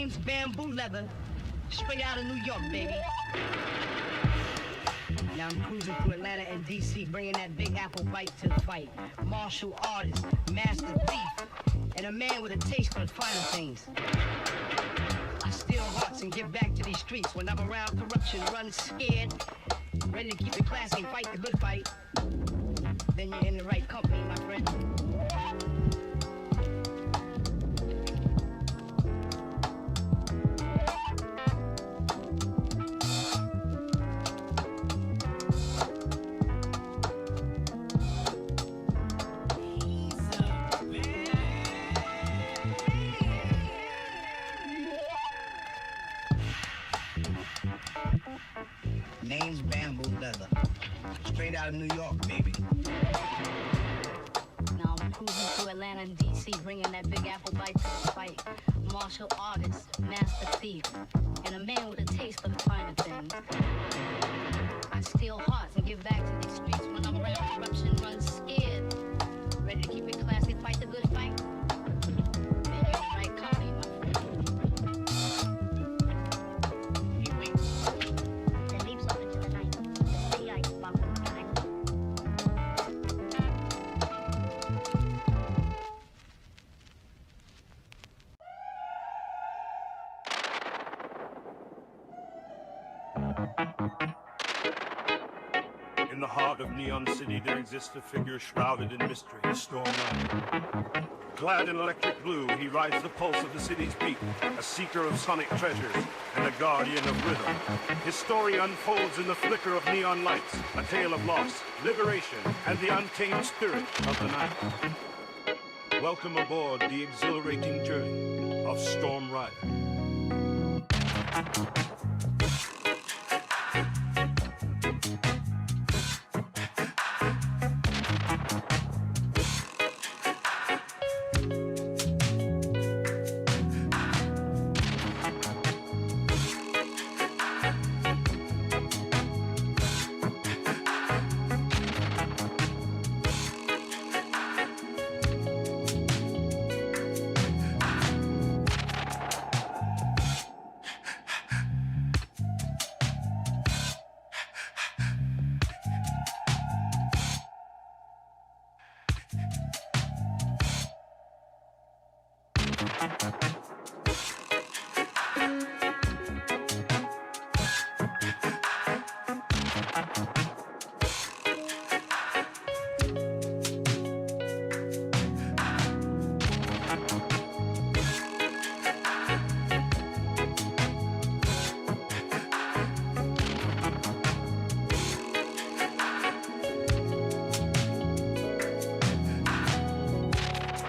name's Bamboo Leather, straight out of New York, baby. Now I'm cruising through Atlanta and DC, bringing that big apple bite to the fight. Martial artist, master thief, and a man with a taste for the finer things. I steal hearts and give back to these streets. When I'm around corruption, run scared, ready to keep it classy, fight the good fight. Then you're in the right company, my friend. Name's Bamboo Leather, straight out of New York, baby. Now I'm cruising through Atlanta and DC, bringing that big apple bite to the fight. Martial artist, master thief, and a man with a taste for the finer things. I steal hearts and give back to these streets. When I'm around corruption, run scared, ready to keep it classy, fight the good fight. Then you're in the right company, my friend. In the heart of Neon City, there exists a figure shrouded in mystery, a storm rider. Clad in electric blue, he rides the pulse of the city's beat, a seeker of sonic treasures and a guardian of rhythm. His story unfolds in the flicker of neon lights, a tale of loss, liberation, and the untamed spirit of the night. Welcome aboard the exhilarating journey of Storm Rider.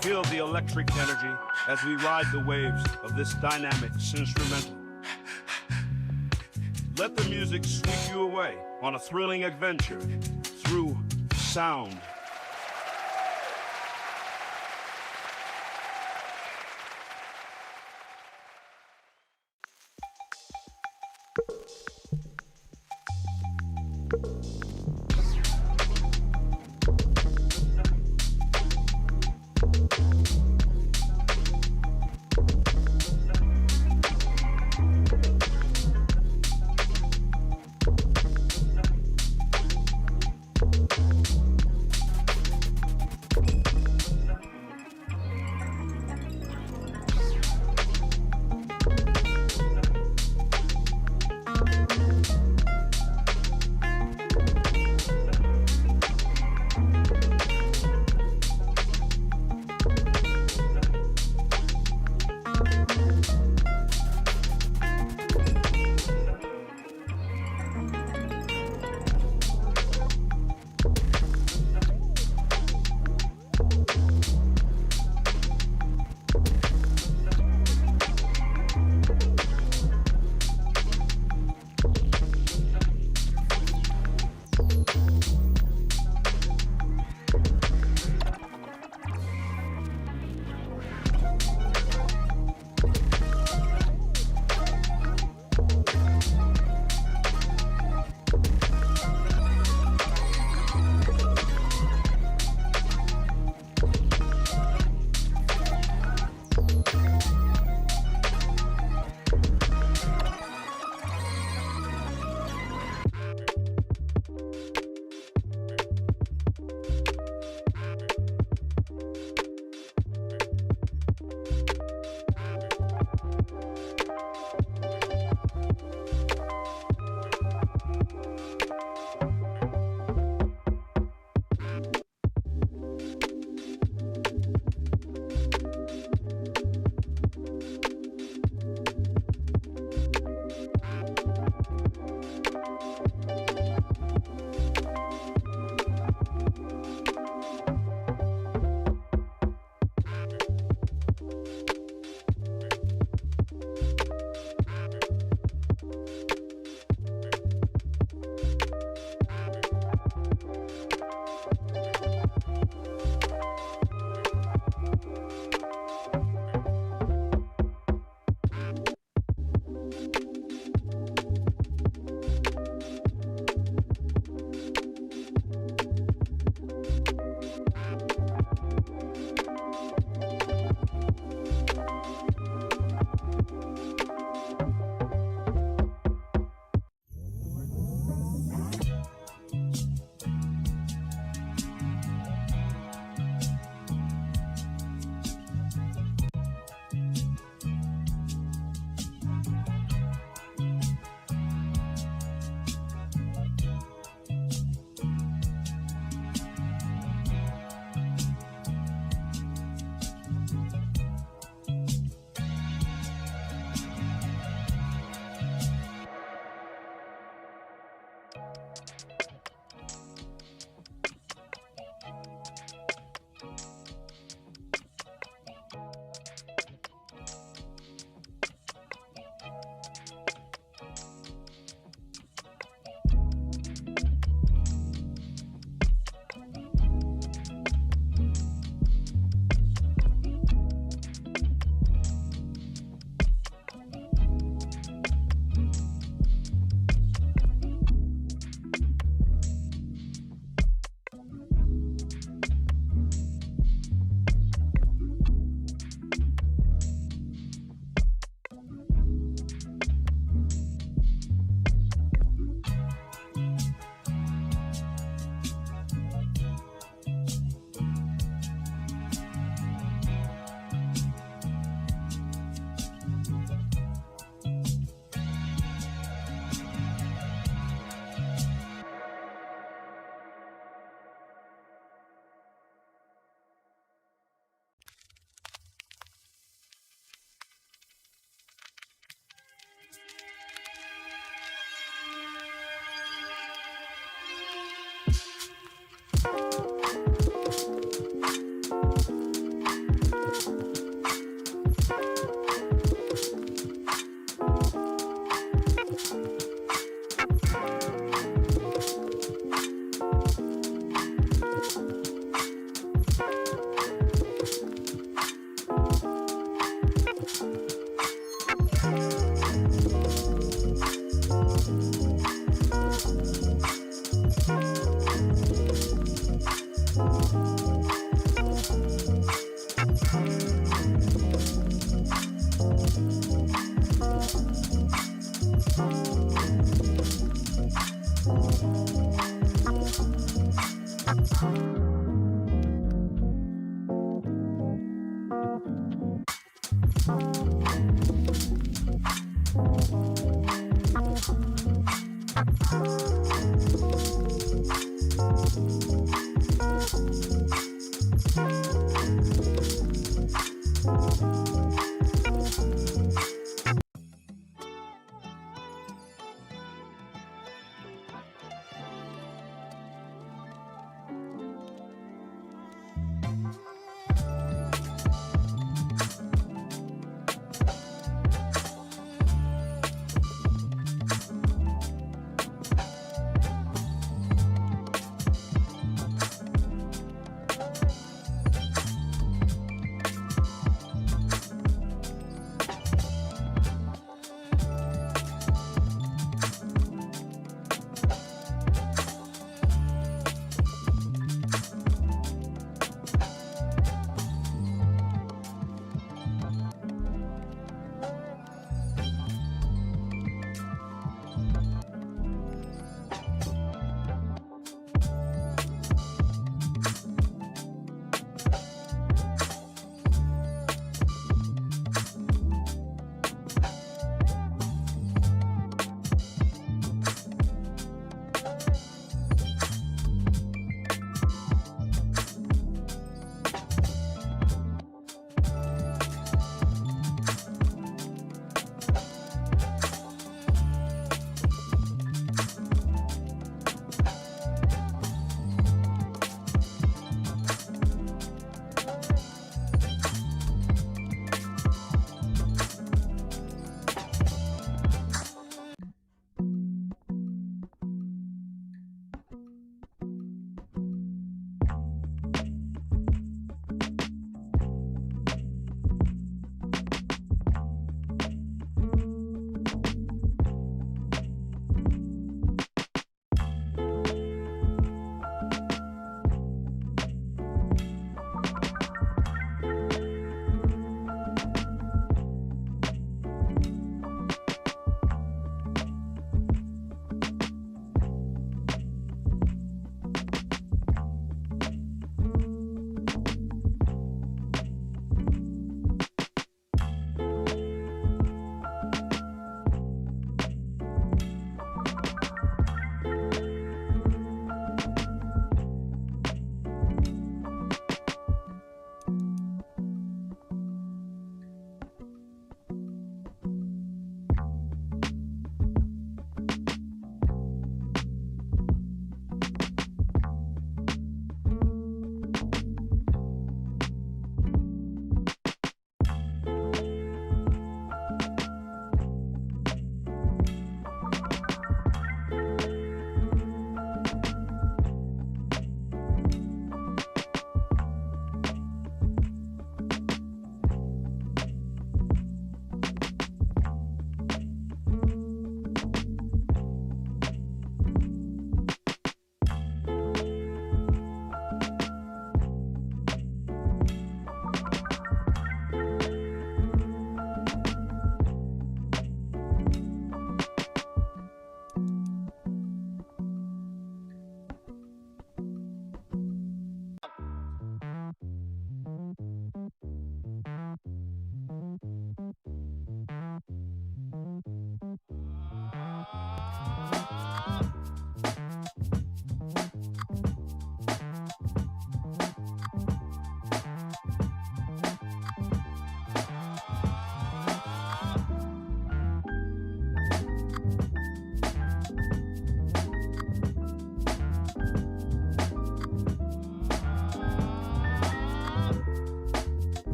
Feel the electric energy as we ride the waves of this dynamic instrumental. Let the music sweep you away on a thrilling adventure through sound.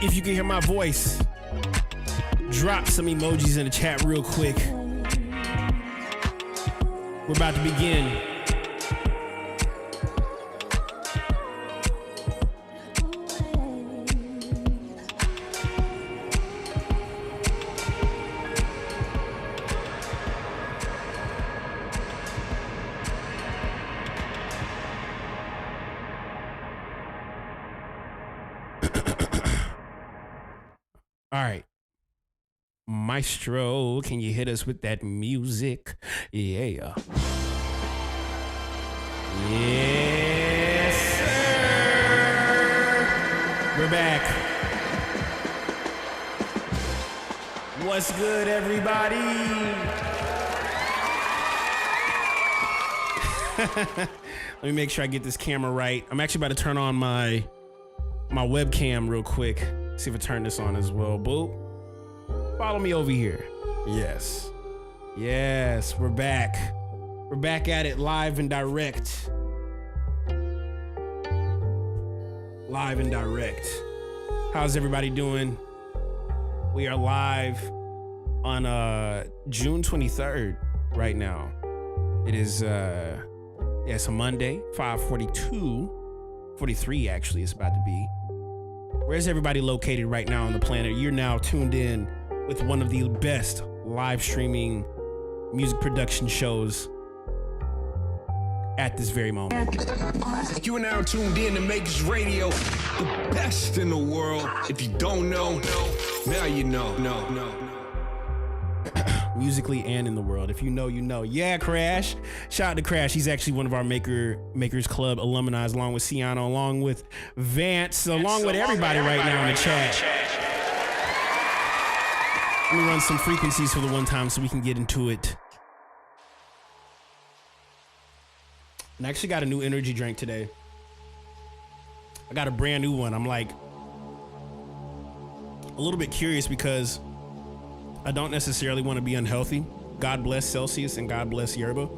If you can hear my voice, drop some emojis in the chat real quick. We're about to begin. All right. Maestro, can you hit us with that music? Yeah. Yes, sir. We're back. What's good, everybody? Let me make sure I get this camera right. I'm actually about to turn on my webcam real quick. See if I turn this on as well. Boop. Follow me over here. Yes. Yes, we're back. We're back at it live and direct. Live and direct. How's everybody doing? We are live on June 23rd right now. It is it's a Monday, 5:42, 43 actually it's about to be. Where's everybody located right now on the planet? You're now tuned in with one of the best live streaming music production shows at this very moment. You are now tuned in to Makers Radio, the best in the world. If you don't know, now you know. No. Musically and in the world. If you know, you know. Yeah, Crash. Shout out to Crash. He's actually one of our Makers Club alumni, along with Ciano, along with Vance, along with everybody right now in the chat. Let me run some frequencies for the one time so we can get into it. And I actually got a new energy drink today. I got a brand new one. I'm like a little bit curious because I don't necessarily want to be unhealthy. God bless Celsius and God bless Yerba.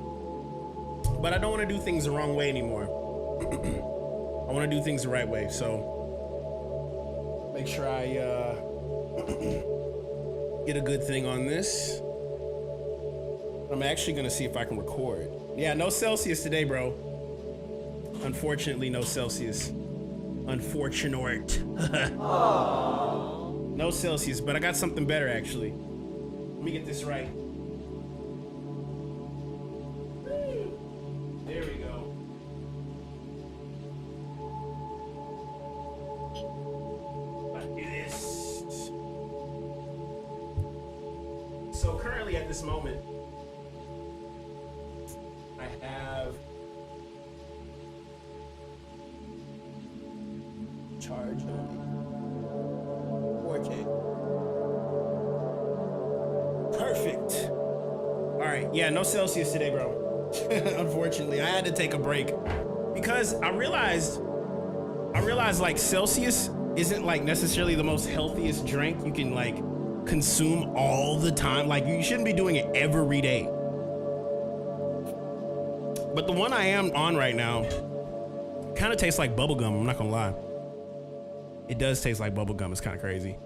But I don't want to do things the wrong way anymore. I want to do things the right way. So make sure I get a good thing on this. I'm actually going to see if I can record. Yeah, no Celsius today, bro. Unfortunately, no Celsius. Unfortunate. No Celsius, but I got something better actually. Let me get this right. There we go. Let's do this. So currently at this moment, I have charged on 4K. Perfect. All right. Yeah, no Celsius today, bro. Unfortunately, I had to take a break because I realized like Celsius isn't like necessarily the most healthiest drink you can like consume all the time. Like you shouldn't be doing it every day. But the one I am on right now kind of tastes like bubblegum. I'm not gonna lie. It does taste like bubblegum. It's kind of crazy.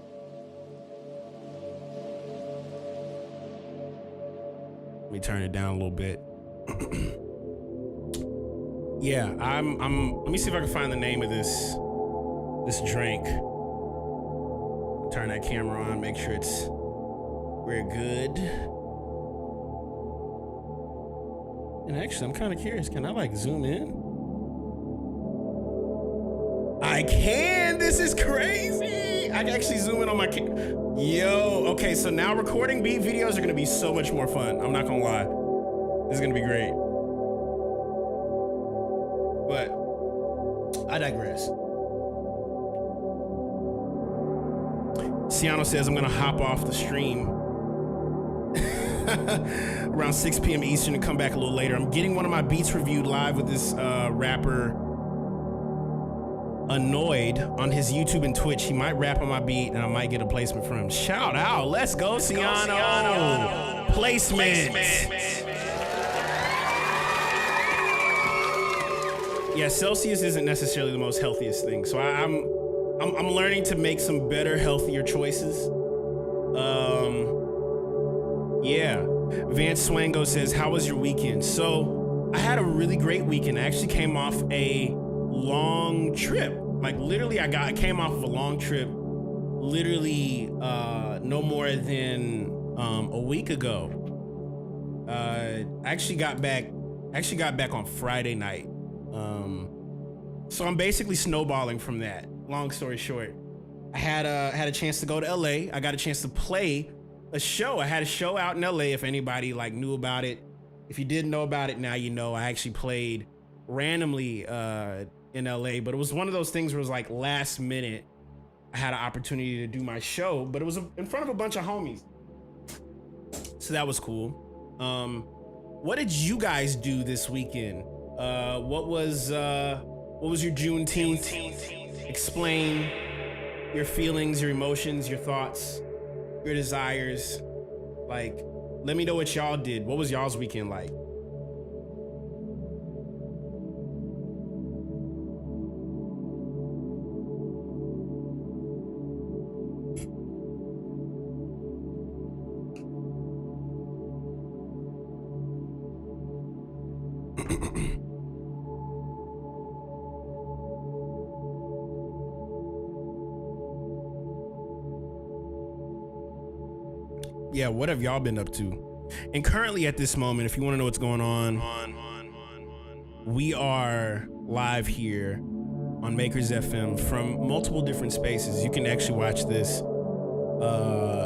Let me turn it down a little bit. Yeah, I'm let me see if I can find the name of this drink. Turn that camera on, make sure we're good. And actually, I'm kind of curious. Can I like zoom in? I can. This is crazy. I can actually zoom in on my Yo, okay, so now recording beat videos are gonna be so much more fun. I'm not gonna lie. This is gonna be great. But I digress. Ciano says I'm gonna hop off the stream around 6 p.m. Eastern and come back a little later. I'm getting one of my beats reviewed live with this rapper Annoyed on his YouTube and Twitch. He might rap on my beat and I might get a placement from him. Shout out. Let's go, Ciano. Placement. Yeah, Celsius isn't necessarily the most healthiest thing. So I'm learning to make some better, healthier choices. Yeah. Van Swango says, how was your weekend? So I had a really great weekend. I actually came off a long trip. Like literally I came off of a long trip literally no more than a week ago. I actually got back on Friday night. So I'm basically snowballing from that. Long story short, I had a chance to go to LA. I got a chance to play a show. I had a show out in LA. If anybody like knew about it, if you didn't know about it, now you know. I actually played randomly in LA, but it was one of those things where it was like last minute. I had an opportunity to do my show, but it was in front of a bunch of homies, so that was cool. What did you guys do this weekend? What was your Juneteenth? Explain your feelings, your emotions, your thoughts, your desires. Like, let me know what y'all did. What was y'all's weekend like? Yeah, what have y'all been up to? And currently at this moment, if you want to know what's going on, we are live here on Makers FM from multiple different spaces. You can actually watch this.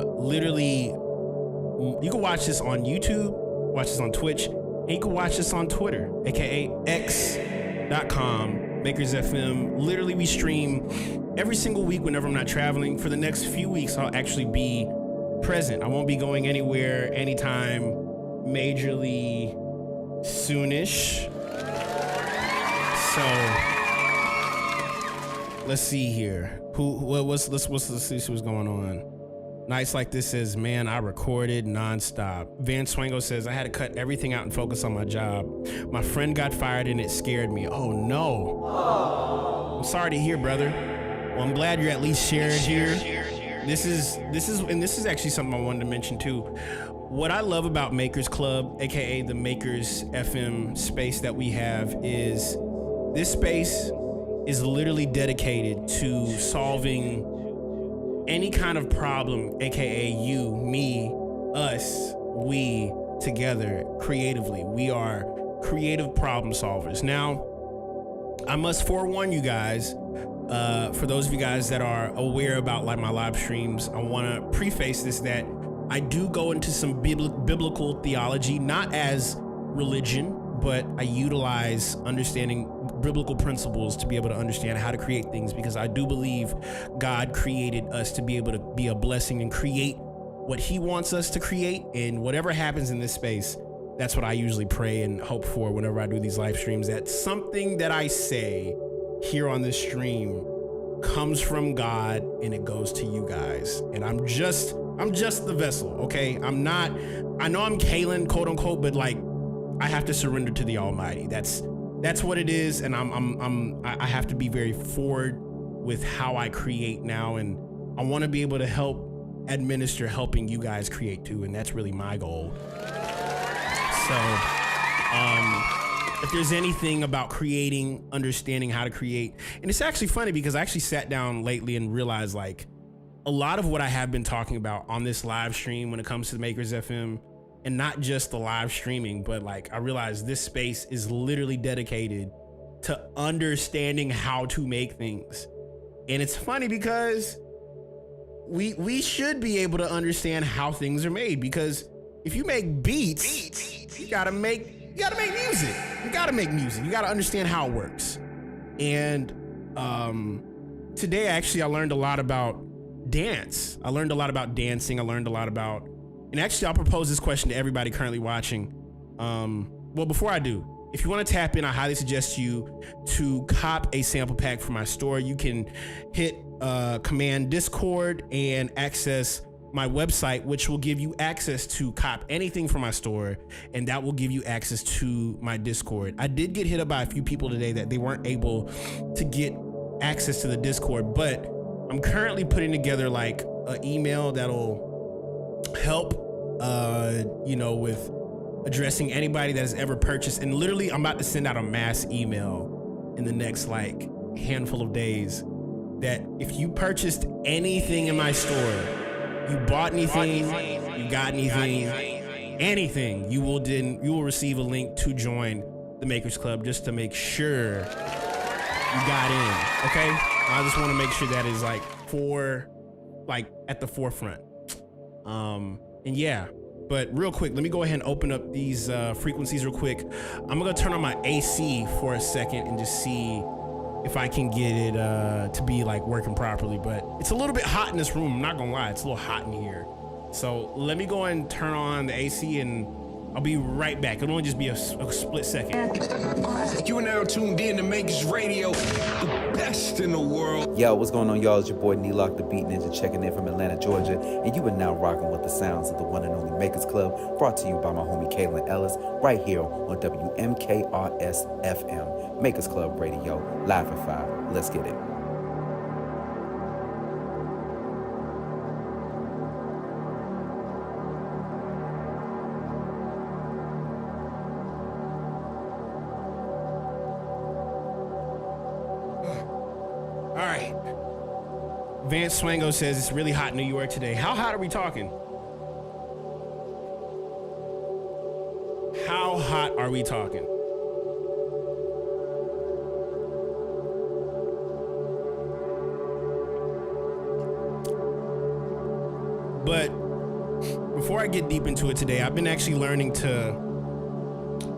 Literally, you can watch this on YouTube, watch this on Twitch, and you can watch this on Twitter, aka x.com, Makers FM. Literally, we stream every single week whenever I'm not traveling. For the next few weeks, I'll actually be present. I won't be going anywhere anytime majorly soonish. So let's see here. Let's see what's going on. Nights like this says, man, I recorded nonstop. Van Swango says, I had to cut everything out and focus on my job. My friend got fired and it scared me. Oh no. I'm sorry to hear, brother. Well, I'm glad you're at least sharing here. This is actually something I wanted to mention too. What I love about Makers Club, aka the Makers FM space that we have, is this space is literally dedicated to solving any kind of problem, aka you, me, us, we together creatively. We are creative problem solvers. Now, I must forewarn you guys, for those of you guys that are aware about like my live streams, I want to preface this that I do go into some biblical theology, not as religion, but I utilize understanding biblical principles to be able to understand how to create things, because I do believe God created us to be able to be a blessing and create what he wants us to create. And whatever happens in this space, that's what I usually pray and hope for whenever I do these live streams, that something that I say here on this stream comes from God and it goes to you guys. And I'm just the vessel, okay? I know I'm Kaelin, quote unquote, but like I have to surrender to the Almighty. That's what it is. And I have to be very forward with how I create now. And I want to be able to helping you guys create too. And that's really my goal. So, if there's anything about creating, understanding how to create, and it's actually funny because I actually sat down lately and realized like a lot of what I have been talking about on this live stream when it comes to Makers FM, and not just the live streaming, but like I realized this space is literally dedicated to understanding how to make things. And it's funny because we should be able to understand how things are made, because if you make beats, you gotta make music. You gotta make music. You gotta understand how it works. And today, actually, I learned a lot about dance. I learned a lot about dancing. I learned a lot about, and actually, I'll propose this question to everybody currently watching. Well, before I do, if you want to tap in, I highly suggest you to cop a sample pack from my store. You can hit command Discord and access my website, which will give you access to cop anything from my store, and that will give you access to my Discord. I did get hit up by a few people today that they weren't able to get access to the Discord, but I'm currently putting together like an email that'll help, with addressing anybody that has ever purchased. And literally, I'm about to send out a mass email in the next like handful of days that if you purchased anything in my store, you bought anything, you got anything, you will receive a link to join the Makers Club just to make sure you got in. Okay, I just want to make sure that is like at the forefront. And yeah, but real quick, let me go ahead and open up these frequencies real quick. I'm gonna turn on my AC for a second and just see if I can get it to be like working properly. But it's a little bit hot in this room. I'm not gonna lie, it's a little hot in here. So let me go and turn on the AC and I'll be right back. It'll only just be a split second. You are now tuned in to Makers Radio, the best in the world. Yo, what's going on, y'all? It's your boy Nelock, the Beat Ninja, checking in from Atlanta, Georgia. And you are now rocking with the sounds of the one and only Makers Club, brought to you by my homie Kaelin Ellis, right here on WMKRS FM. Makers Club Radio, live at 5. Let's get it. Vance Swango says it's really hot in New York today. How hot are we talking? How hot are we talking? But before I get deep into it today, I've been actually learning to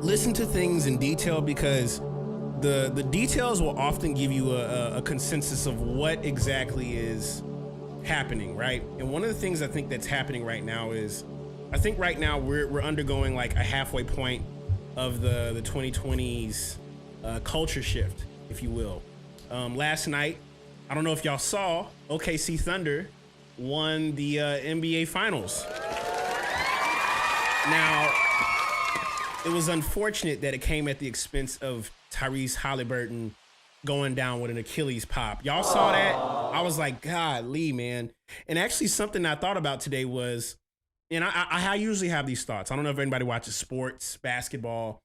listen to things in detail because the details will often give you a consensus of what exactly is happening, right? And one of the things I think that's happening right now is, I think right now we're undergoing like a halfway point of the 2020s culture shift, if you will. Last night, I don't know if y'all saw, OKC Thunder won the NBA Finals. Now, it was unfortunate that it came at the expense of Tyrese Halliburton going down with an Achilles pop. Y'all saw that? I was like, golly, man. And actually something I thought about today was, and I usually have these thoughts. I don't know if anybody watches sports, basketball,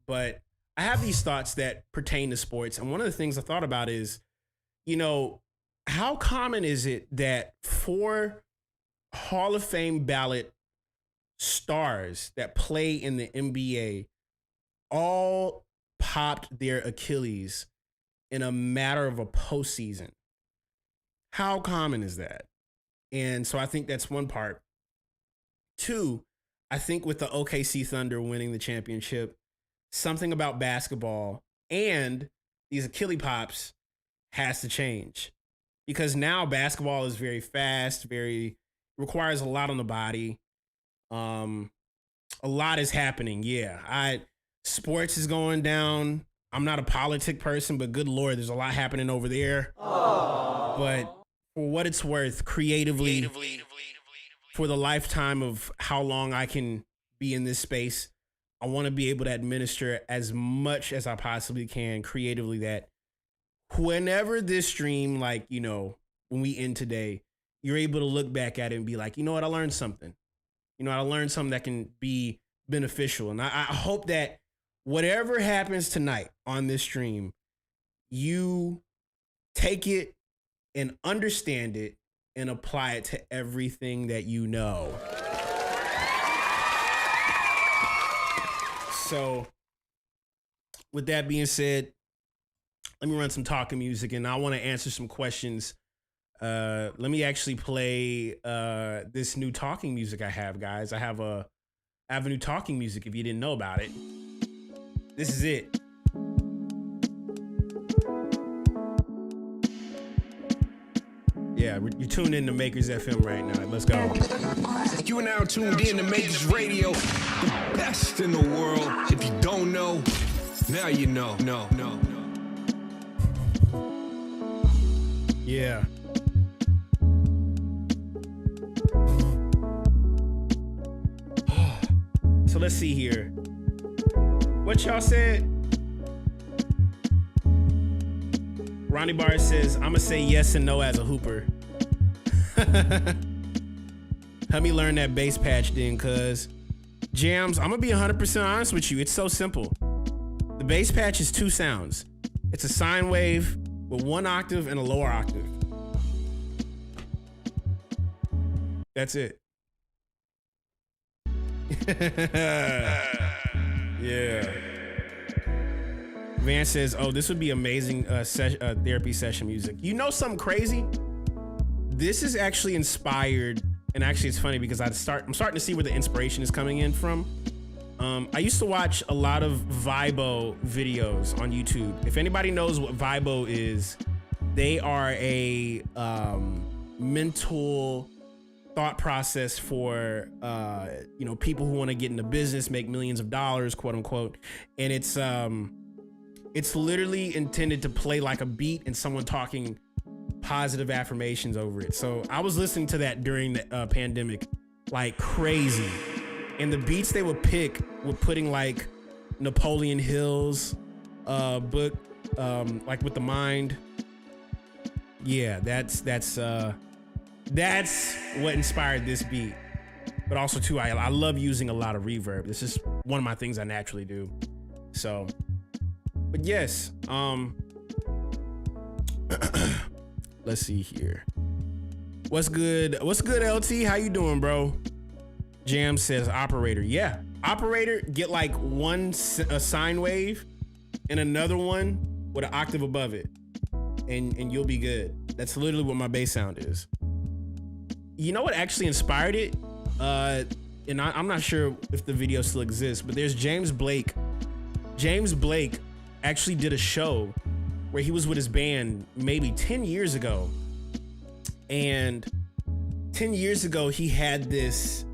but I have these thoughts that pertain to sports. And one of the things I thought about is, how common is it that 4 Hall of Fame ballot stars that play in the NBA all popped their Achilles in a matter of a postseason? How common is that? And so I think that's one part. 2, I think with the OKC Thunder winning the championship, something about basketball and these Achilles pops has to change, because now basketball is very fast, requires a lot on the body. A lot is happening. Yeah. Sports is going down. I'm not a politic person, but good Lord, there's a lot happening over there. Aww. But for what it's worth, creatively, for the lifetime of how long I can be in this space, I want to be able to administer as much as I possibly can creatively, that whenever this stream, when we end today, you're able to look back at it and be like, you know what, I learned something. I learned something that can be beneficial. And I hope that whatever happens tonight on this stream, you take it and understand it and apply it to everything that you know. So with that being said, let me run some talking music, and I want to answer some questions. Let me actually play this new talking music I have, guys. I have a new talking music if you didn't know about it. This is it. Yeah, you're tuned in to Makers FM right now. Let's go. You are now tuned in to Makers Radio, the best in the world. If you don't know, now you know. No. Yeah. So let's see here. What y'all said? Ronnie Barr says, I'ma say yes and no as a hooper. Help me learn that bass patch then, cuz. Jams, I'm gonna be 100% honest with you. It's so simple. The bass patch is 2 sounds. It's a sine wave with 1 octave and a lower octave. That's it. Yeah. Van says, oh, this would be amazing therapy session music. You know something crazy? This is actually inspired, and actually it's funny because I'm starting to see where the inspiration is coming in from. I used to watch a lot of Vibo videos on YouTube. If anybody knows what Vibo is, they are a mental thought process for people who want to get into business, make millions of dollars, quote unquote. And it's literally intended to play like a beat and someone talking positive affirmations over it. So I was listening to that during the pandemic like crazy. And the beats they would pick were putting like Napoleon Hill's book, like With the Mind. Yeah, that's what inspired this beat. But also too, I love using a lot of reverb. This is one of my things I naturally do. So, but yes, let's see here. What's good? What's good, LT? How you doing, bro? Jam says operator. Yeah, operator, get like a sine wave and another one with an octave above it, and you'll be good. That's literally what my bass sound is. You know what actually inspired it? And I'm not sure if the video still exists, but there's James Blake. James Blake actually did a show where he was with his band maybe 10 years ago. And 10 years ago, he had this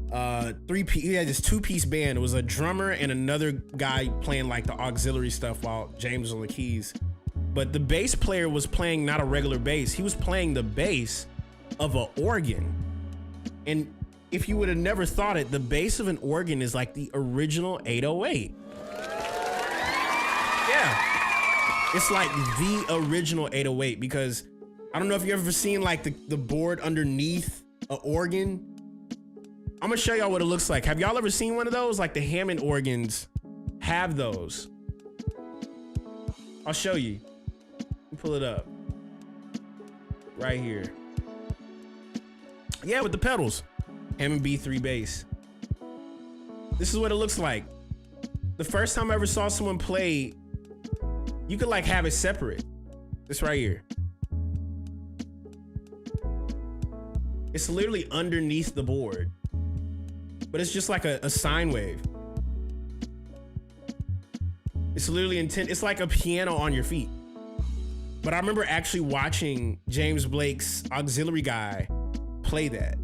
he had this 2-piece band. It was a drummer and another guy playing like the auxiliary stuff while James was on the keys. But the bass player was playing not a regular bass. He was playing the bass of an organ. And if you would have never thought it, the bass of an organ is like the original 808. Yeah. It's like the original 808 because I don't know if you've ever seen like the board underneath an organ. I'm gonna show y'all what it looks like. Have y'all ever seen one of those? Like the Hammond organs have those. I'll show you. Pull it up. Right here. Yeah, with the pedals. Hammond B3 bass. This is what it looks like. The first time I ever saw someone play, you could like have it separate. This right here. It's literally underneath the board, but it's just like a sine wave. It's literally it's like a piano on your feet. But I remember actually watching James Blake's auxiliary guy play that.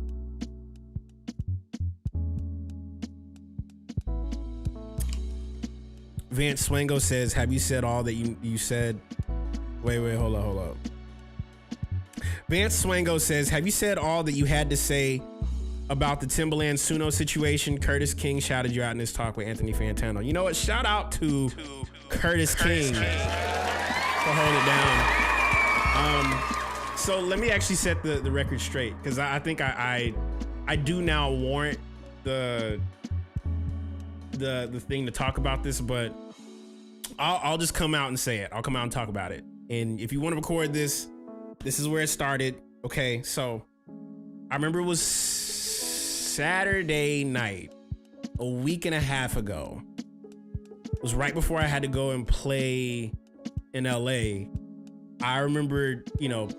Vance Swango says, have you said all that you said? Wait, hold up. Vance Swango says, have you said all that you had to say about the Timbaland Suno situation? Curtis King shouted you out in this talk with Anthony Fantano. You know what? Shout out to Curtis King for holding it down. So let me actually set the record straight, because I think I do now warrant the thing to talk about this, but I'll just come out and say it. I'll come out and talk about it. And if you want to record this is where it started. Okay, so I remember it was Saturday night, a week and a half ago. It was right before I had to go and play in LA. I remember,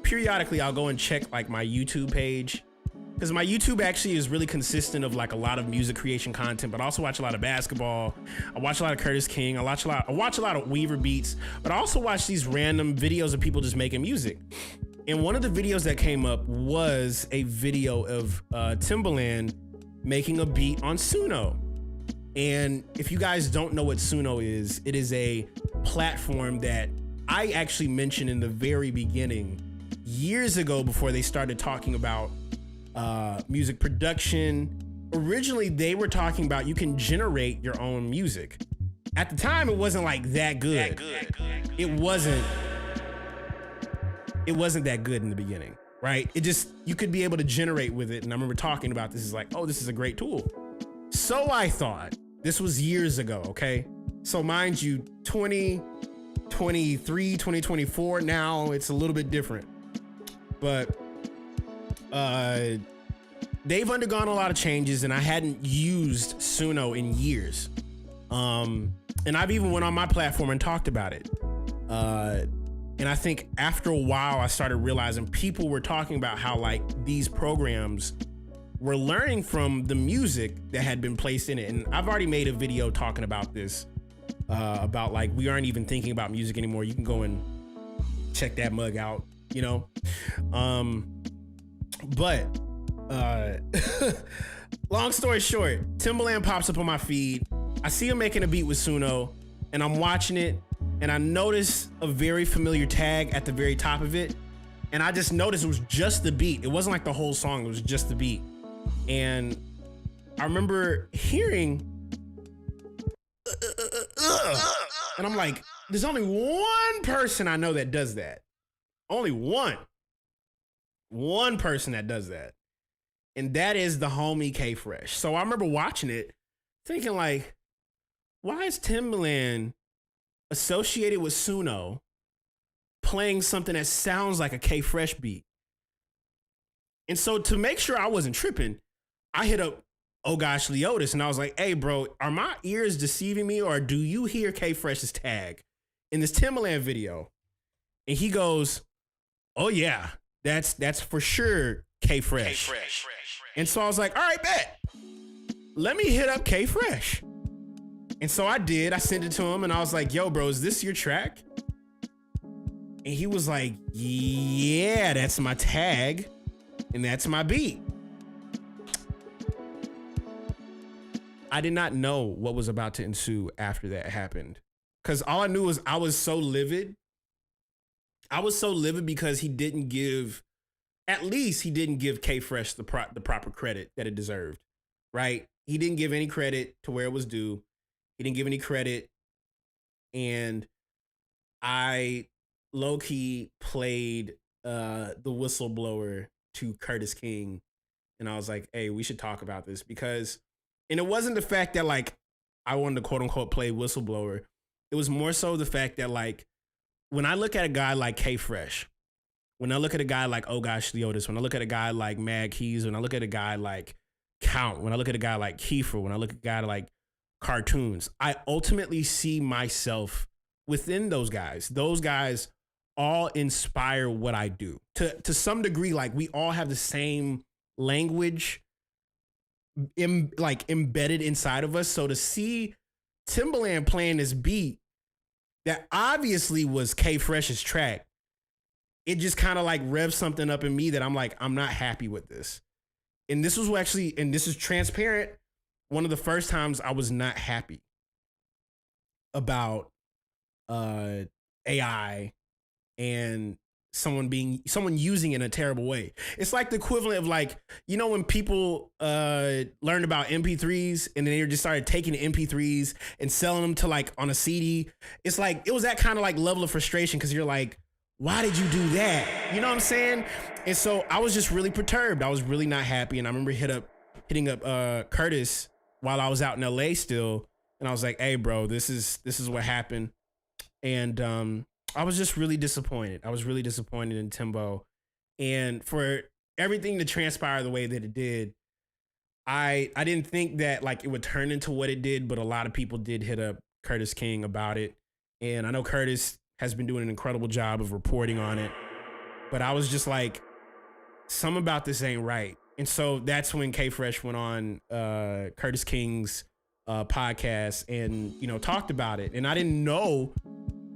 periodically I'll go and check like my YouTube page, because my YouTube actually is really consistent of like a lot of music creation content, but I also watch a lot of basketball. I watch a lot of Curtis King. I watch a lot of Weaver beats, but I also watch these random videos of people just making music. And one of the videos that came up was a video of Timbaland making a beat on Suno. And if you guys don't know what Suno is, it is a platform that I actually mentioned in the very beginning, years ago, before they started talking about music production. Originally, they were talking about you can generate your own music. At the time, it wasn't like that good. It wasn't. it wasn't that good in the beginning, right? It just, you could be able to generate with it. And I remember talking about this, is like, oh, this is a great tool. So I thought, this was years ago, okay? So mind you, 2023, 2024, now it's a little bit different. But they've undergone a lot of changes, and I hadn't used Suno in years. And I've even went on my platform and talked about it. And I think after a while, I started realizing people were talking about how like these programs were learning from the music that had been placed in it. And I've already made a video talking about this, about like, we aren't even thinking about music anymore. You can go and check that mug out, you know? But long story short, Timbaland pops up on my feed. I see him making a beat with Suno, and I'm watching it, and I notice a very familiar tag at the very top of it. And I just noticed it was just the beat. It wasn't like the whole song, it was just the beat. And I remember hearing, and I'm like, there's only one person I know that does that. Only one person that does that. And that is the homie K Fresh. So I remember watching it thinking like, why is Timbaland associated with Suno playing something that sounds like a K Fresh beat? And so to make sure I wasn't tripping, I hit up Oh Gosh Leotis, and I was like, hey bro, are my ears deceiving me, or do you hear K Fresh's tag in this Timbaland video? And he goes, oh yeah, that's for sure K Fresh. And so I was like, all right, bet. Let me hit up K Fresh. And so I did. I sent it to him, and I was like, yo, bro, is this your track? And he was like, yeah, that's my tag, and that's my beat. I did not know what was about to ensue after that happened, because all I knew was I was so livid. I was so livid because he didn't give K Fresh the proper credit that it deserved, right? He didn't give any credit to where it was due. He didn't give any credit. And I low-key played the whistleblower to Curtis King. And I was like, hey, we should talk about this, because, and it wasn't the fact that like I wanted to quote unquote play whistleblower. It was more so the fact that like, when I look at a guy like K Fresh, when I look at a guy like Oh Gosh Leotis, when I look at a guy like Mad Keys, when I look at a guy like Count, when I look at a guy like Kiefer, when I look at a guy like Cartoons, I ultimately see myself within those guys. Those guys all inspire what I do to some degree. Like we all have the same language embedded inside of us. So to see Timbaland playing this beat that obviously was K Fresh's track, it just kind of like revs something up in me that I'm like, I'm not happy with this. And this was actually, and this is transparent, one of the first times I was not happy about AI and someone using it in a terrible way. It's like the equivalent of like, you know, when people learned about MP3s and then they just started taking the MP3s and selling them to like on a CD. It's like, it was that kind of like level of frustration, because you're like, why did you do that? You know what I'm saying? And so I was just really perturbed. I was really not happy. And I remember hitting up Curtis while I was out in LA still. And I was like, hey bro, this is what happened. And I was just really disappointed. I was really disappointed in Timbo. And for everything to transpire the way that it did, I didn't think that like it would turn into what it did, but a lot of people did hit up Curtis King about it. And I know Curtis has been doing an incredible job of reporting on it, but I was just like, something about this ain't right. And so that's when K Fresh went on Curtis King's podcast and, you know, talked about it. And I didn't know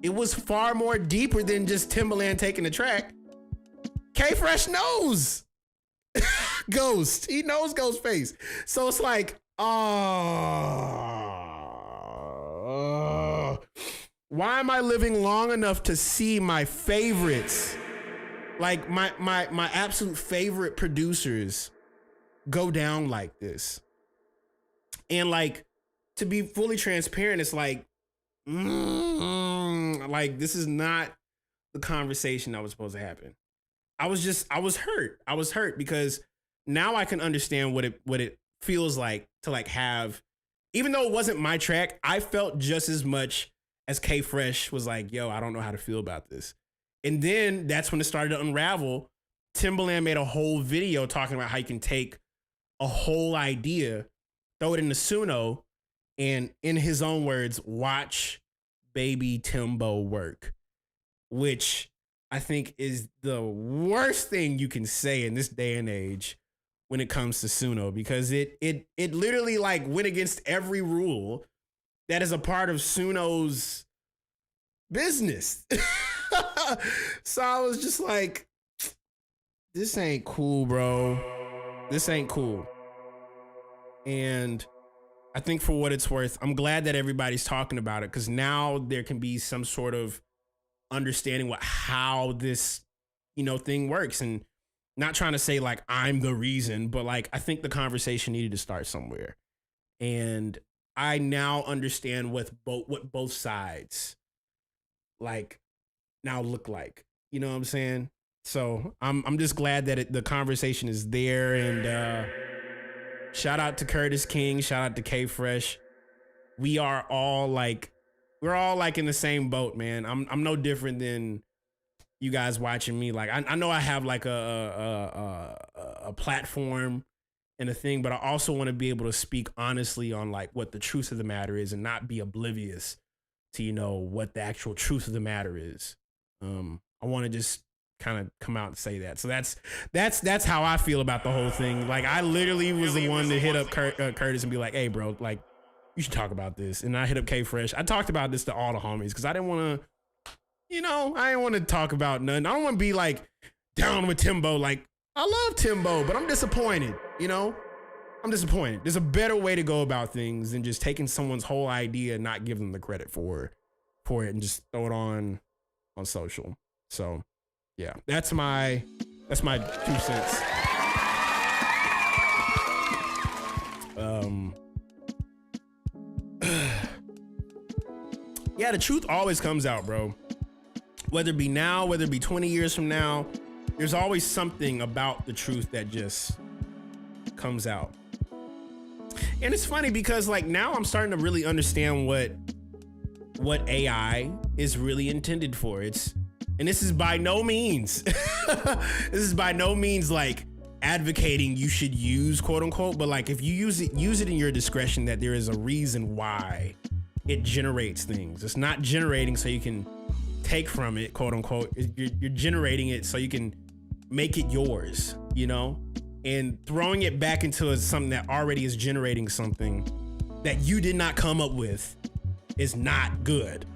it was far more deeper than just Timbaland taking the track. K Fresh knows Ghost. He knows Ghostface. So it's like, why am I living long enough to see my favorites, like my absolute favorite producers, go down like this? And like, to be fully transparent, it's like, like this is not the conversation that was supposed to happen. I was hurt. I was hurt because now I can understand what it feels like to like have, even though it wasn't my track, I felt just as much as K Fresh was like, yo, I don't know how to feel about this. And then that's when it started to unravel. Timbaland made a whole video talking about how you can take a whole idea, throw it into Suno, and in his own words, watch baby Timbo work, which I think is the worst thing you can say in this day and age when it comes to Suno, because it literally like went against every rule that is a part of Suno's business. So I was just like, this ain't cool, bro. This ain't cool. And I think for what it's worth, I'm glad that everybody's talking about it, because now there can be some sort of understanding how this, thing works. And not trying to say like I'm the reason, but like I think the conversation needed to start somewhere. And I now understand what both sides like now look like. You know what I'm saying? So I'm just glad that the conversation is there. And shout out to Curtis King, shout out to K Fresh. We're all like in the same boat, man. I'm no different than you guys watching me. Like I know I have like a platform and a thing, but I also want to be able to speak honestly on like what the truth of the matter is and not be oblivious to, what the actual truth of the matter is. I want to just kind of come out and say that. So that's how I feel about the whole thing. Like I literally was the one to hit up Curtis and be like, hey bro, like you should talk about this. And I hit up K Fresh. I talked about this to all the homies because I didn't want to, I didn't want to talk about nothing. I don't want to be like down with Timbo. Like I love Timbo, but I'm disappointed, I'm disappointed. There's a better way to go about things than just taking someone's whole idea and not giving them the credit for it and just throw it on social. So yeah, that's my 2 cents. Yeah, the truth always comes out, bro. Whether it be now, whether it be 20 years from now, there's always something about the truth that just comes out. And it's funny because like now I'm starting to really understand what AI is really intended for. And this is by no means, like advocating you should use quote unquote, but like if you use it in your discretion, that there is a reason why it generates things. It's not generating so you can take from it, quote unquote. You're generating it so you can make it yours, and throwing it back into something that already is generating something that you did not come up with is not good.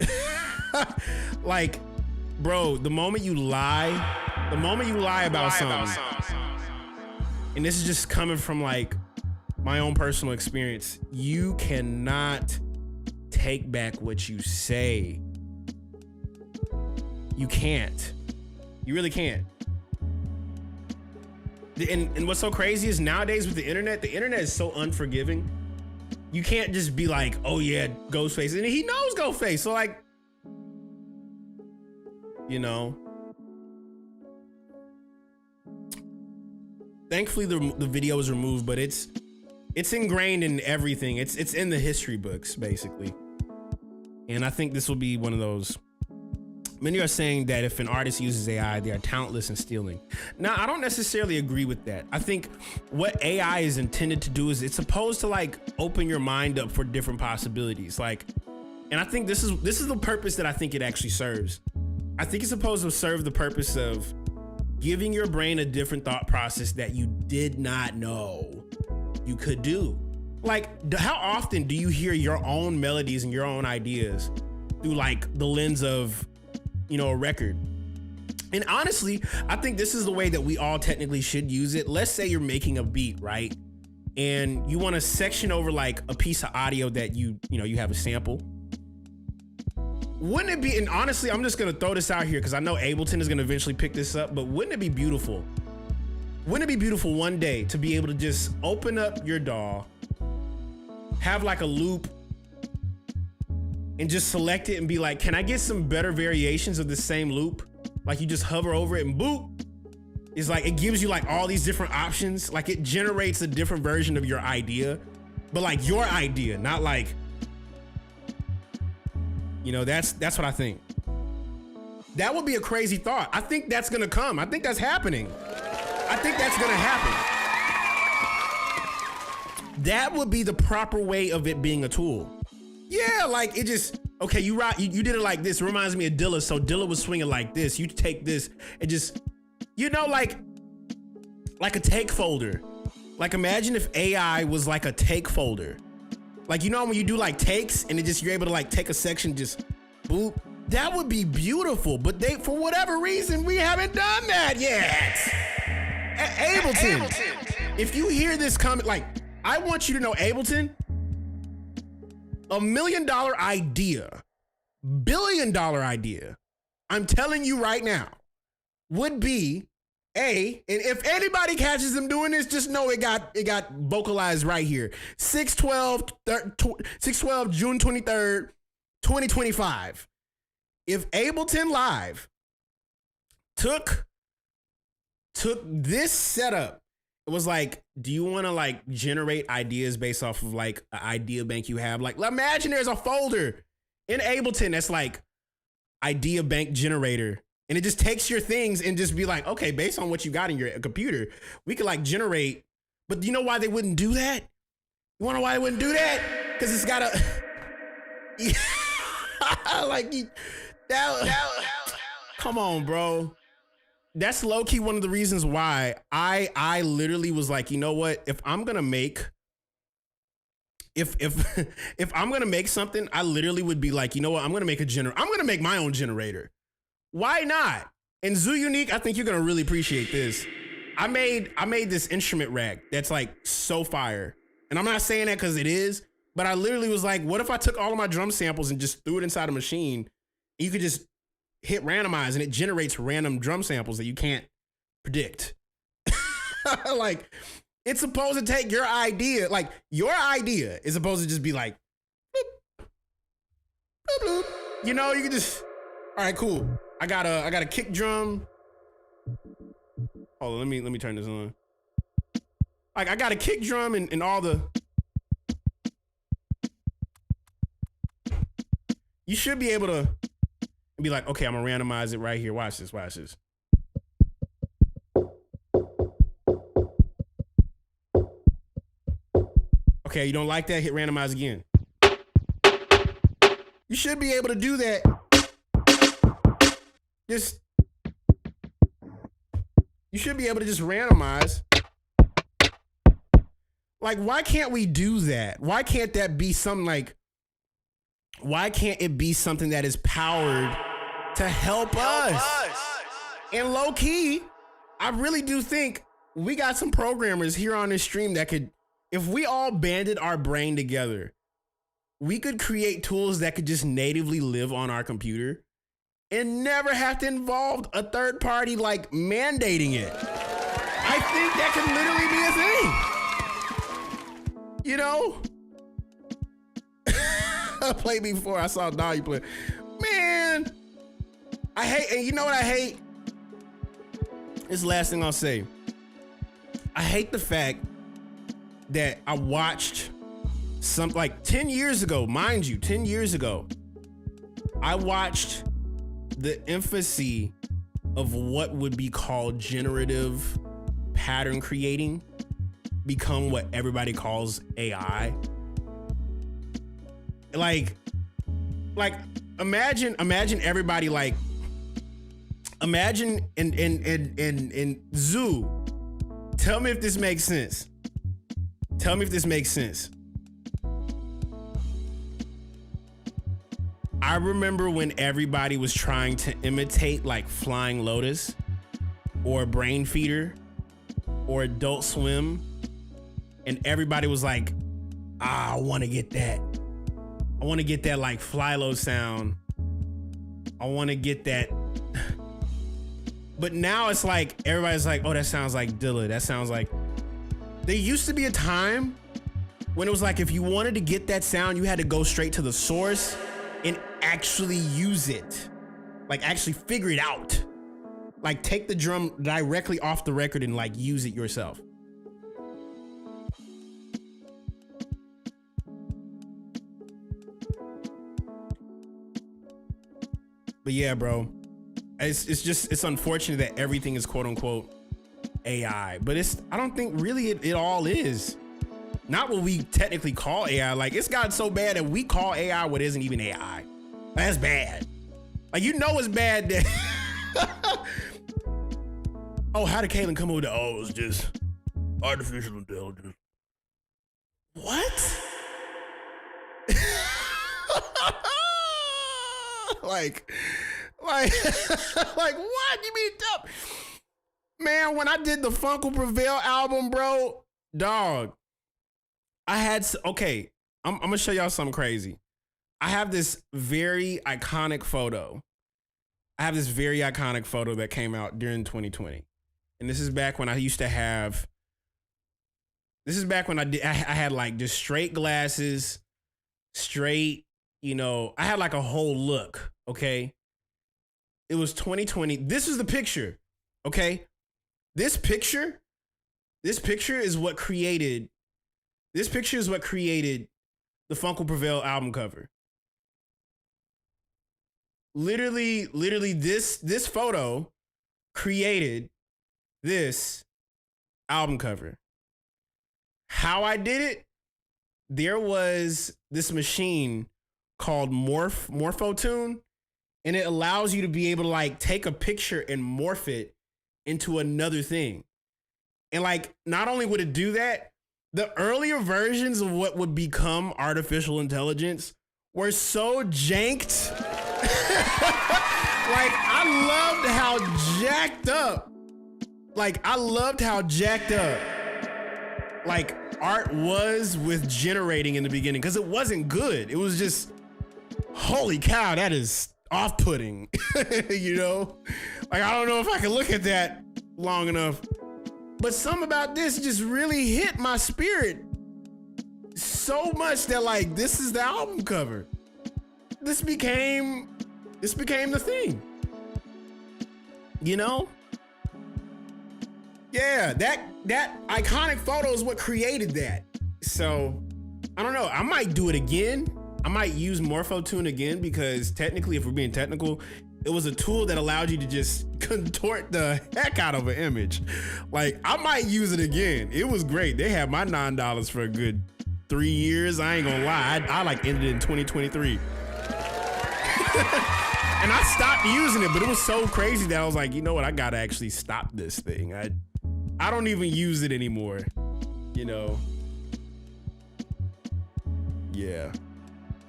Like, bro, the moment you lie about something, and this is just coming from like my own personal experience, you cannot take back what you say. You can't. You really can't. And what's so crazy is nowadays with the internet is so unforgiving. You can't just be like, oh yeah, Ghostface. And he knows Ghostface. So like, thankfully the video was removed, but it's ingrained in everything. It's in the history books, basically. And I think this will be one of those. Many are saying that if an artist uses AI, they are talentless and stealing. Now, I don't necessarily agree with that. I think what AI is intended to do is it's supposed to like open your mind up for different possibilities. Like, and I think this is the purpose that I think it actually serves. I think it's supposed to serve the purpose of giving your brain a different thought process that you did not know you could do. Like, how often do you hear your own melodies and your own ideas through like the lens of, a record? And honestly, I think this is the way that we all technically should use it. Let's say you're making a beat, right? And you want to section over like a piece of audio that you have a sample. Wouldn't it be, and honestly, I'm just going to throw this out here because I know Ableton is going to eventually pick this up, but wouldn't it be beautiful? Wouldn't it be beautiful one day to be able to just open up your DAW, have like a loop, and just select it and be like, can I get some better variations of the same loop? Like you just hover over it and boop. It's like it gives you like all these different options. Like it generates a different version of your idea, but like your idea, not like, you know, that's what I think. That would be a crazy thought. I think that's gonna come. I think that's happening. I think that's gonna happen. That would be the proper way of it being a tool. Yeah, like it just, okay, you did it like this. It reminds me of Dilla. So Dilla was swinging like this. You take this and just, you know, like a take folder. Like imagine if AI was like a take folder. Like, you know, when you do like takes and it just, you're able to like take a section, just boop. That would be beautiful. But they, for whatever reason, we haven't done that yet. Ableton. If you hear this comment, like, I want you to know, Ableton, $1 million idea, $1 billion idea, I'm telling you right now, would be and if anybody catches them doing this, just know it got vocalized right here. 6/12, June 23rd, 2025. If Ableton Live took this setup, it was like, do you want to like generate ideas based off of like an idea bank you have? Like, imagine there's a folder in Ableton that's like idea bank generator, and it just takes your things and just be like, okay, based on what you got in your computer, we could like generate. But you know why they wouldn't do that? You want to know why they wouldn't do that? Because it's got a like come on, bro. That's low key one of the reasons why I literally was like, you know what? If I'm gonna make something, I literally would be like, you know what? I'm gonna make my own generator. Why not? And Zoo Unique, I think you're gonna really appreciate this. I made this instrument rack that's like so fire, and I'm not saying that because it is, but I literally was like, what if I took all of my drum samples and just threw it inside a machine? You could just hit randomize and it generates random drum samples that you can't predict. Like, it's supposed to take your idea. Like, your idea is supposed to just be like, bloop, bloop, bloop. You know, you can just, all right, cool. I got a kick drum. Hold on, let me turn this on. Like, I got a kick drum and all the, you should be able to be like, okay, I'm gonna randomize it right here. Watch this. Okay, you don't like that? Hit randomize again. You should be able to do that. You should be able to just randomize. Like, why can't we do that? Why can't that be something like, why can't it be something that is powered to help us? And low key, I really do think we got some programmers here on this stream that could, if we all banded our brain together, we could create tools that could just natively live on our computer and never have to involve a third party like mandating it. I think that could literally be a thing. You know? I played before. I saw Dolly play. Man, I hate, and you know what I hate? This is the last thing I'll say. I hate the fact that I watched something like 10 years ago, mind you, 10 years ago, I watched the infancy of what would be called generative pattern creating become what everybody calls AI. Like imagine everybody, like imagine in Zoo. Tell me if this makes sense. I remember when everybody was trying to imitate like Flying Lotus or Brain Feeder or Adult Swim, and everybody was like, I want to get that. I want to get that like Flylo sound. I want to get that. But now it's like, everybody's like, oh, that sounds like Dilla. That sounds like, there used to be a time when it was like, if you wanted to get that sound, you had to go straight to the source and actually use it. Like actually figure it out. Like take the drum directly off the record and like use it yourself. But yeah, bro, it's unfortunate that everything is quote unquote AI, but I don't think really it all is. Not what we technically call AI. Like it's gotten so bad that we call AI what isn't even AI. That's bad. Like it's bad that oh, how did Kaelin come up with that? Oh, it was just artificial intelligence. What? like what? You mean dumb? Man, when I did the Funkle Prevail album, bro, dog, I had okay. I'm gonna show y'all something crazy. I have this very iconic photo. That came out during 2020. And this is back when I used to have, I had like just straight glasses, straight, I had like a whole look, okay? It was 2020. This is the picture, okay? This picture is what created the Funkle Prevail album cover. Literally this photo created this album cover. How I did it? There was this machine called Morphotune, and it allows you to be able to like take a picture and morph it into another thing. And like, not only would it do that, the earlier versions of what would become artificial intelligence were so janked. Like, I loved how jacked up like art was with generating in the beginning, because it wasn't good. It was just, holy cow, that is off-putting. Like, I don't know if I can look at that long enough, but something about this just really hit my spirit so much that like, this is the album cover. This became the thing. Yeah, that iconic photo is what created that. So, I don't know. I might do it again. I might use Morphotune again, because technically, if we're being technical, it was a tool that allowed you to just contort the heck out of an image. Like, I might use it again. It was great. They had my $9 for a good 3 years. I ain't gonna lie. I like ended it in 2023. And I stopped using it, but it was so crazy that I was like, you know what? I gotta actually stop this thing. I don't even use it anymore. Yeah.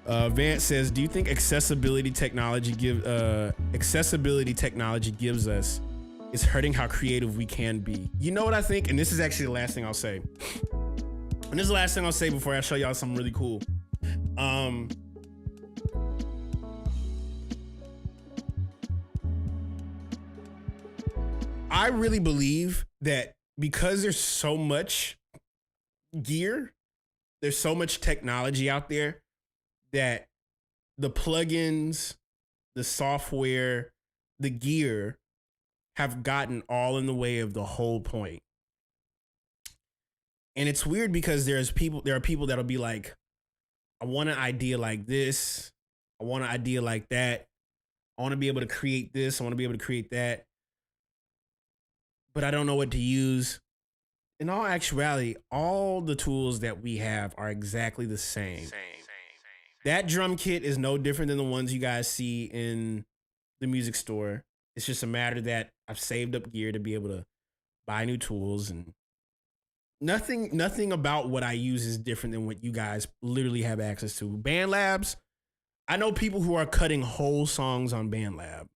Vance says, do you think accessibility technology gives us is hurting how creative we can be? You know what I think? And this is actually the last thing I'll say. And this is the last thing I'll say before I show y'all something really cool. I really believe that because there's so much gear, there's so much technology out there, that the plugins, the software, the gear have gotten all in the way of the whole point. And it's weird because there are people that'll be like, I want an idea like this. I want an idea like that. I want to be able to create this. I want to be able to create that. But I don't know what to use. In all actuality, all the tools that we have are exactly the same. That drum kit is no different than the ones you guys see in the music store. It's just a matter that I've saved up gear to be able to buy new tools, and nothing about what I use is different than what you guys literally have access to. BandLabs, I know people who are cutting whole songs on BandLab,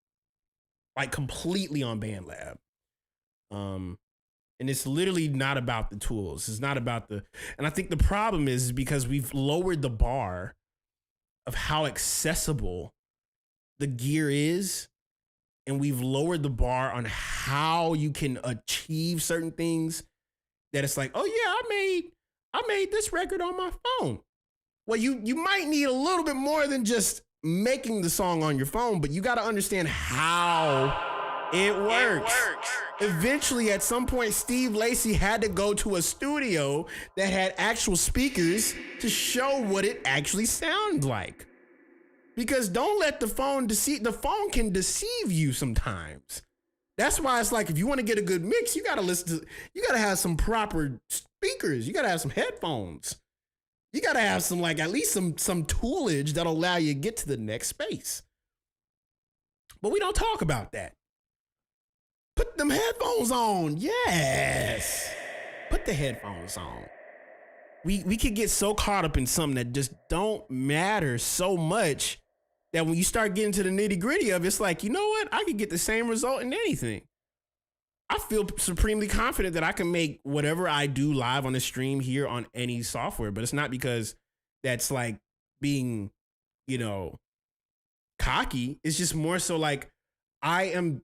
like completely on BandLab. And it's literally not about the tools. It's not about and I think the problem is because we've lowered the bar of how accessible the gear is. And we've lowered the bar on how you can achieve certain things, that it's like, oh yeah, I made this record on my phone. Well, you might need a little bit more than just making the song on your phone, but you got to understand how It works. Eventually, at some point, Steve Lacy had to go to a studio that had actual speakers to show what it actually sounds like. Because don't let the phone deceive. The phone can deceive you sometimes. That's why it's like, if you want to get a good mix, you gotta have some proper speakers. You gotta have some headphones. You gotta have some, like, at least some toolage that'll allow you to get to the next space. But we don't talk about that. Put them headphones on. Yes. Put the headphones on. We could get so caught up in something that just don't matter so much that when you start getting to the nitty gritty of it, it's like, you know what? I could get the same result in anything. I feel supremely confident that I can make whatever I do live on the stream here on any software, but it's not because that's like being, cocky. It's just more so like I am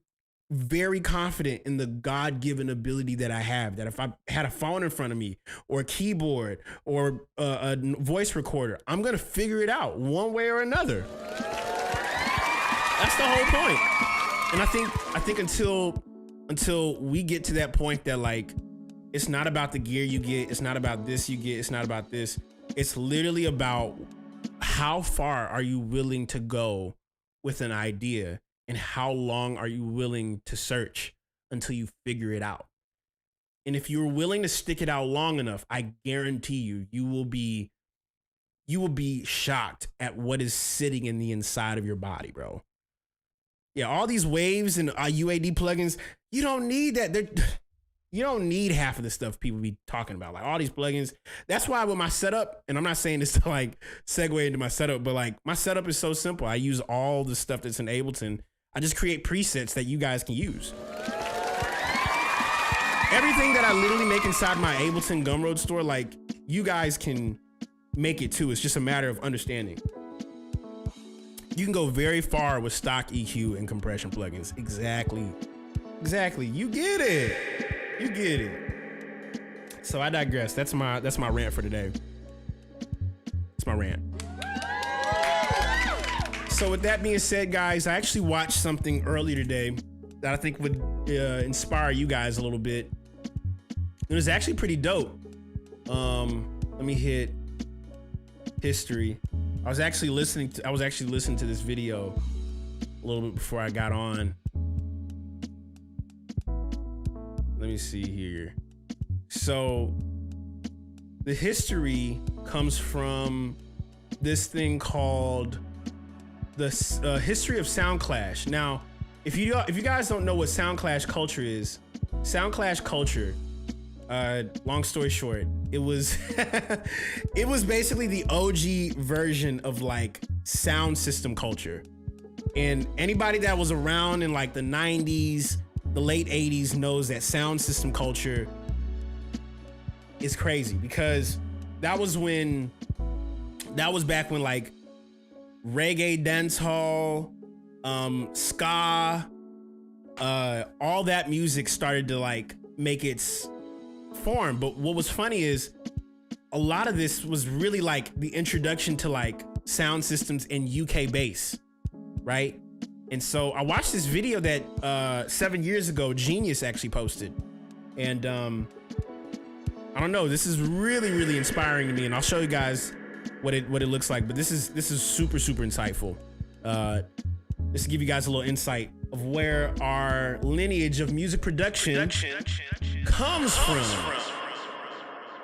very confident in the God-given ability that I have, that if I had a phone in front of me or a keyboard or a voice recorder, I'm going to figure it out one way or another. That's the whole point. And I think until we get to that point that, like, it's not about the gear you get, it's not about this you get, it's not about this. It's literally about how far are you willing to go with an idea, and how long are you willing to search until you figure it out. And if you're willing to stick it out long enough, I guarantee you will be shocked at what is sitting in the inside of your body, bro. Yeah, all these waves and UAD plugins, you don't need that. You don't need half of the stuff people be talking about, like all these plugins. That's why with my setup, and I'm not saying this to like segue into my setup, but like my setup is so simple. I use all the stuff that's in Ableton. I just create presets that you guys can use. Everything that I literally make inside my Ableton Gumroad store, like, you guys can make it too. It's just a matter of understanding. You can go very far with stock EQ and compression plugins. Exactly. You get it. So I digress. That's my rant for today. It's my rant. So with that being said, guys, I actually watched something earlier today that I think would inspire you guys a little bit. It was actually pretty dope. Let me hit history. I was actually listening to this video a little bit before I got on. Let me see here. So the history comes from this thing called the history of Sound Clash. Now, if you guys don't know what Sound Clash culture is, Sound Clash culture, long story short, it was it was basically the OG version of like sound system culture. And anybody that was around in like the 90s, the late 80s knows that sound system culture is crazy, because that was back when like reggae, dancehall, ska, all that music started to like make its form. But what was funny is a lot of this was really like the introduction to like sound systems in UK bass, right? And so I watched this video that 7 years ago Genius actually posted, and I don't know, this is really, really inspiring to me, and I'll show you guys what it looks like. But this is super, super insightful. Just to give you guys a little insight of where our lineage of music production comes from.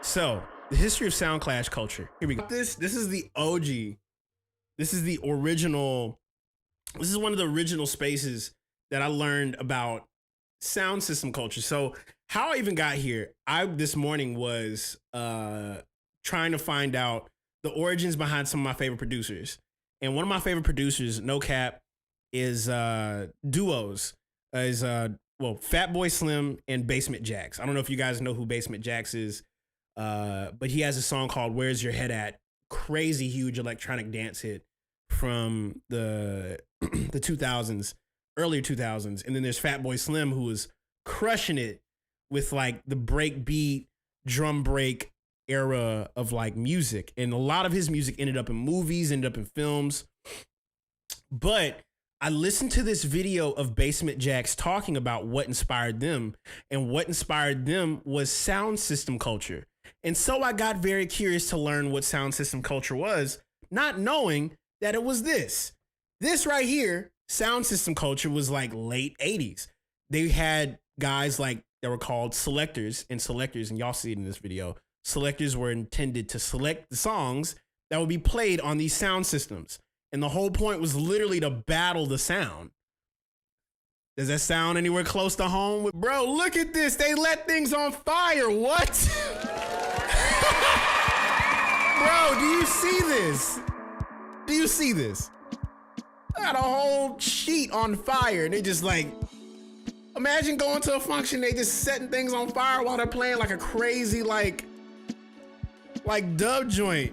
So the history of Sound Clash culture. Here we go. This is the OG. This is the original. This is one of the original spaces that I learned about sound system culture. So how I even got here, this morning was trying to find out the origins behind some of my favorite producers. And one of my favorite producers, no cap, is duos. Fatboy Slim and Basement Jaxx. I don't know if you guys know who Basement Jaxx is, but he has a song called Where's Your Head At? Crazy huge electronic dance hit from the 2000s, earlier 2000s. And then there's Fatboy Slim, who was crushing it with like the break beat, drum break era of like music. And a lot of his music ended up in movies, ended up in films. But I listened to this video of Basement Jacks talking about what inspired them, and what inspired them was sound system culture. And so I got very curious to learn what sound system culture was, not knowing that it was this. This right here, sound system culture, was like late 80s. They had guys like that were called selectors, and y'all see it in this video. Selectors were intended to select the songs that would be played on these sound systems. And the whole point was literally to battle the sound. Does that sound anywhere close to home? Bro, look at this. They let things on fire. What? Bro, do you see this? Do you see this? I got a whole sheet on fire, and they just like, imagine going to a function, they just setting things on fire while they're playing like a crazy like dub joint.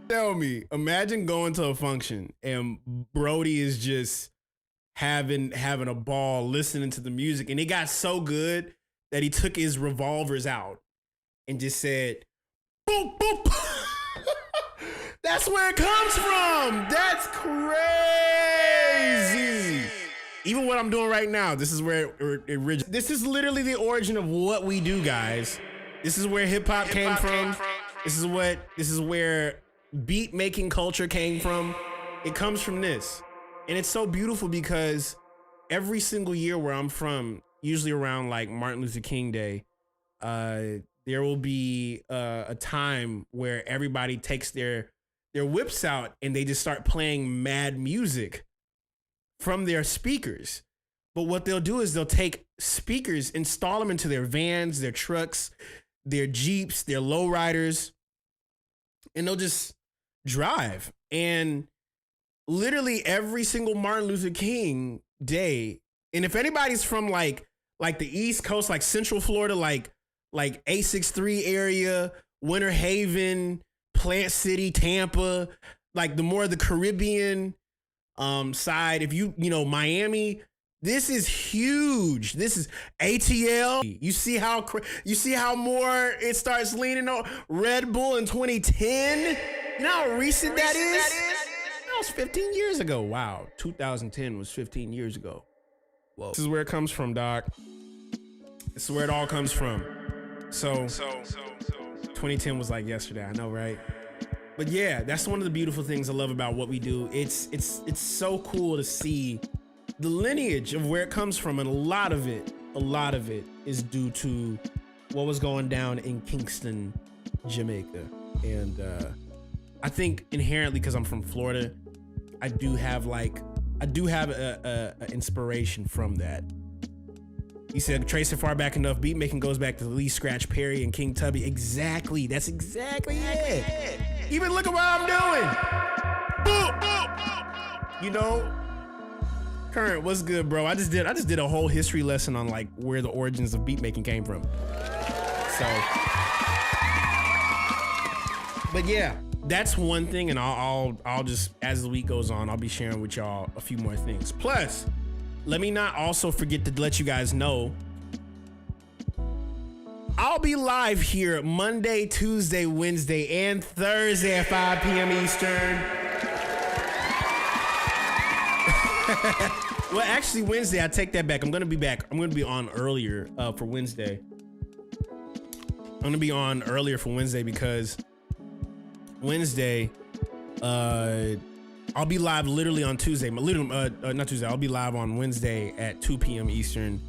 Tell me, imagine going to a function and Brody is just having a ball listening to the music, and it got so good that he took his revolvers out and just said, boop, boop. That's where it comes from. That's crazy. Even what I'm doing right now, this is where it originated. This is literally the origin of what we do, guys. This is where hip hop came from. This is where beat making culture came from. It comes from this. And it's so beautiful because every single year where I'm from, usually around like Martin Luther King Day, there will be a time where everybody takes their whips out and they just start playing mad music from their speakers. But what they'll do is they'll take speakers, install them into their vans, their trucks, their Jeeps, their lowriders, and they'll just drive. And literally every single Martin Luther King Day, and if anybody's from like the East Coast, like Central Florida, like A63 area, Winter Haven, Plant City, Tampa, like the more the Caribbean side, if you know Miami, this is huge. This is ATL. You see how more it starts leaning on Red Bull in 2010. You know how recent that is? That was 15 years ago. Wow, 2010 was 15 years ago. Whoa. This is where it comes from, Doc. This is where it all comes from. So 2010 was like yesterday. I know, right? But yeah, that's one of the beautiful things I love about what we do. It's so cool to see the lineage of where it comes from, and a lot of it is due to what was going down in Kingston, Jamaica. And I think inherently, because I'm from Florida, I do have a inspiration from that. He said, trace it far back enough, beat making goes back to Lee Scratch Perry and King Tubby. Exactly. That's exactly it. Even look at what I'm doing. You know, Current, what's good, bro? I just did a whole history lesson on like where the origins of beat making came from. So, but yeah, that's one thing, and I'll just, as the week goes on, I'll be sharing with y'all a few more things. Plus, let me not also forget to let you guys know, I'll be live here Monday, Tuesday, Wednesday, and Thursday at 5 p.m. Eastern. Well, actually, Wednesday, I take that back. I'm going to be back. I'm going to be on earlier for Wednesday. I'm going to be on earlier for Wednesday because Wednesday, I'll be live literally on Tuesday. Not Tuesday. I'll be live on Wednesday at 2 p.m. Eastern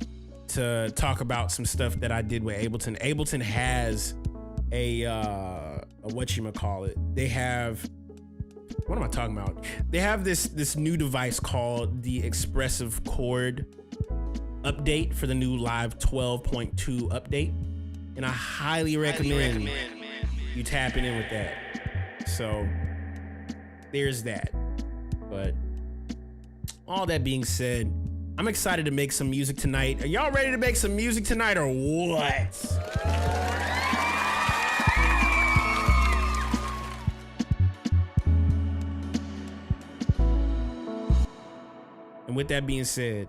to talk about some stuff that I did with Ableton. Ableton has a whatchamacallit. They have, what am I talking about? They have this new device called the Expressive Chord update for the new Live 12.2 update. And I highly recommend you tapping in with that. So there's that. But all that being said, I'm excited to make some music tonight. Are y'all ready to make some music tonight or what? And with that being said,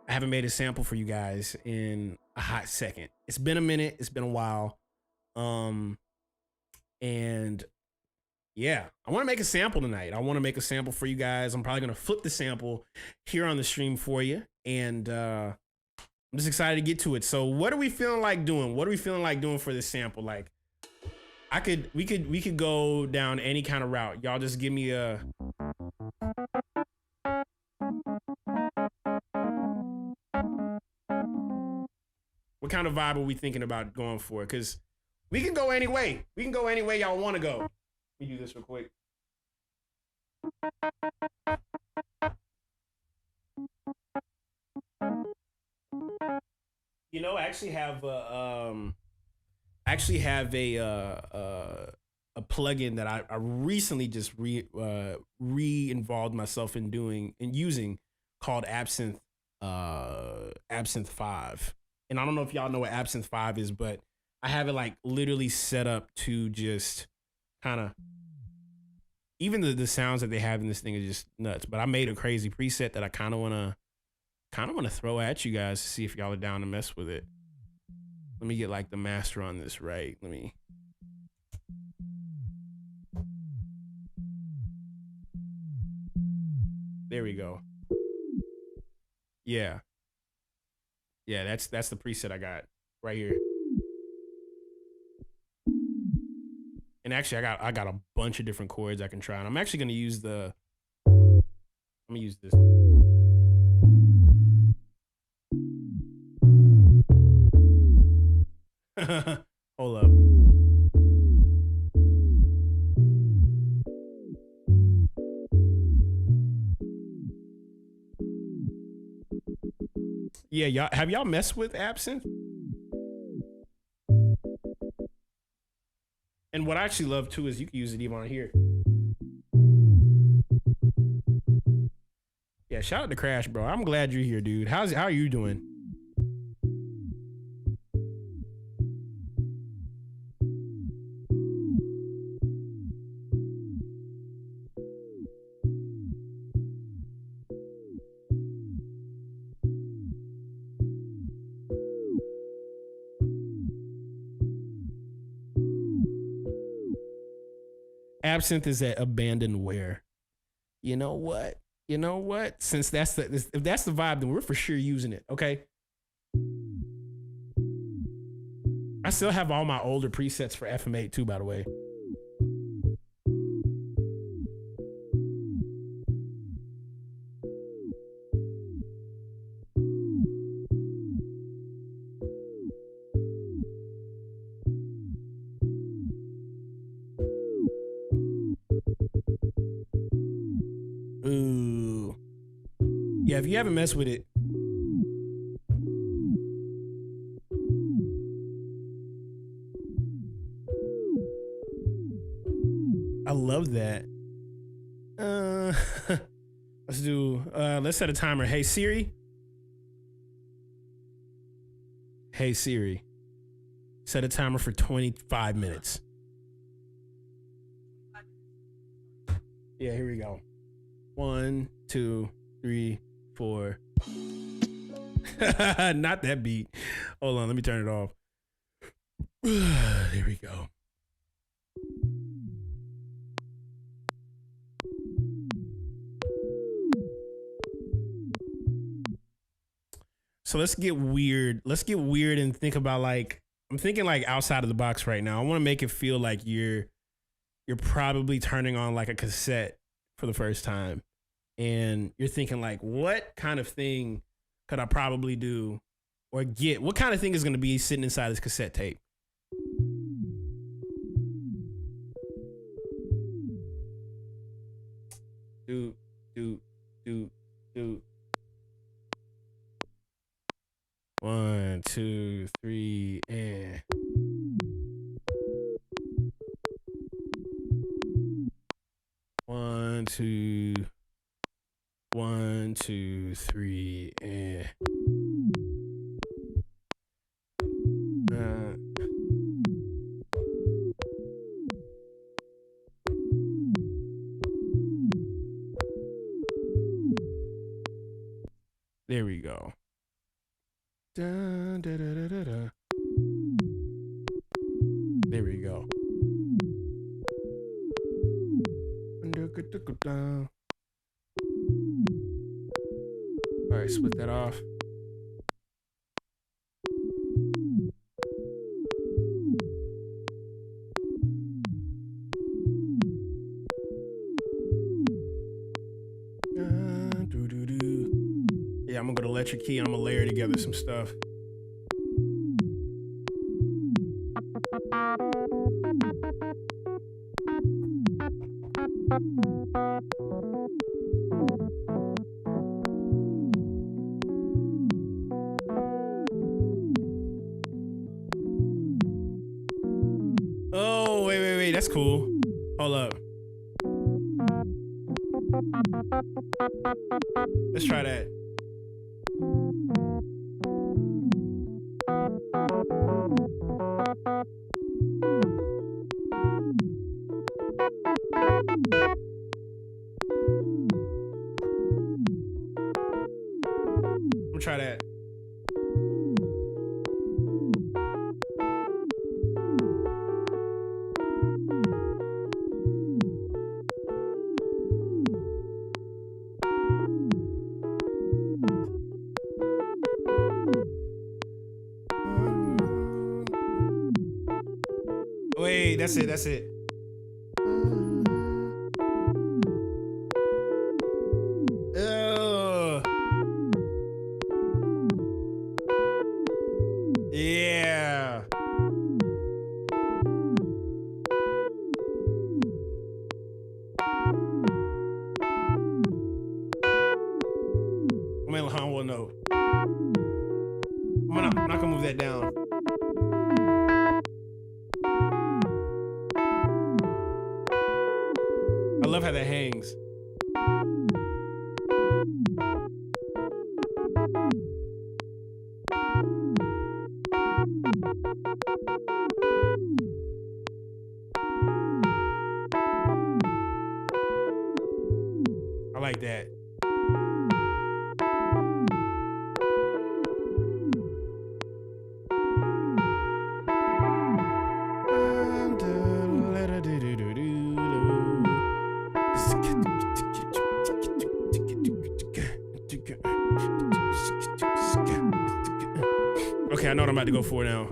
I haven't made a sample for you guys in a hot second. It's been a minute. It's been a while. And yeah, I want to make a sample tonight. I want to make a sample for you guys. I'm probably gonna flip the sample here on the stream for you, and I'm just excited to get to it. So, what are we feeling like doing? What are we feeling like doing for this sample? Like, we could go down any kind of route. Y'all just give me a. What kind of vibe are we thinking about going for? Because we can go any way. We can go any way y'all want to go. Let me do this real quick. You know, I actually have a plugin that I recently just re-involved myself in doing and using called Absinthe 5. And I don't know if y'all know what Absinthe 5 is, but I have it like literally set up to just kind of, even the sounds that they have in this thing is just nuts. But I made a crazy preset that I kind of want to throw at you guys to see if y'all are down to mess with it. Let me get like the master on this right. There we go. Yeah. Yeah, that's the preset I got right here. And actually I got a bunch of different chords I can try. And I'm actually gonna use I'm gonna use this. Hold up. Yeah, have y'all messed with Absinthe? And what I actually love too is you can use it even on here. Yeah, shout out to Crash, bro. I'm glad you're here, dude. How are you doing? Absinthe is at abandonware. You know what? Since if that's the vibe, then we're for sure using it. Okay. I still have all my older presets for FM8 too, by the way. Ooh. Yeah, if you haven't messed with it. I love that. Let's set a timer. Hey Siri. Hey Siri. Set a timer for 25 minutes. Yeah, here we go. 1, 2, 3, 4. Not that beat. Hold on, let me turn it off. Here we go. So let's get weird. Let's get weird and think about like, I'm thinking like outside of the box right now. I want to make it feel like you're probably turning on like a cassette for the first time. And you're thinking like, what kind of thing could I probably do or get? What kind of thing is going to be sitting inside this cassette tape? Do. 1, 2, 3, and 1, 2, 1, 2, 3, and there we go. Dun, da, da, da, da, da. There we go. All right, split that off. Yeah, I'm gonna go to electric key and I'm gonna layer together some stuff. Oh, wait, that's cool. Hold up. Let's try that. I'm gonna try that. Wait, that's it. Ugh. Yeah. I'm will know. I'm not gonna move that down. I love how that hangs. I like that. Okay, I know what I'm about to go for now.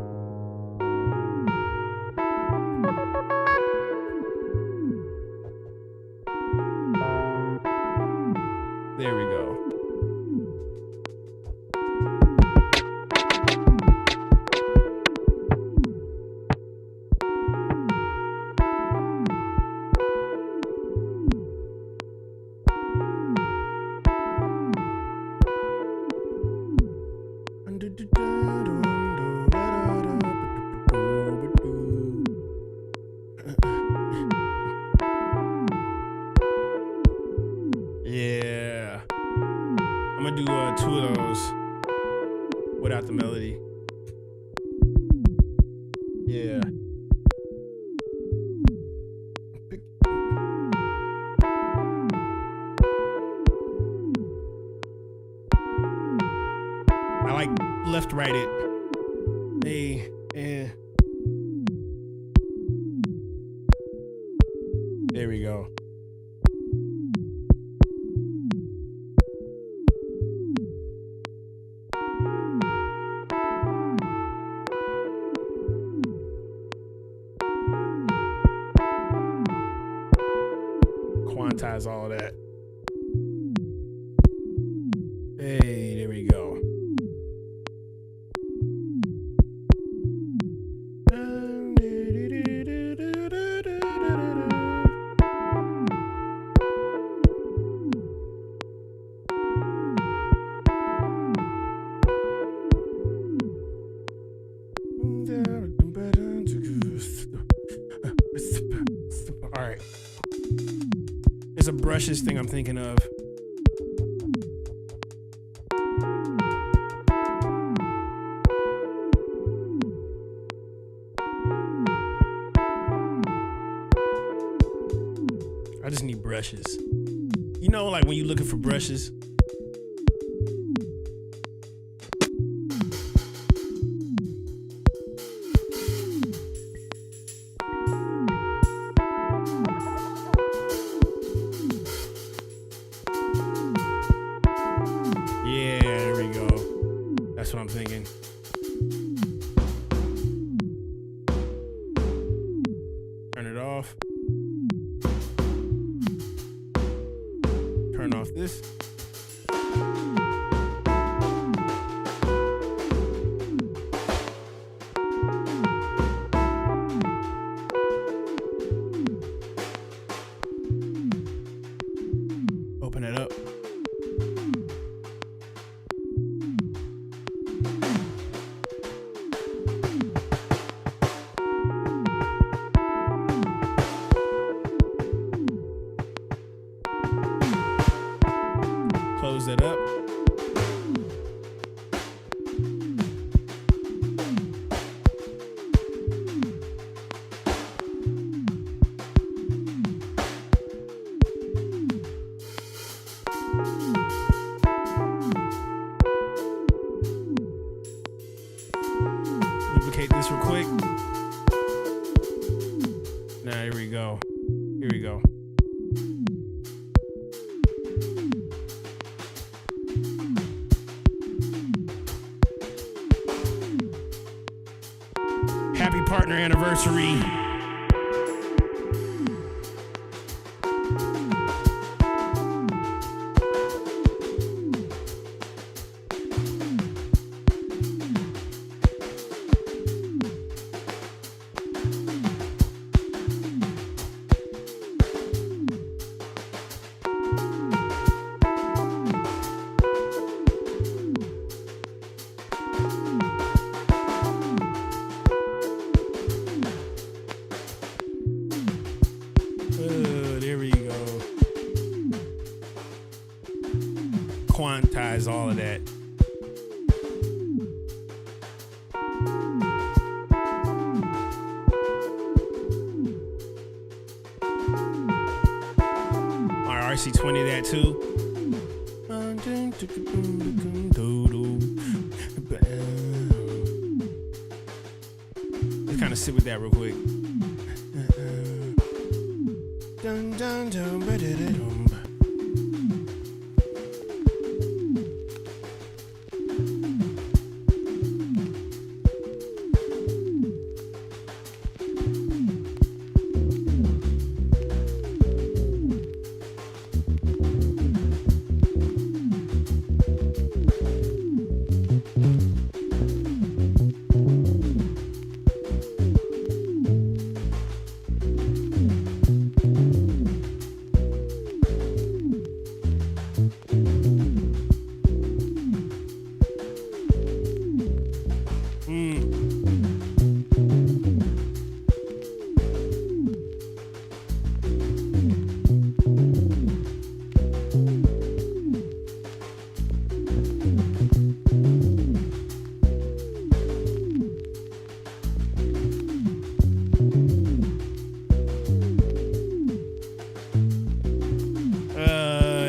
There we go. Yeah. I'm gonna do 2 of those without the melody. Yeah. I like left right it. Hey, yeah. There we go. Quantize all of that. Hey, there we go. All right. There's a brushes thing I'm thinking of. I just need brushes. You know, like when you're looking for brushes. that up. Duplicate this real quick. Now, here we go. Here we go. Happy partner anniversary. There we go. Quantize all of that. All right, RC20 that too. Let's kind of sit with that real quick. Dun, dun, dun, ba-da-da-dum.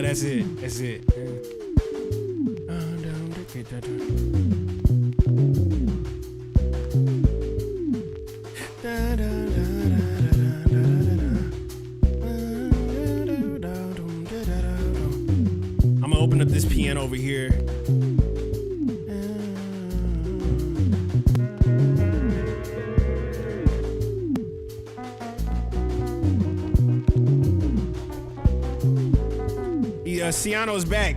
That's it. That's it. I'm gonna open up this piano over here. Ciano's back.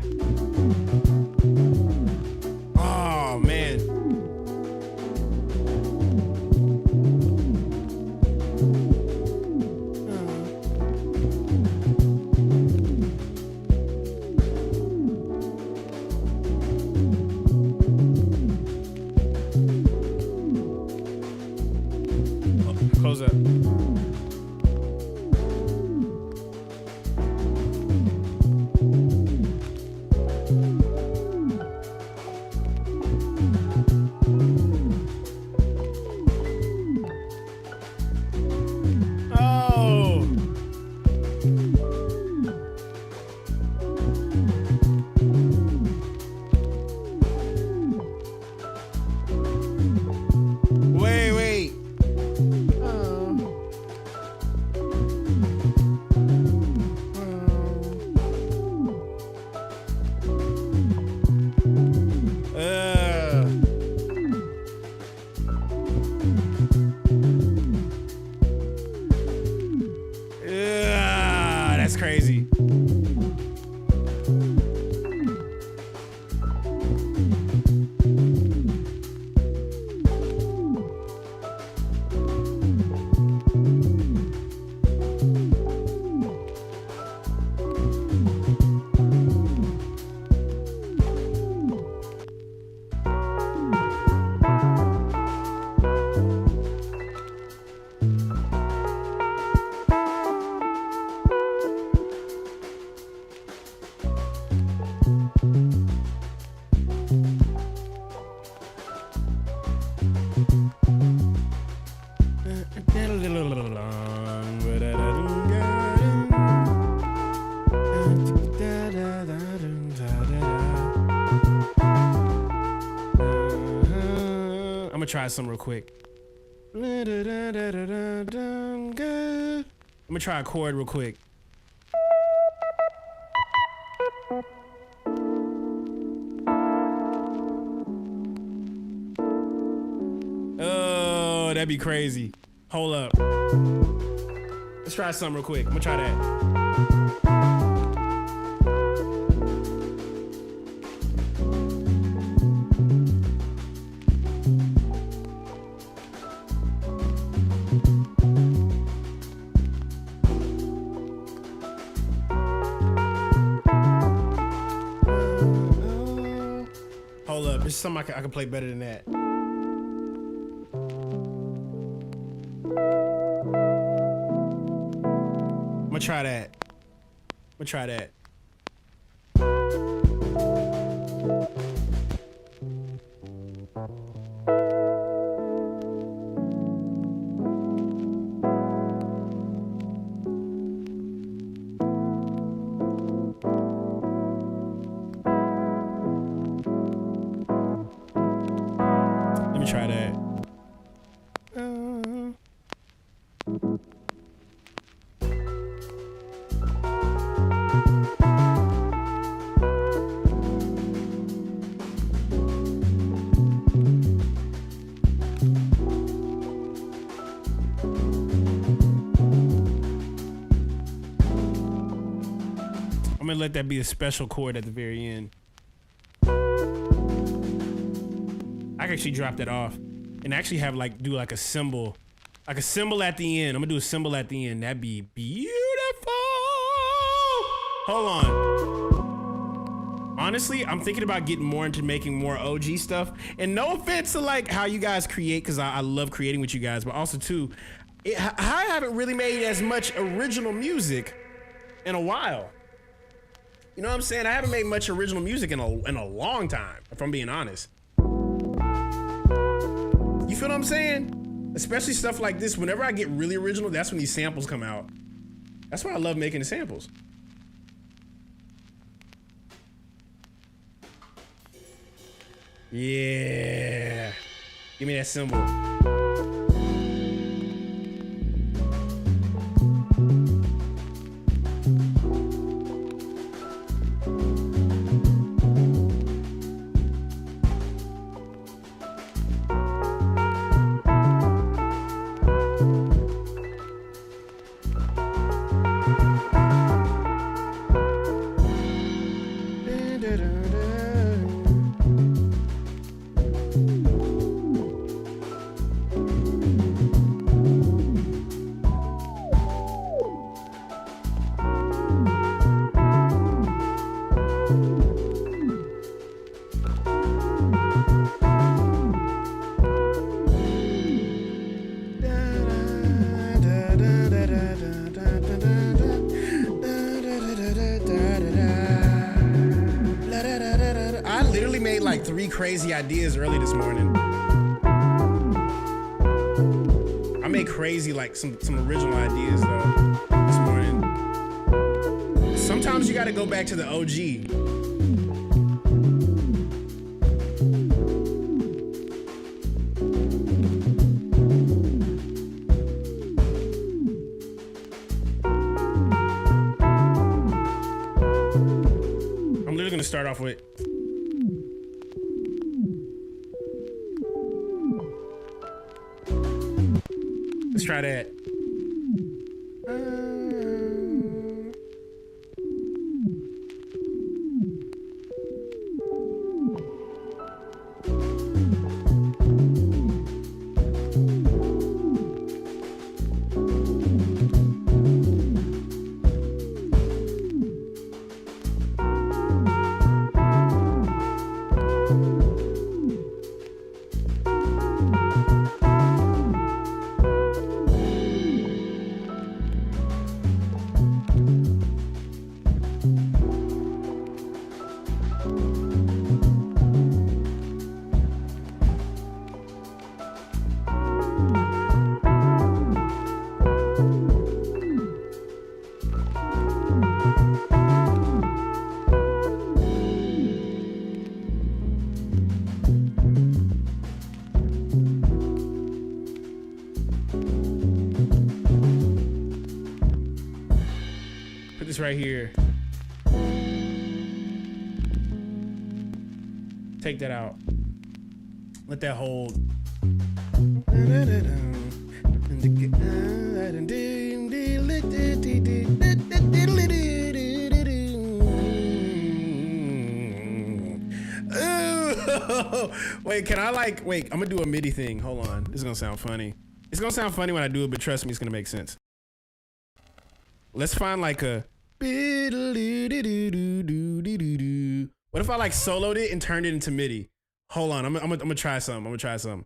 Oh man. Oh, close up. try some real quick. I'm gonna try a chord real quick. Oh, that'd be crazy. Hold up. Let's try something real quick. I'm gonna try that. Hold up, there's something I can play better than that. I'm gonna try that. I'm gonna try that. Let me try that. I'm gonna let that be a special chord at the very end. I can actually drop that off and actually have do like a cymbal at the end. I'm gonna do a cymbal at the end. That'd be beautiful. Hold on. Honestly, I'm thinking about getting more into making more OG stuff. And no offense to how you guys create, because I love creating with you guys, but also too, I haven't really made as much original music in a while. You know what I'm saying? I haven't made much original music in a long time, if I'm being honest. You feel what I'm saying? Especially stuff like this. Whenever I get really original, that's when these samples come out. That's why I love making the samples. Yeah. Give me that cymbal. I literally made 3 crazy ideas early this morning. I made crazy some original ideas though this morning. Sometimes you gotta go back to the OG. I'm literally gonna start off with. Let's try that. this right here. Take that out. Let that hold. Wait, can I wait, I'm gonna do a MIDI thing. Hold on. This is gonna sound funny. It's gonna sound funny when I do it, but trust me, it's gonna make sense. Let's find like a. What if I soloed it and turned it into MIDI? Hold on, I'm gonna try something.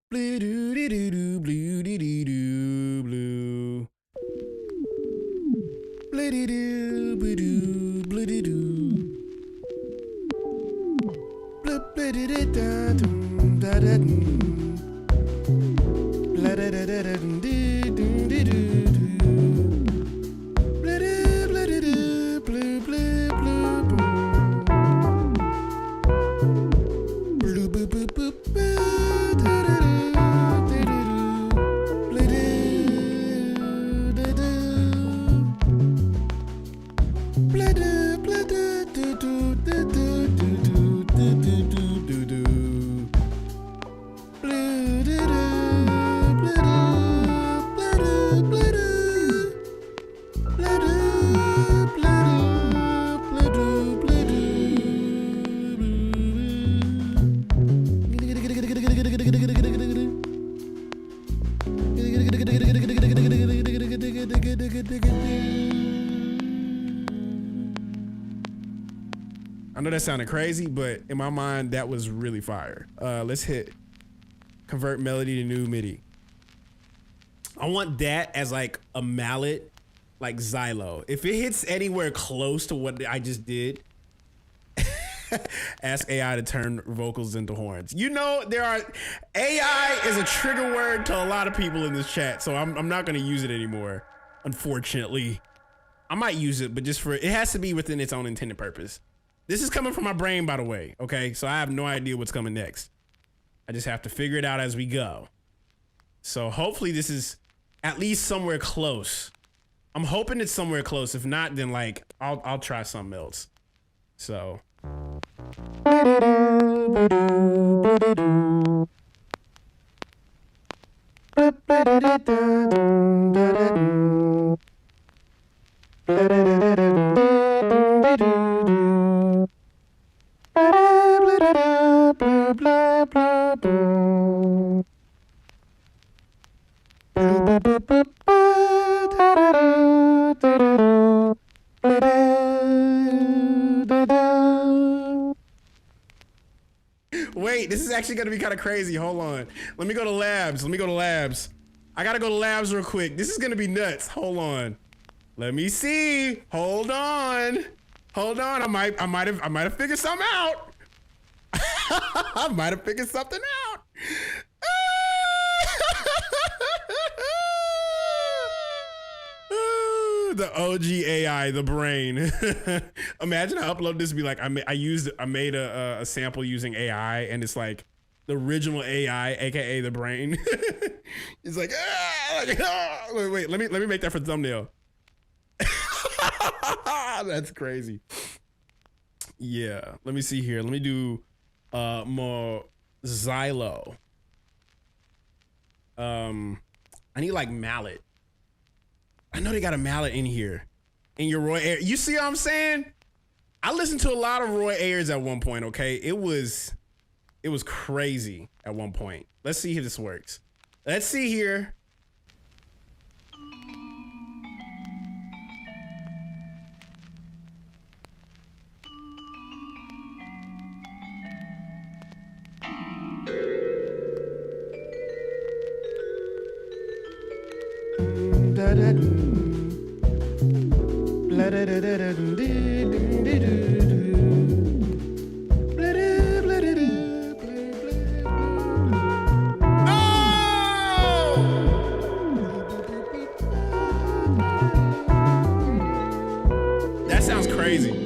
Blue doo doo doo doo blue doo doo doo blue. Blue doo doo blue doo blue doo doo. Blue blue doo doo da dum da da dum. Blah da da da da dum doo doo doo doo doo. Blue doo blue doo doo blue blue blue boom. Blue boo boo boo boo. I know that sounded crazy, but in my mind, that was really fire. Let's hit convert melody to new MIDI. I want that as like a mallet, like Xylo. If it hits anywhere close to what I just did, ask AI to turn vocals into horns. You know, AI is a trigger word to a lot of people in this chat, so I'm not gonna use it anymore, unfortunately. I might use it, but it has to be within its own intended purpose. This is coming from my brain, by the way, okay? So I have no idea what's coming next. I just have to figure it out as we go. So hopefully this is at least somewhere close. I'm hoping it's somewhere close. If not, then I'll try something else. So. Wait, this is actually gonna be kind of crazy. Hold on. Let me go to labs. I gotta go to labs real quick. This is gonna be nuts. Hold on. Let me see. Hold on. I might have figured something out. I might have figured something out. The OG AI, the brain. Imagine I upload this and be like, I made a sample using AI, and it's like the original AI, aka the brain. It's like, wait, let me make that for the thumbnail. That's crazy. Yeah, let me see here. Let me do more Xylo. I need like mallet. I know they got a mallet in here. In your Roy Ayers. You see what I'm saying? I listened to a lot of Roy Ayers at one point, okay? It was crazy at one point. Let's see if this works. Let's see here. That sounds crazy.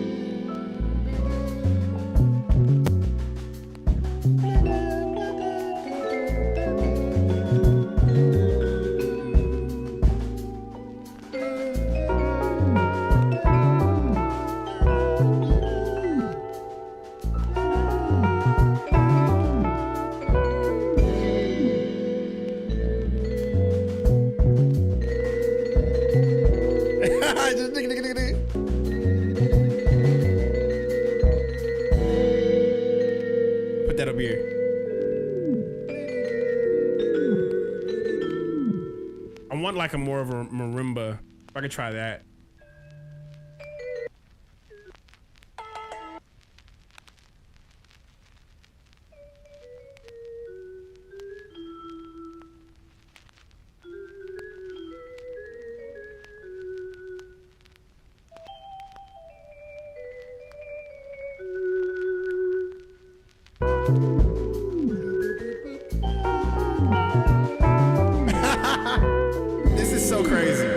that up here. I want like a more of a marimba. If I could try that. This is so crazy.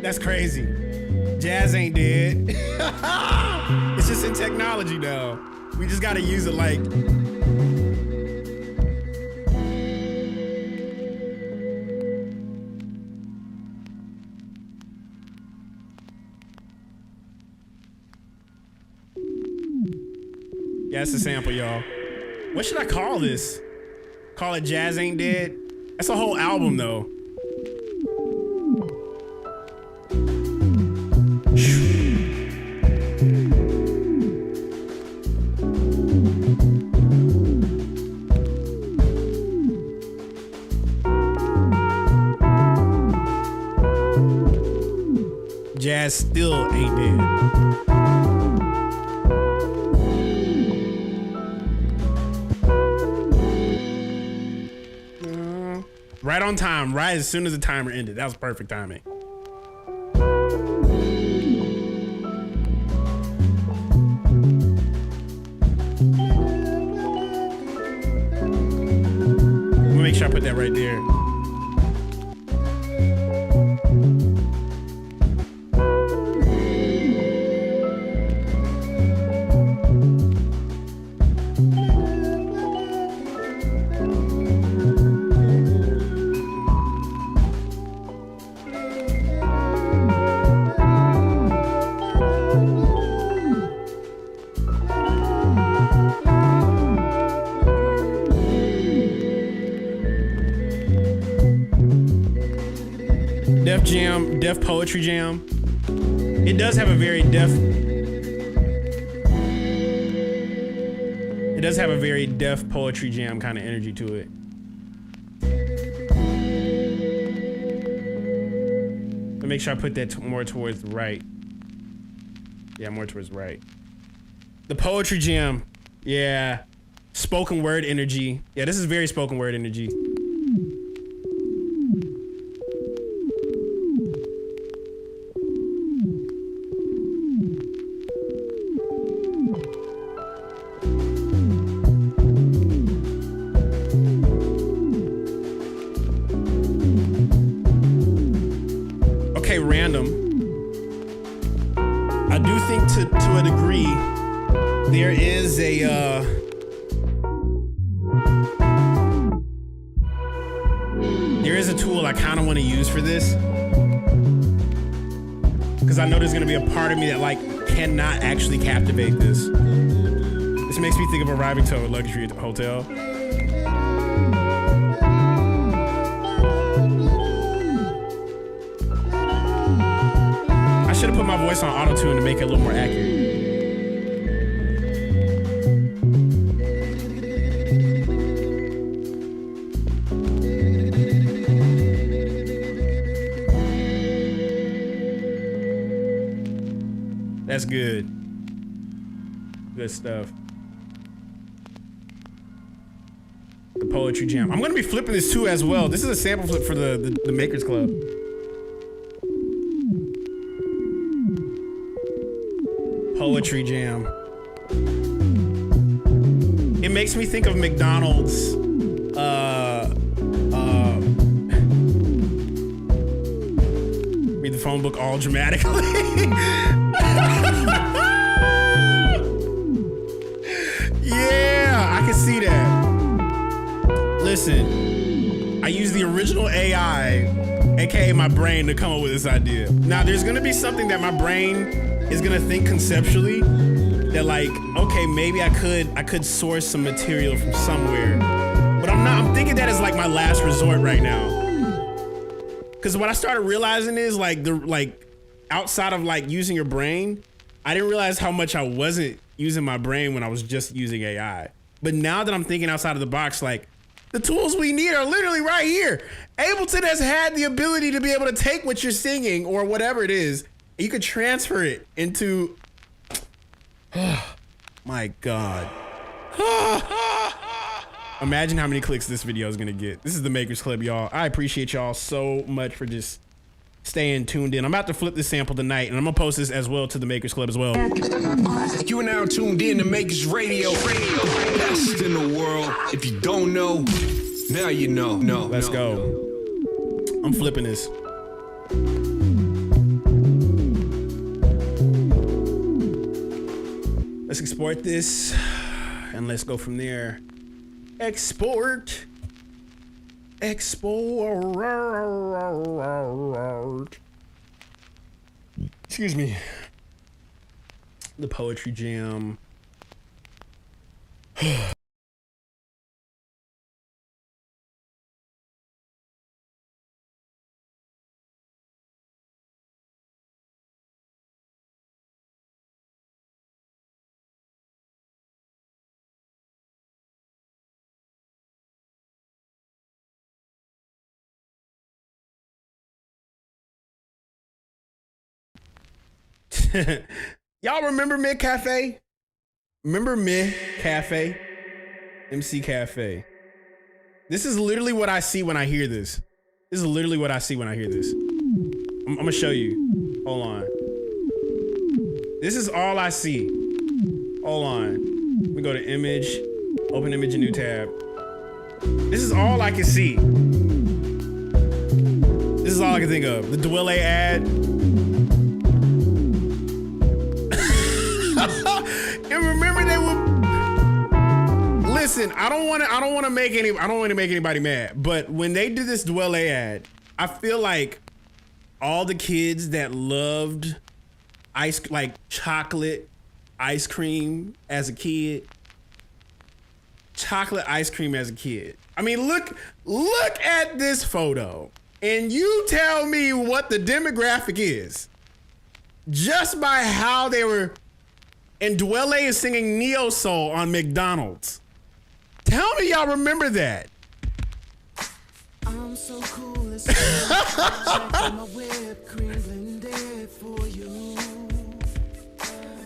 That's crazy. Jazz ain't dead. It's just in technology now. We just gotta use it like. Yeah, it's a sample, y'all. What should I call this? Call it Jazz Ain't Dead? That's a whole album, though. Jazz still ain't dead. Right on time, right as soon as the timer ended. That was perfect timing. Let me make sure I put that right there. Def Jam, Def Poetry Jam. It does have a very Def. It does have a very Def Poetry Jam kind of energy to it. But make sure I put that more towards the right. Yeah, more towards the right. The Poetry Jam. Yeah. Spoken word energy. Yeah, this is very spoken word energy. Okay, random. I do think to a degree there is a tool I kind of want to use for this, because I know there's gonna be a part of me that like cannot actually captivate this. This makes me think of arriving to a luxury hotel. I should have put my voice on auto-tune to make it a little more accurate. That's good. Good stuff. The Poetry Jam. I'm gonna be flipping this too as well. This is a sample flip for the Makers Club. Poetry Jam. It makes me think of McDonald's. Read the phone book all dramatically. Yeah, I can see that. Listen, I use the original AI AKA my brain, to come up with this idea. Now, there's gonna be something that my brain is gonna think conceptually that like, okay, maybe I could source some material from somewhere, but I'm thinking that is like my last resort right now. Cause what I started realizing is like outside of like using your brain, I didn't realize how much I wasn't using my brain when I was just using AI. But now that I'm thinking outside of the box, like the tools we need are literally right here. Ableton has had the ability to be able to take what you're singing or whatever it is, and you could transfer it into, oh my God. Imagine how many clicks this video is gonna get. This is the Makers Club, y'all. I appreciate y'all so much for just staying tuned in. I'm about to flip this sample tonight, and I'm gonna post this as well to the Makers Club as well. You are now tuned in to Makers Radio, the best in the world. If you don't know, now you know. Let's go. I'm flipping this. Let's export this, and let's go from there. Export. Excuse me. The poetry jam. Y'all remember Mid Cafe? Remember Mid Cafe? MC Cafe. This is literally what I see when I hear this. This is literally what I see when I hear this. I'm gonna show you. Hold on. This is all I see. Hold on. Let me go to image, open image, a new tab. This is all I can see. This is all I can think of. The Dwelle ad. And remember they would listen. I don't want to make anybody mad. But when they did this Dwelle ad, I feel like all the kids that loved chocolate ice cream as a kid. Chocolate ice cream as a kid. I mean, look at this photo, and you tell me what the demographic is just by how they were. And Dwelle is singing Neo Soul on McDonald's. Tell me y'all remember that. I'm so cool, it's checking my whipped cream blended for you.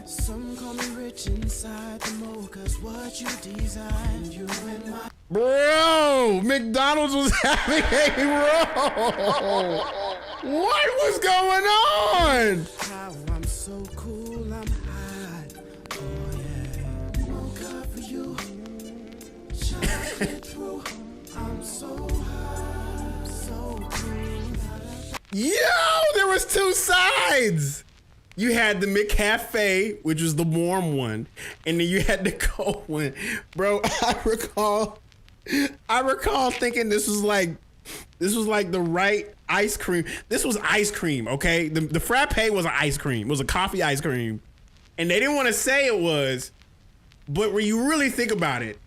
Some call me rich inside the mocha's what you designed. You and my Bro, McDonald's was having a roll. What was going on? how I'm so cool, I'm hot. Oh yeah, mocha for you. Chocolate through. I'm so hot, so cool. Yo, there was two sides. You had the McCafe, which was the warm one, and then you had the cold one. Bro, I recall thinking this was like the right ice cream. This was ice cream, okay? The frappe was an ice cream. It was a coffee ice cream. And they didn't want to say it was, but when you really think about it,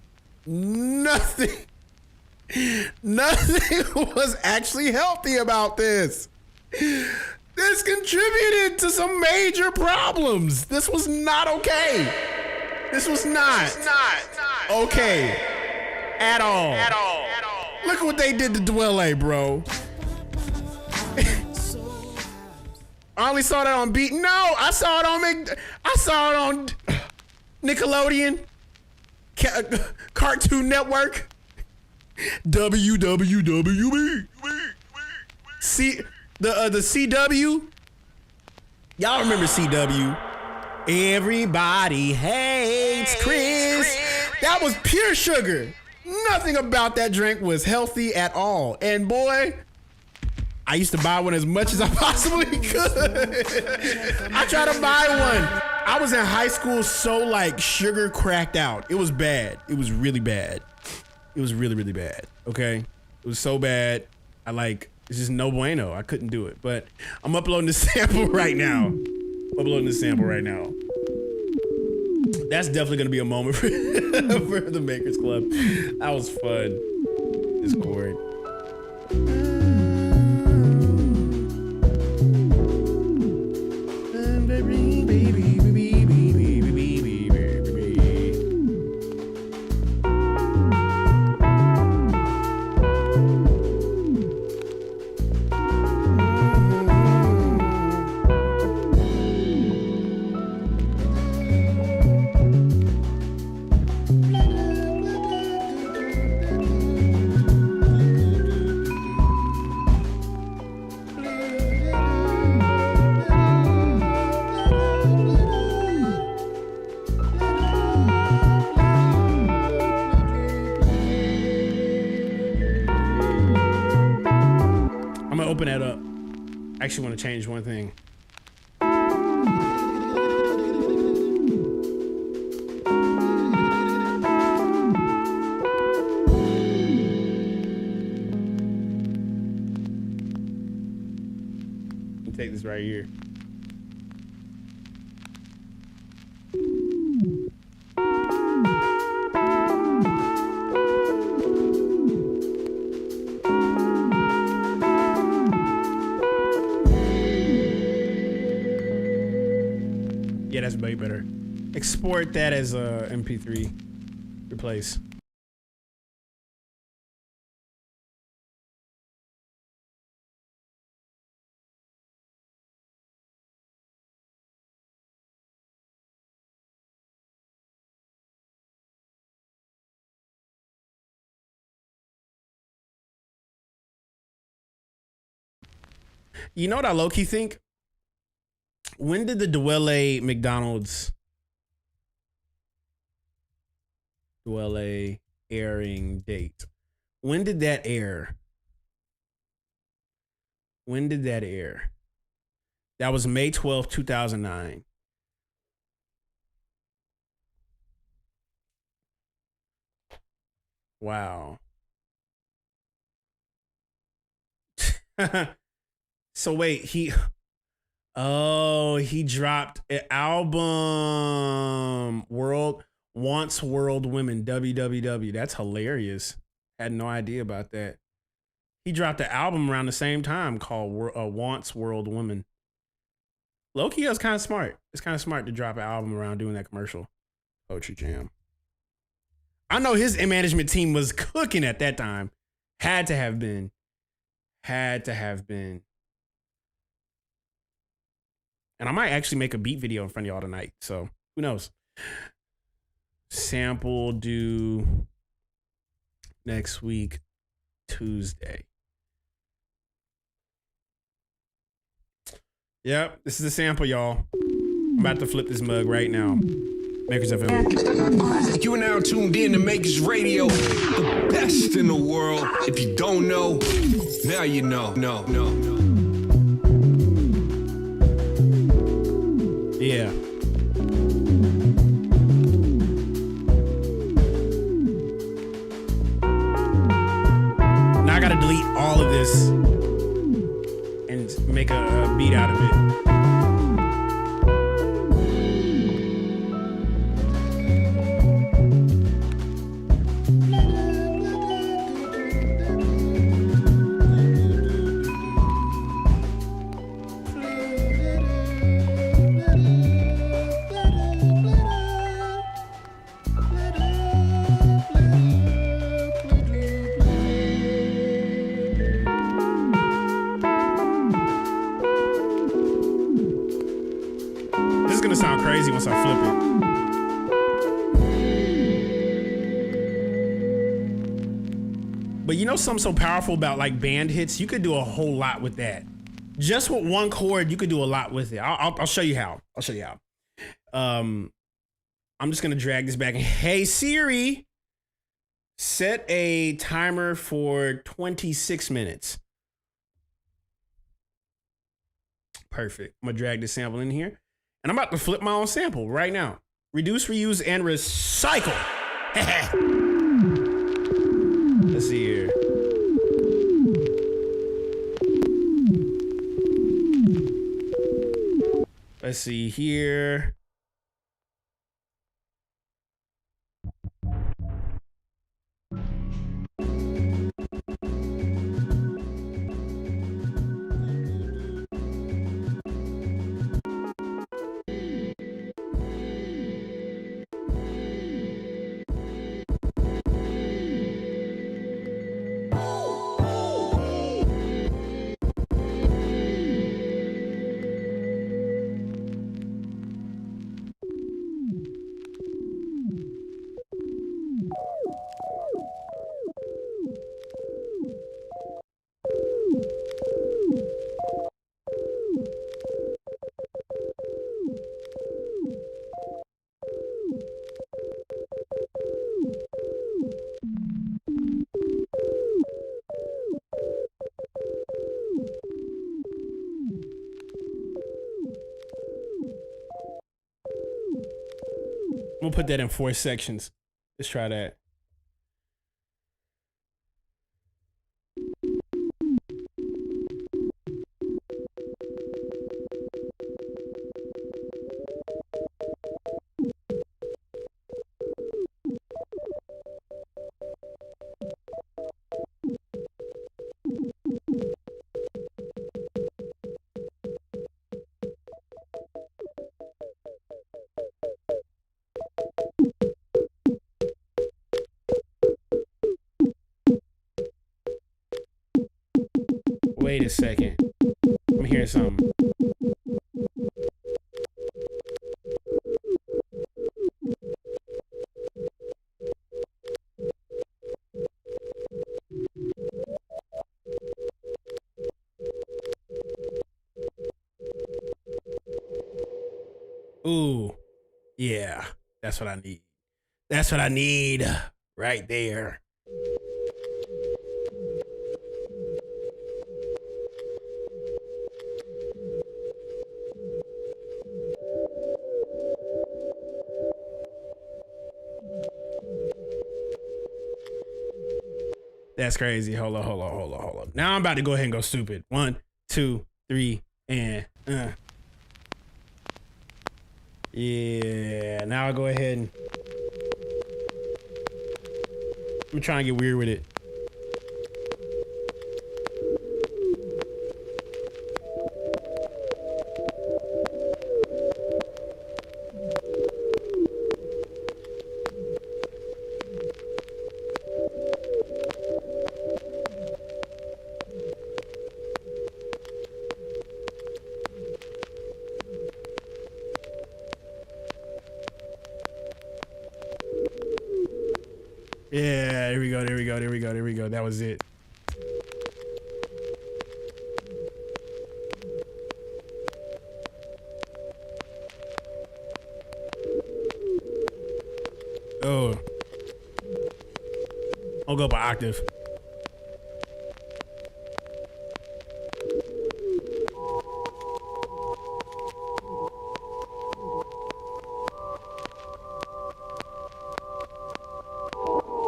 nothing was actually healthy about this. This contributed to some major problems. This was not okay. This was not okay at all. Look at what they did to Dwelle, bro. I only saw that on Beat. No, I saw it on Nickelodeon, Cartoon Network, WWWB. See the CW. Y'all remember CW? Everybody hates Chris. That was pure sugar. Nothing about that drink was healthy at all. And boy, I used to buy one as much as I possibly could. I tried to buy one. I was in high school so like sugar cracked out. It was bad. It was really bad. It was really, really bad. Okay. It was so bad. I It's just no bueno. I couldn't do it, but I'm uploading the sample right now. That's definitely gonna be a moment for, for the Makers Club. That was fun. Discord. Open that up. I actually want to change one thing. Let me take this right here. Yeah, that's way better. Export that as a MP3. Replace. You know what I low-key think? When did the Dwelle McDonald's Dwelle airing date? When did that air? When did that air? That was May 12th, 2009. Wow. So wait, he dropped an album, World Women, WWW. That's hilarious. Had no idea about that. He dropped an album around the same time called Wants World Women. Low-key, that's kind of smart. It's kind of smart to drop an album around doing that commercial. Poetry Jam. I know his management team was cooking at that time. Had to have been. And I might actually make a beat video in front of y'all tonight. So who knows? Sample due next week, Tuesday. Yep, this is a sample, y'all. I'm about to flip this mug right now. Makers FM. You are now tuned in to Makers Radio, the best in the world. If you don't know, now you know. Yeah. Now I gotta delete all of this and make a beat out of it. Once I flip it. But you know something so powerful about like band hits? You could do a whole lot with that. Just with one chord, you could do a lot with it. I'll show you how. I'm just gonna drag this back. Hey Siri, set a timer for 26 minutes. Perfect. I'm gonna drag this sample in here. And I'm about to flip my own sample right now. Reduce, reuse, and recycle. Let's see here. Let's see here. We'll put that in 4 sections. Let's try that. Wait a second. I'm hearing something. Ooh, yeah, that's what I need. That's what I need right there. That's crazy. Hold on. Now I'm about to go ahead and go stupid. 1, 2, 3, and yeah. Now I'll go ahead and I'm trying to get weird with it. Yeah, there we go. That was it. Oh. I'll go up an octave.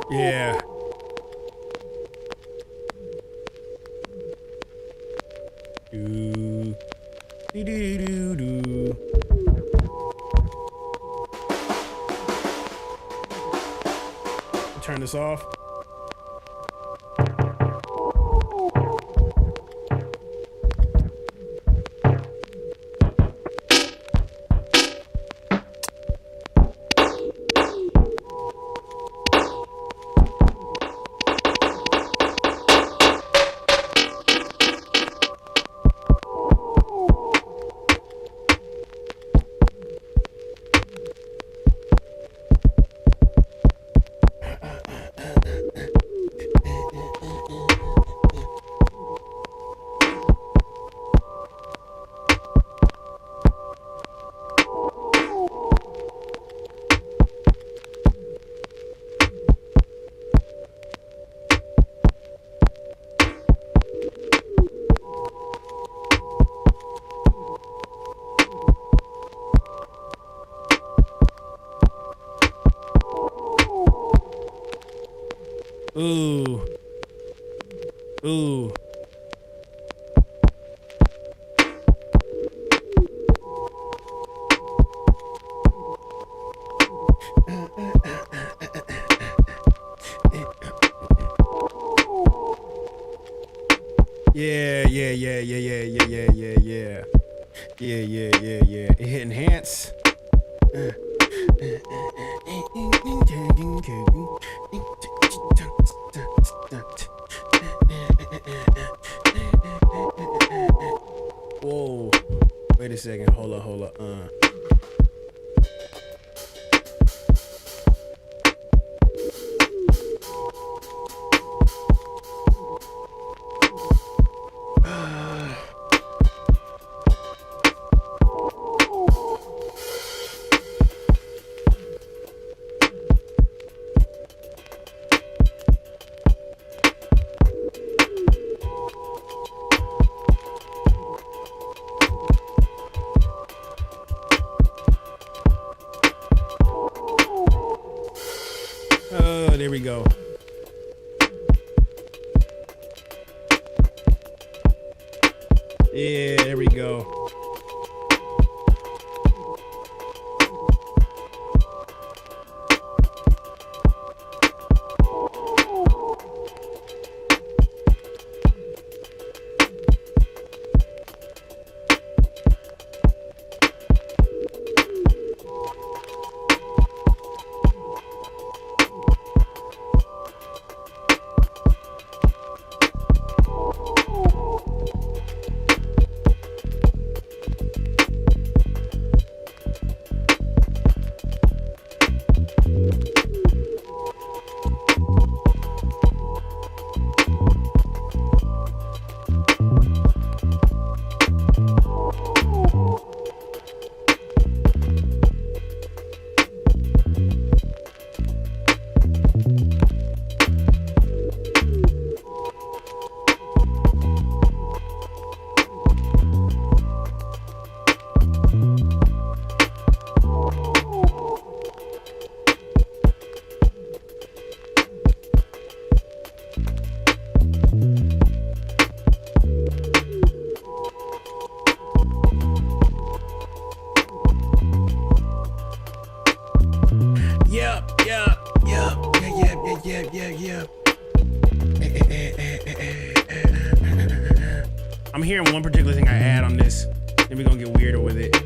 Yeah. Do. Turn this off. Ooh. Ooh. Hit enhance. Whoa. Wait a second. Hold up. There we go. Yeah, there we go. I'm hearing one particular thing I add on this, then we're gonna get weirder with it.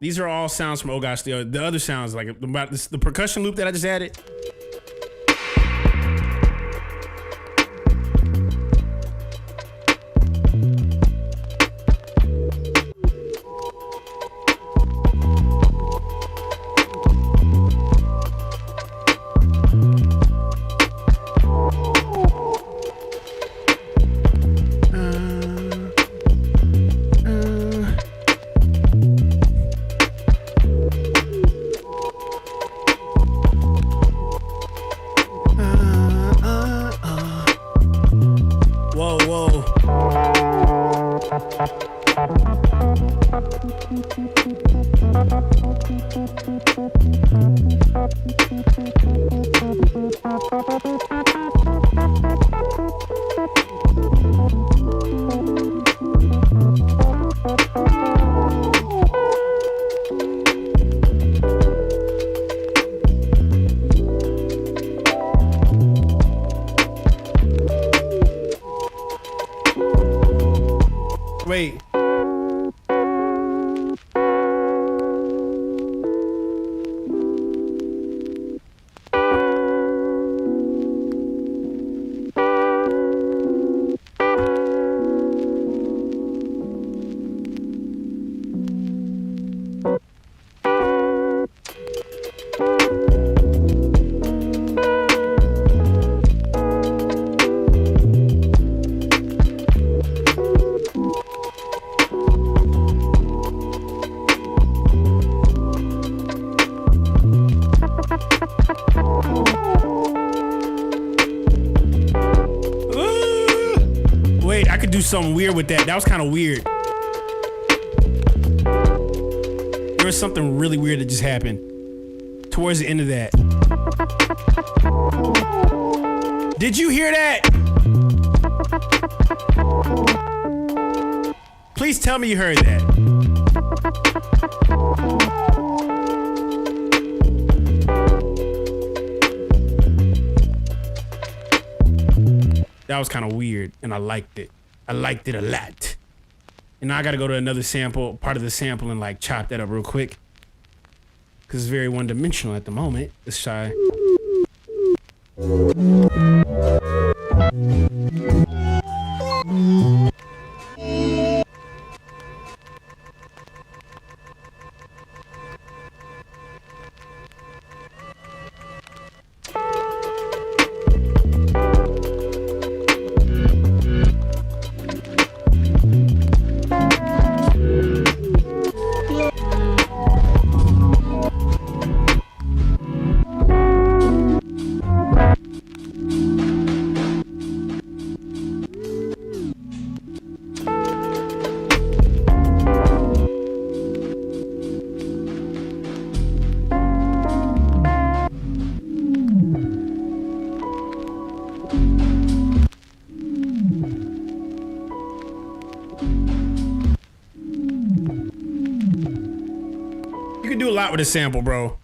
These are all sounds from Oh Gosh. The other sounds, like about this, the percussion loop that I just added. Wait. Wait, I could do something weird with that. That was kind of weird. There was something really weird that just happened towards the end of that. Did you hear that? Please tell me you heard that. that was kind of weird, and I liked it. I liked it a lot. And now I got to go to another sample, part of the sample, and like chop that up real quick. Because it's very one-dimensional at the moment. Let's try. You can do a lot with a sample, bro.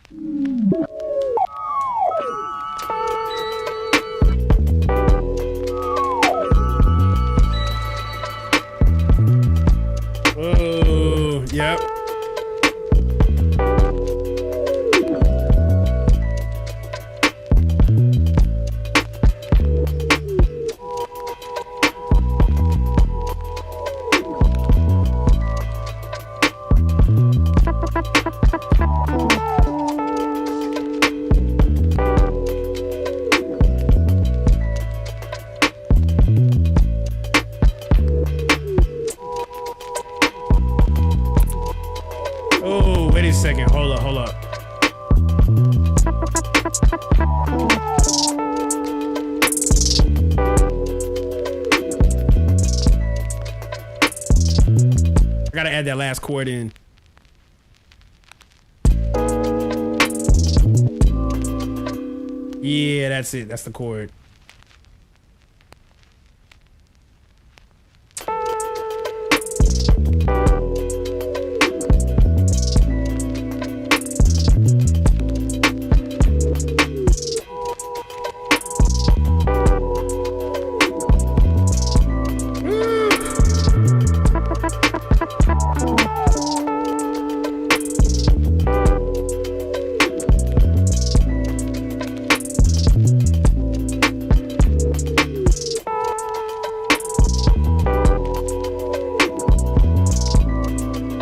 Oh, yep. Oh, wait a second. Hold up, hold up. I gotta add that last chord in. Yeah, that's it. That's the chord.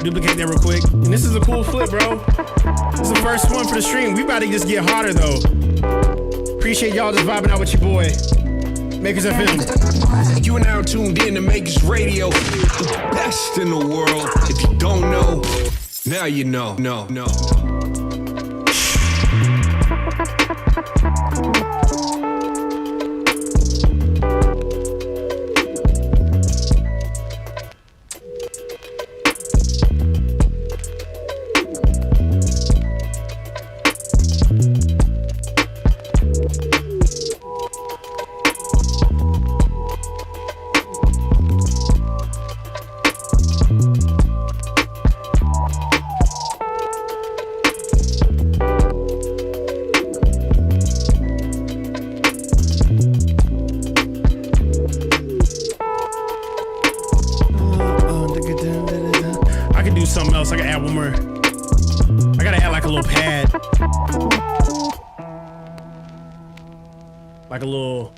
Duplicate that real quick. And this is a cool flip, bro. This is the first one for the stream. We about to just get harder, though. Appreciate y'all just vibing out with your boy. Makers FM. You are now tuned in to Makers Radio, the best in the world. If you don't know, now you know. No. I can do something else. I can add one more. I gotta add like a little pad. Like a little.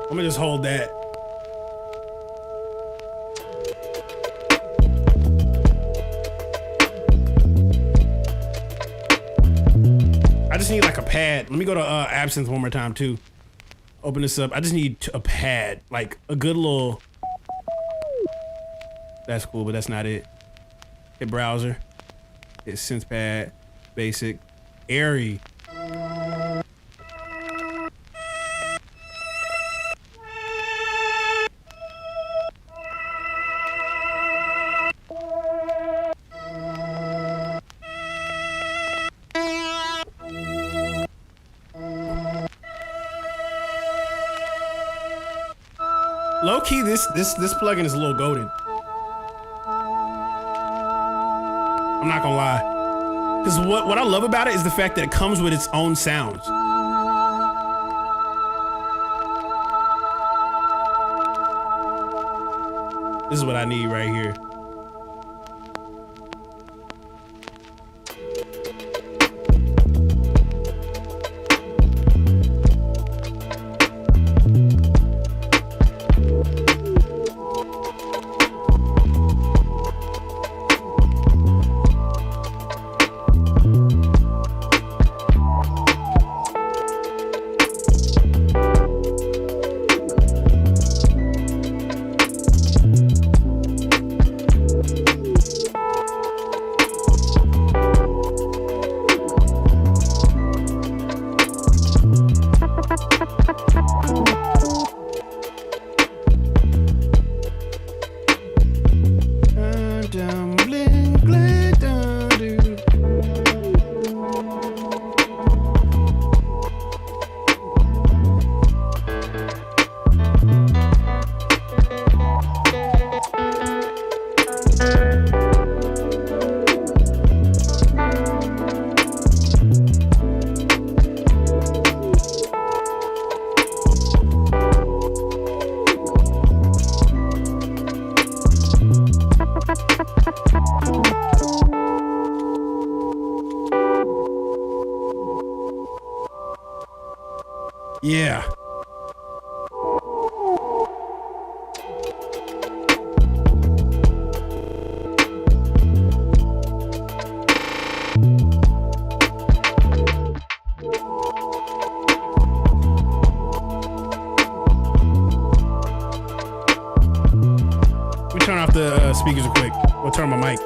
I'm gonna just hold that. I just need like a pad. Let me go to Absinthe one more time too. Open this up. I just need a pad, like a good little. That's cool, but that's not it. Hit browser. Hit synth pad. Basic. Airy. Low key, this plugin is a little goated. I'm not gonna lie. Because what I love about it is the fact that it comes with its own sounds. This is what I need right here. Yeah. Let me turn off the speakers real quick. We'll turn my mic.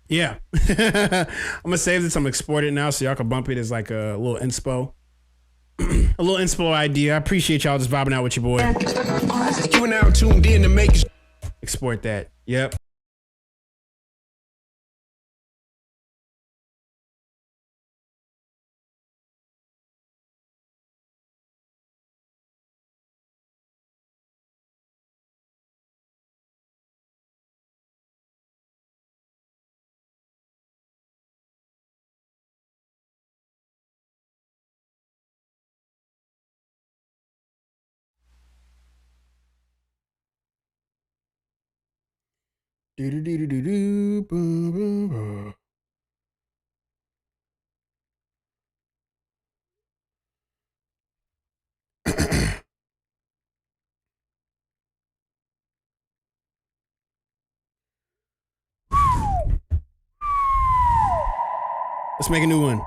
Yeah. I'm gonna save this. I'm gonna export it now so y'all can bump it as like a little inspo. A little inspo idea. I appreciate y'all just vibing out with your boy. You are now tuned in to make Export that. Yep. Do-do-do-do-do-do, boom, boom, boom. Let's make a new one.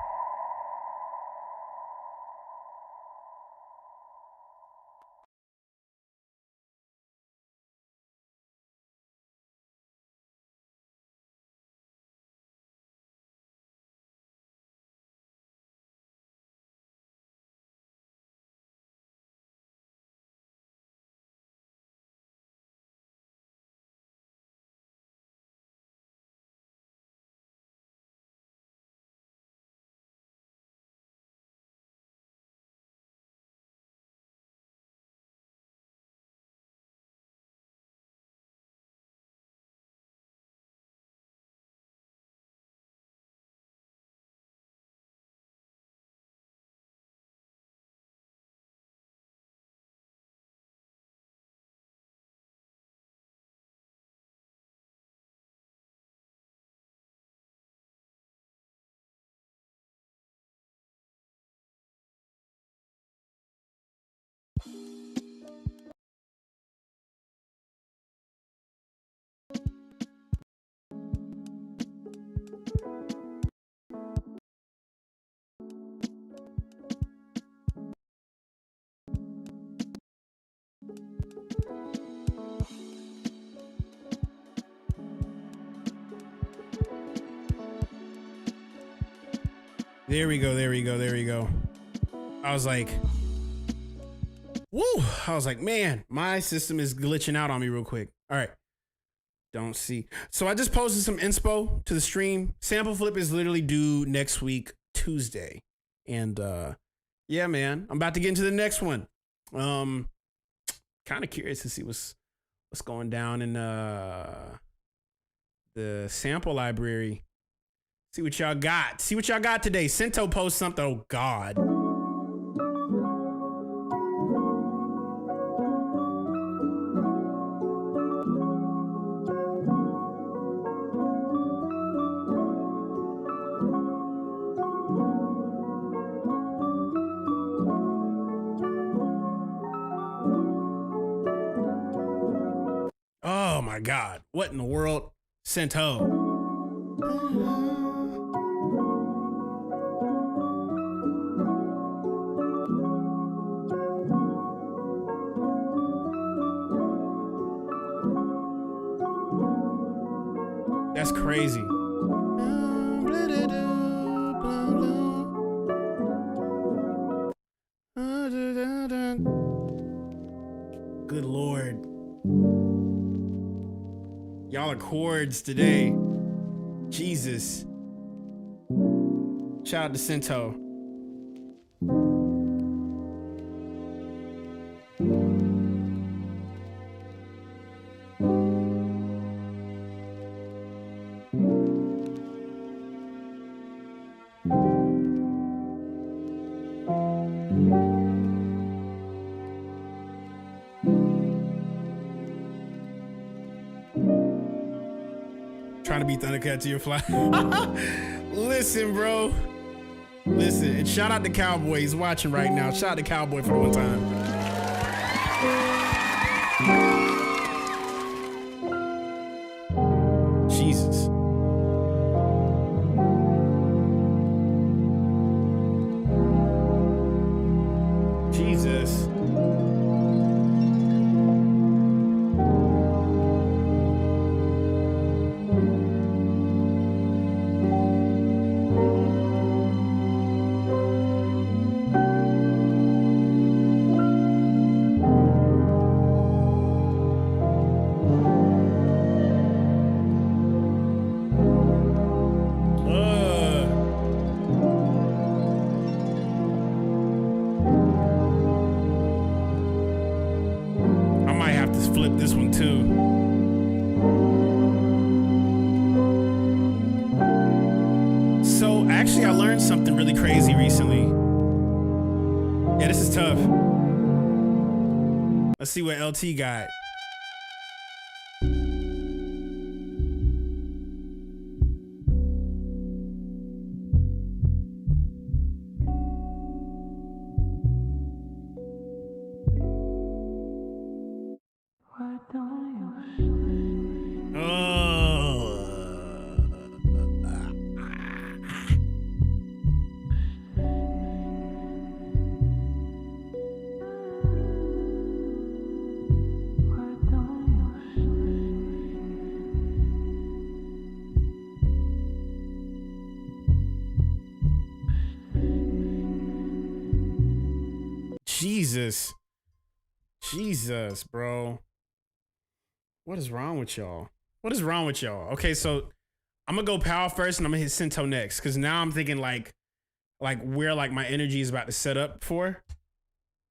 There we go. There we go. There we go. I was like, woo. I was like, man, my system is glitching out on me real quick. All right. Don't see. So I just posted some inspo to the stream. Sample flip is literally due next week, Tuesday. And yeah, man, I'm about to get into the next one. Kind of curious to see what's going down in the sample library. See what y'all got. See what y'all got today. Sento post something. Oh God. Oh my God. What in the world? Sento. That's crazy. Good Lord. Y'all are chords today. Jesus. Shout out to Sento. Trying to beat Thundercat to your fly. Listen, bro. Listen, and shout out to Cowboy. He's watching right now. Shout out to Cowboy for the one time. Jesus. Jesus. Flip this one too. So actually I learned something really crazy recently. Yeah, this is tough. Let's see what LT got. Jesus, bro. What is wrong with y'all? What is wrong with y'all? Okay, so I'm gonna go Power first and I'm gonna hit Sento next. Cause now I'm thinking like where like my energy is about to set up for.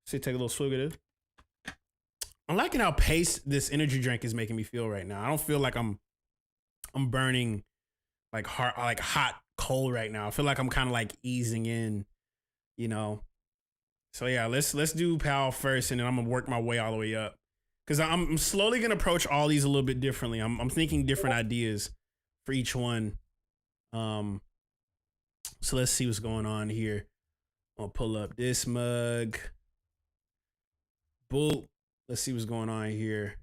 So take a little swig of this. I'm liking how paced this energy drink is making me feel right now. I don't feel like I'm burning like hot coal right now. I feel like I'm kind of like easing in, you know. So yeah, let's do Power first, and then I'm gonna work my way all the way up, because I'm slowly gonna approach all these a little bit differently. I'm thinking different ideas for each one. So let's see what's going on here. I'll pull up this mug. Boop. Let's see what's going on here.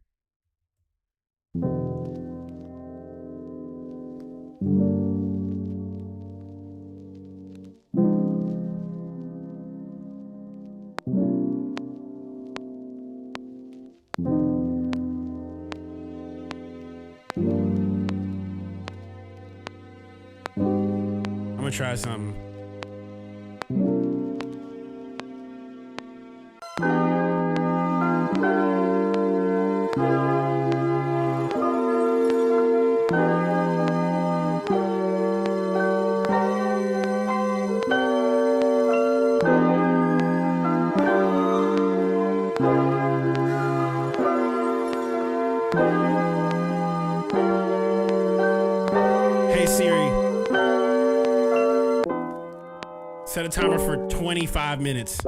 I'm gonna try something. Set a timer for 25 minutes.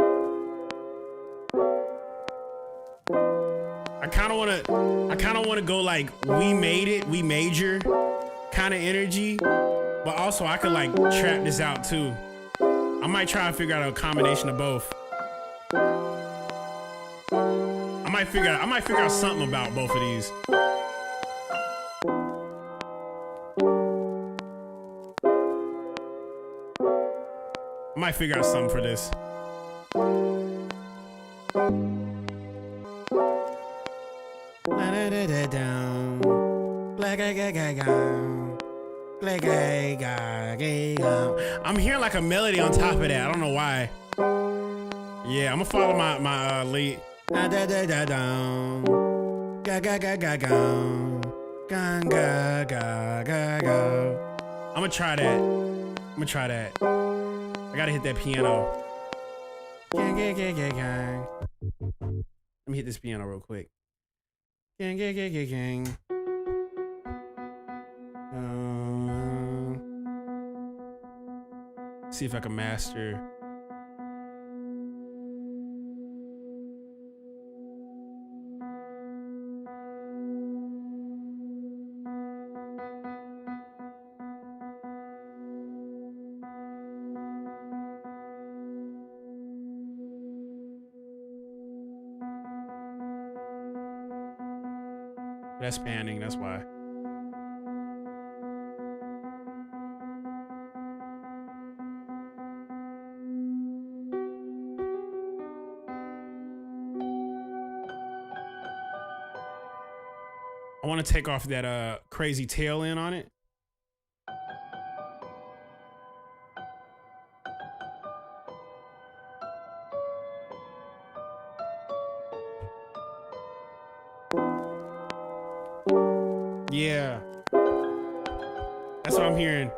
I kind of want to go like we made it, we major kind of energy, but also I could like trap this out too. I might try to figure out a combination of both. I might figure out something about both of these. I might figure out something for this. I'm hearing like a melody on top of that. I don't know why. Yeah, I'm gonna follow my lead. I'm gonna try that. I gotta hit that piano. Let me hit this piano real quick. See if I can master. That's panning, that's why. I want to take off that crazy tail end on it. Yeah. That's what I'm hearing.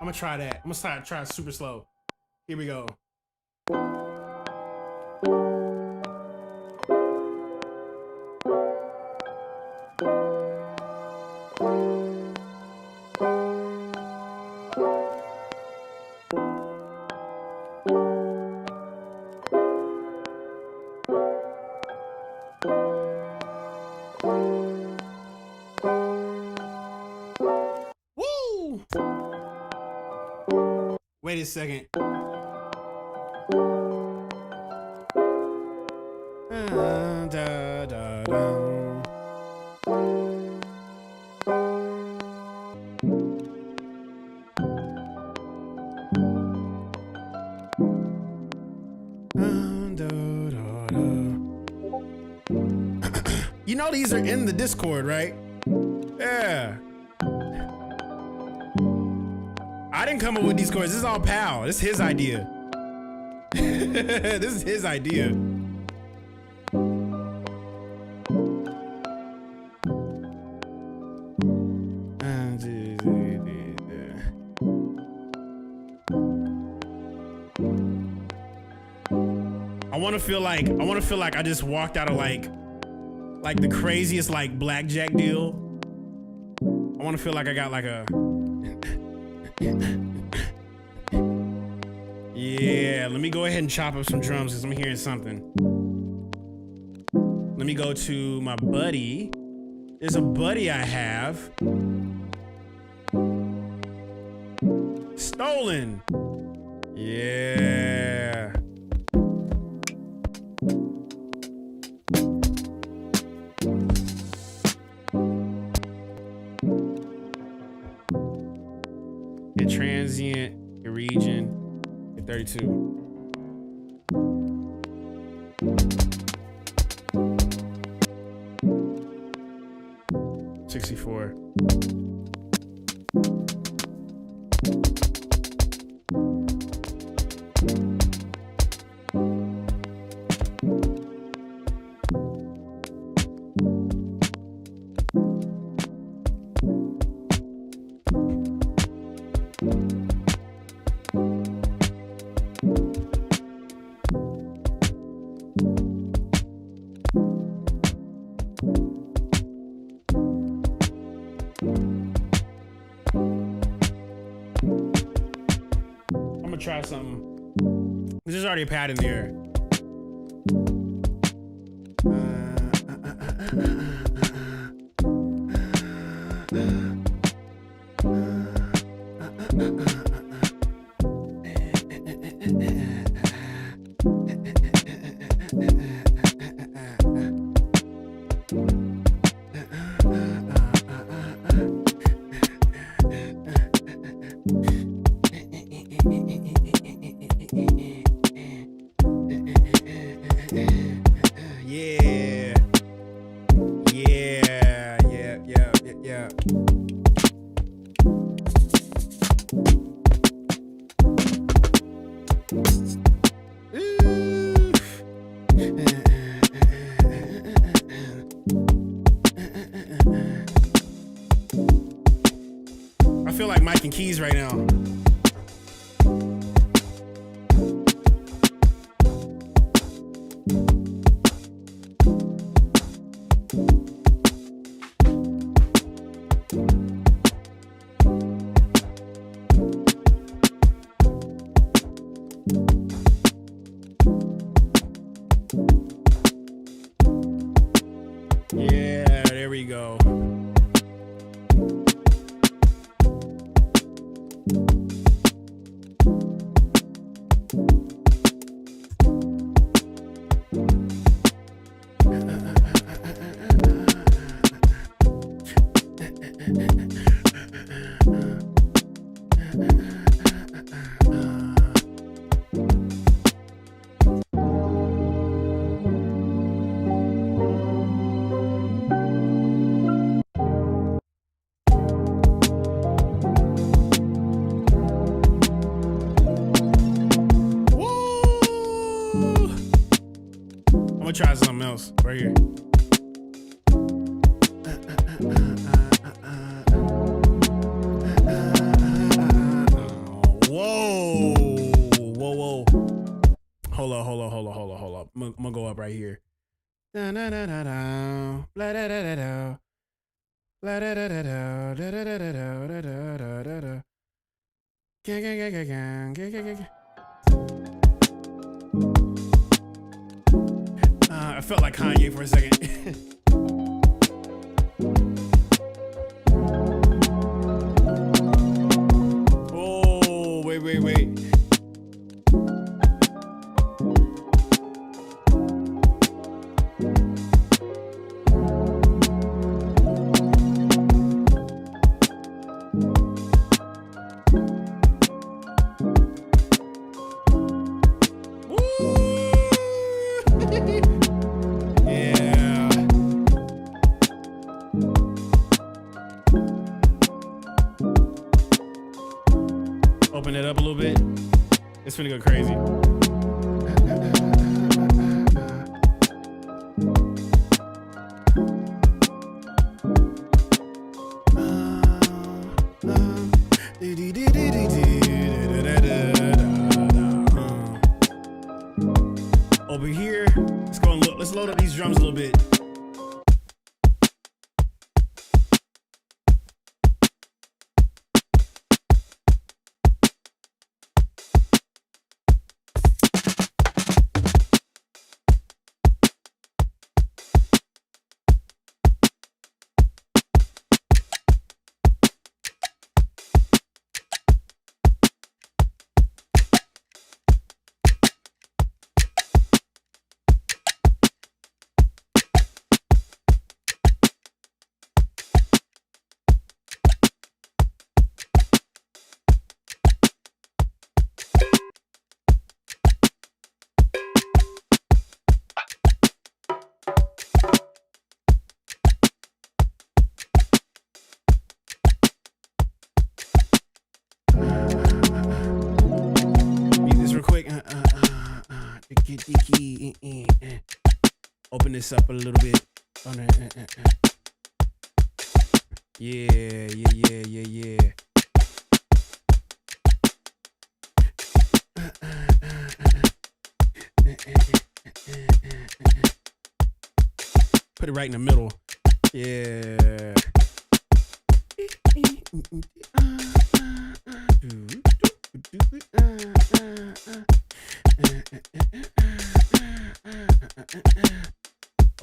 I'm gonna try that. I'm gonna try super slow. Here we go. Woo! Wait a second. You know these are in the Discord, right? Yeah. I didn't come up with these chords. This is all Pal. This is his idea. This is his idea. I want to feel like I just walked out of like the craziest like blackjack deal. I want to feel like I got like a yeah, let me go ahead and chop up some drums because I'm hearing something. Let me go to my buddy. There's a buddy I have. Stolen. Yeah. Hit transient, hit region, hit 32. $64. Try something. There's already a pad in there. Yeah. I feel like Mike and Keys right now. Yeah, there we go. I'm gonna try something else right here. Whoa. Hold up. I'm gonna go up right here. Da da da da da. Blah da da da da. Blah da da da da. Da da da da da da da da da. Gang gang gang gang gang gang gang. I felt like Kanye for a second. Oh, wait. Open it up a little bit. It's finna go crazy. Over here, let's load up these drums a little bit. Open this up a little bit. Yeah. Put it right in the middle. Yeah.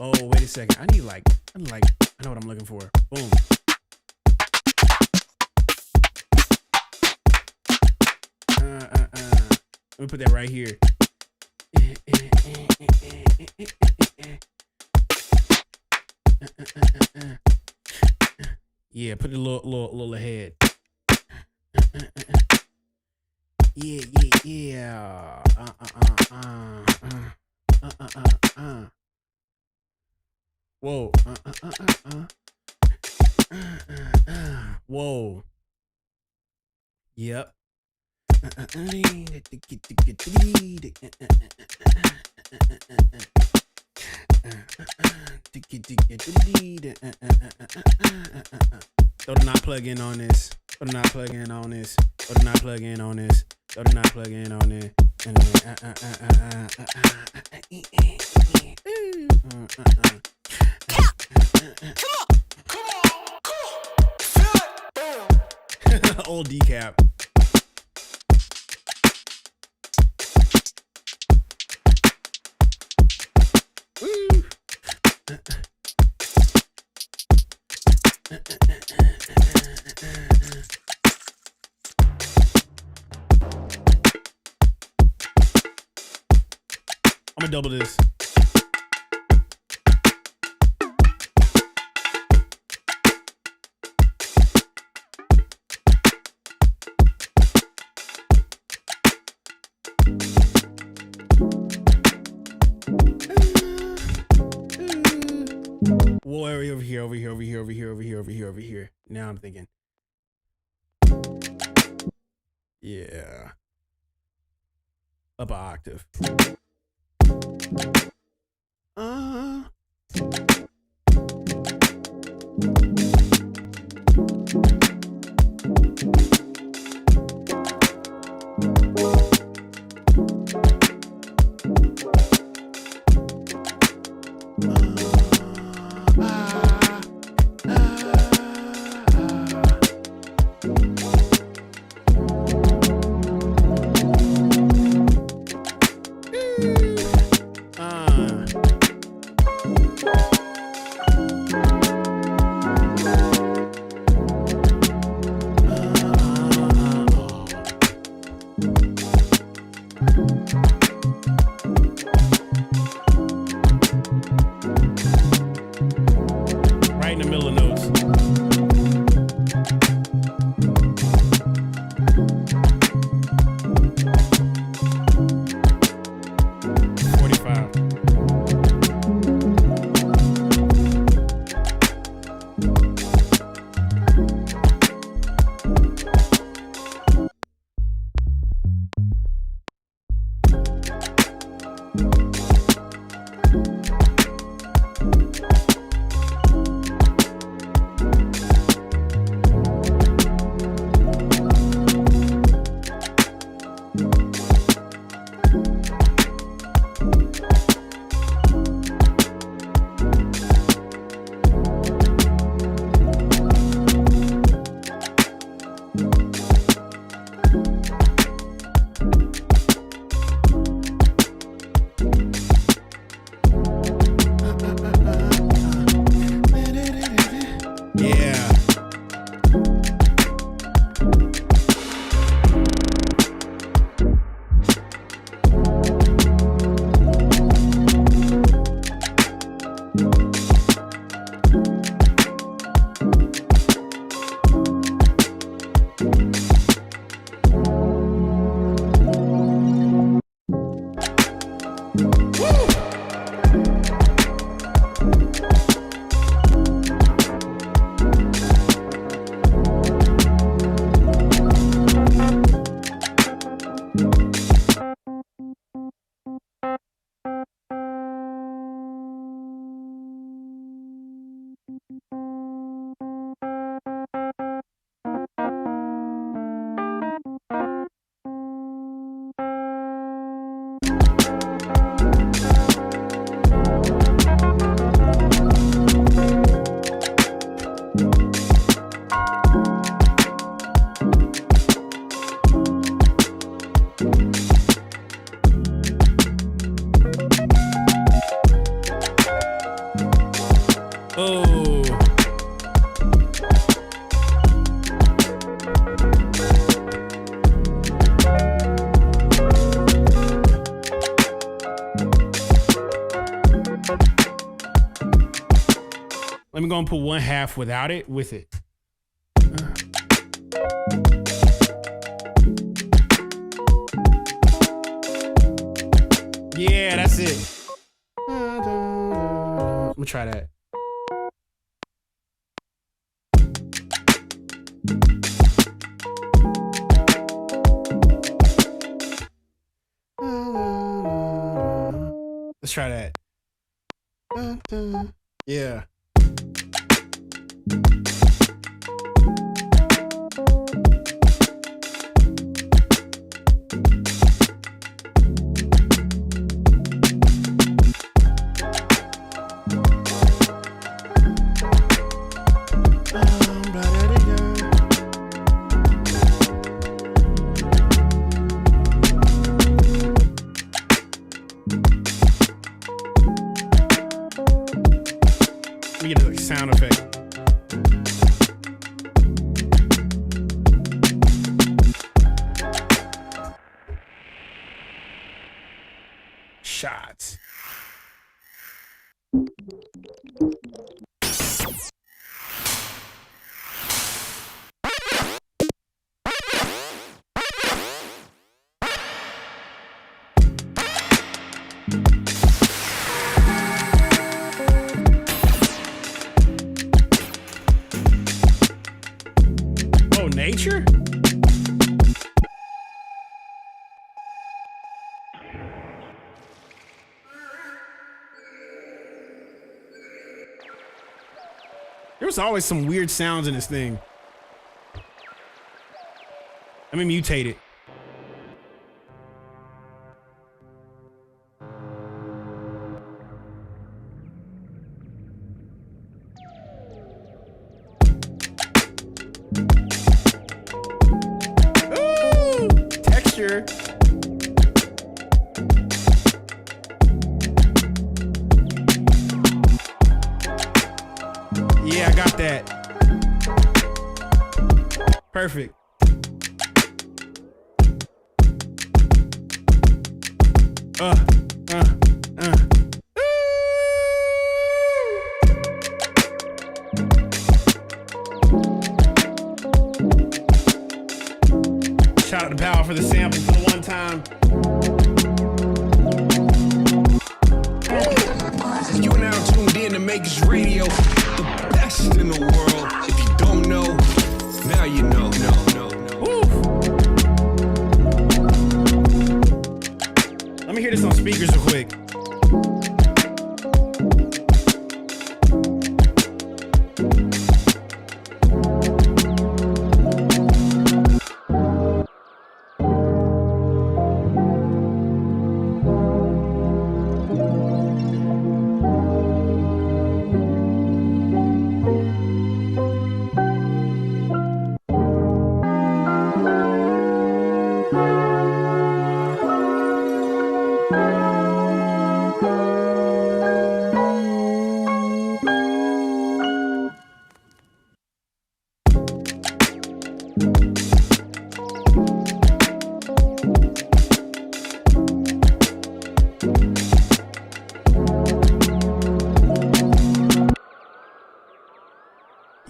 Oh, wait a second. I know what I'm looking for. Boom. Let me put that right here. Yeah, put it a little ahead. Yeah. Whoa. Whoa. Yep. Throw the not plug in on this. Throw the not plug in on this. Throw the not plug in on this. Throw the not plug in on it. Old decap. Woo. I'm gonna double this. Whoa, over here. Now I'm thinking. Yeah. Up an octave. we're gonna put one half without it with it. Yeah, that's it. I'm gonna try that. Let's try that. Yeah. Let me get a sound effect. Shots. Oh, nature? There was always some weird sounds in this thing. Let me mutate it. Ooh, texture. Yeah, I got that. Perfect. Uh. Shout out to Power for the sample for the one time. You are now tuned in to Makers Radio, the best in the world. If you don't know, now you know. Let me hear this on speakers real quick.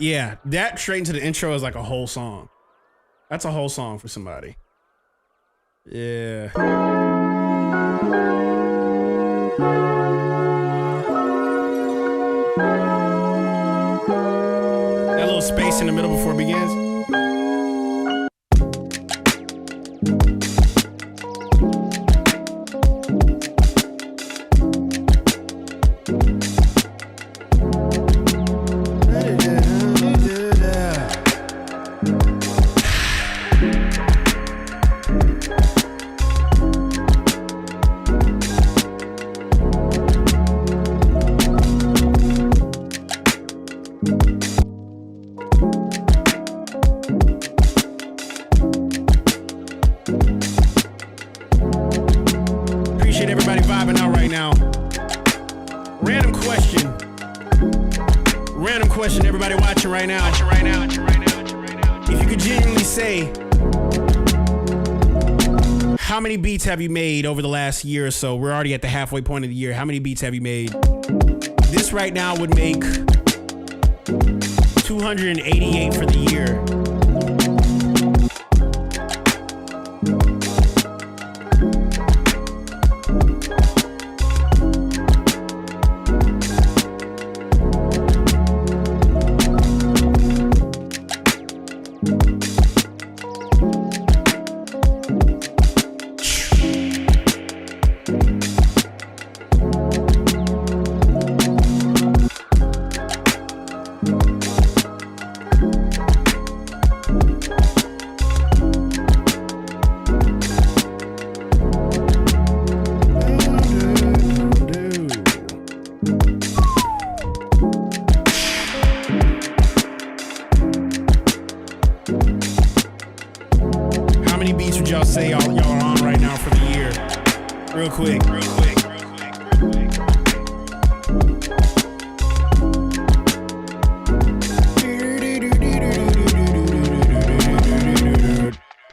Yeah, that straight into the intro is like a whole song. That's a whole song for somebody. Yeah. That little space in the middle before it begins. Appreciate everybody vibing out right now. Random question, everybody watching right now. If you could genuinely say, how many beats have you made over the last year or so? We're already at the halfway point of the year. How many beats have you made? This right now would make 288 for the year.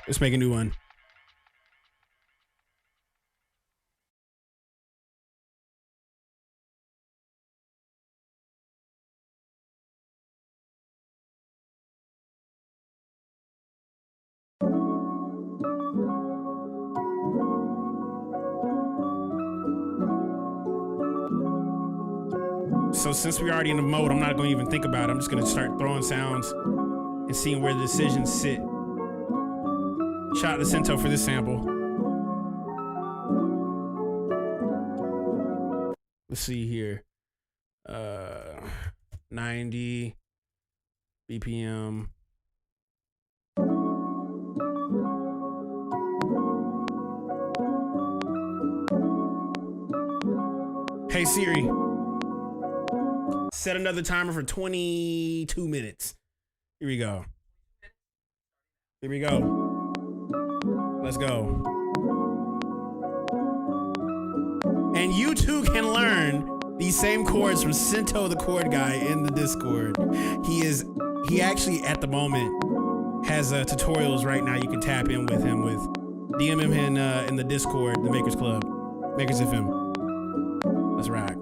Let's make a new one. So since we're already in the mode, I'm not going to even think about it. I'm just going to start throwing sounds and seeing where the decisions sit. Shout out to Cento for this sample. Let's see here. 90 BPM. Hey Siri, set another timer for 22 minutes. Here we go. Here we go. Let's go. And you too can learn these same chords from Cento, the chord guy, in the Discord. He actually at the moment has tutorials right now. You can tap in with him with DM him in the Discord, the Makers Club, Makers FM. Let's rock.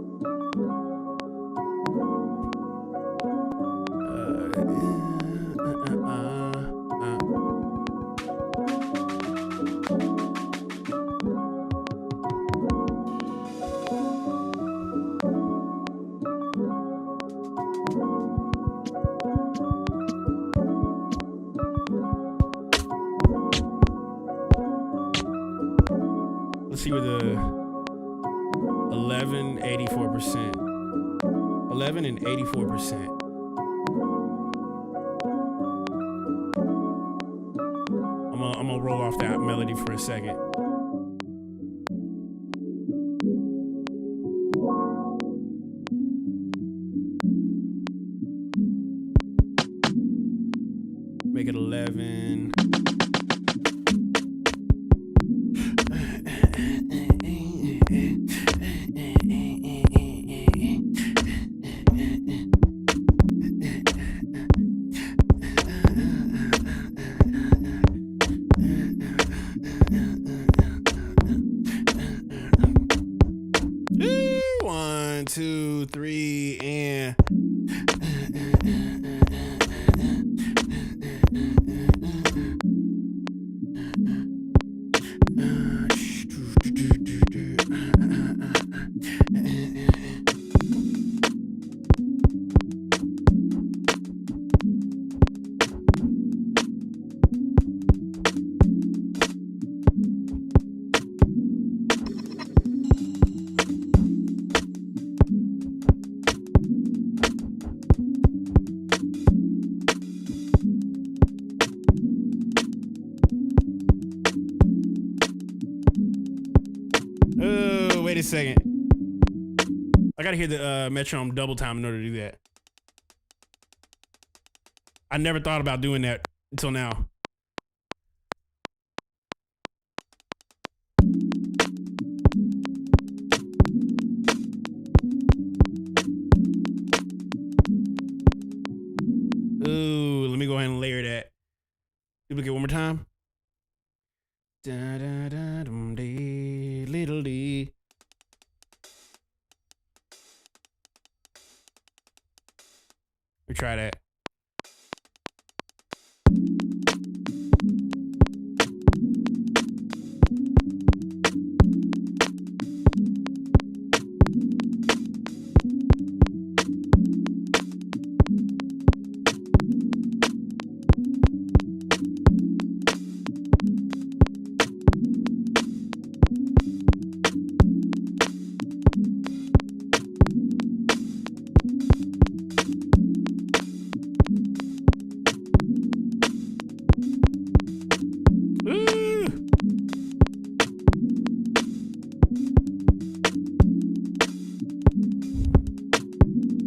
Let's see where the 11, 84%. 11 and 84%. I'm gonna roll off that melody for a second. Make it 11. One, two, three, and wait a second. I gotta hear the metronome double time in order to do that. I never thought about doing that until now. Ooh, let me go ahead and layer that. Duplicate one more time. Da da da dum dee little dee. We try that.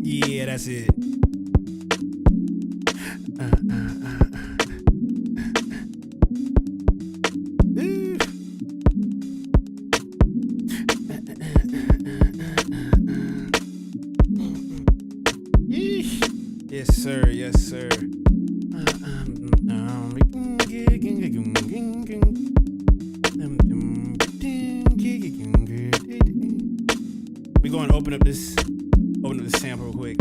Yeah, that's it. Yes, sir. Yes, sir. We going to open up this sample real quick.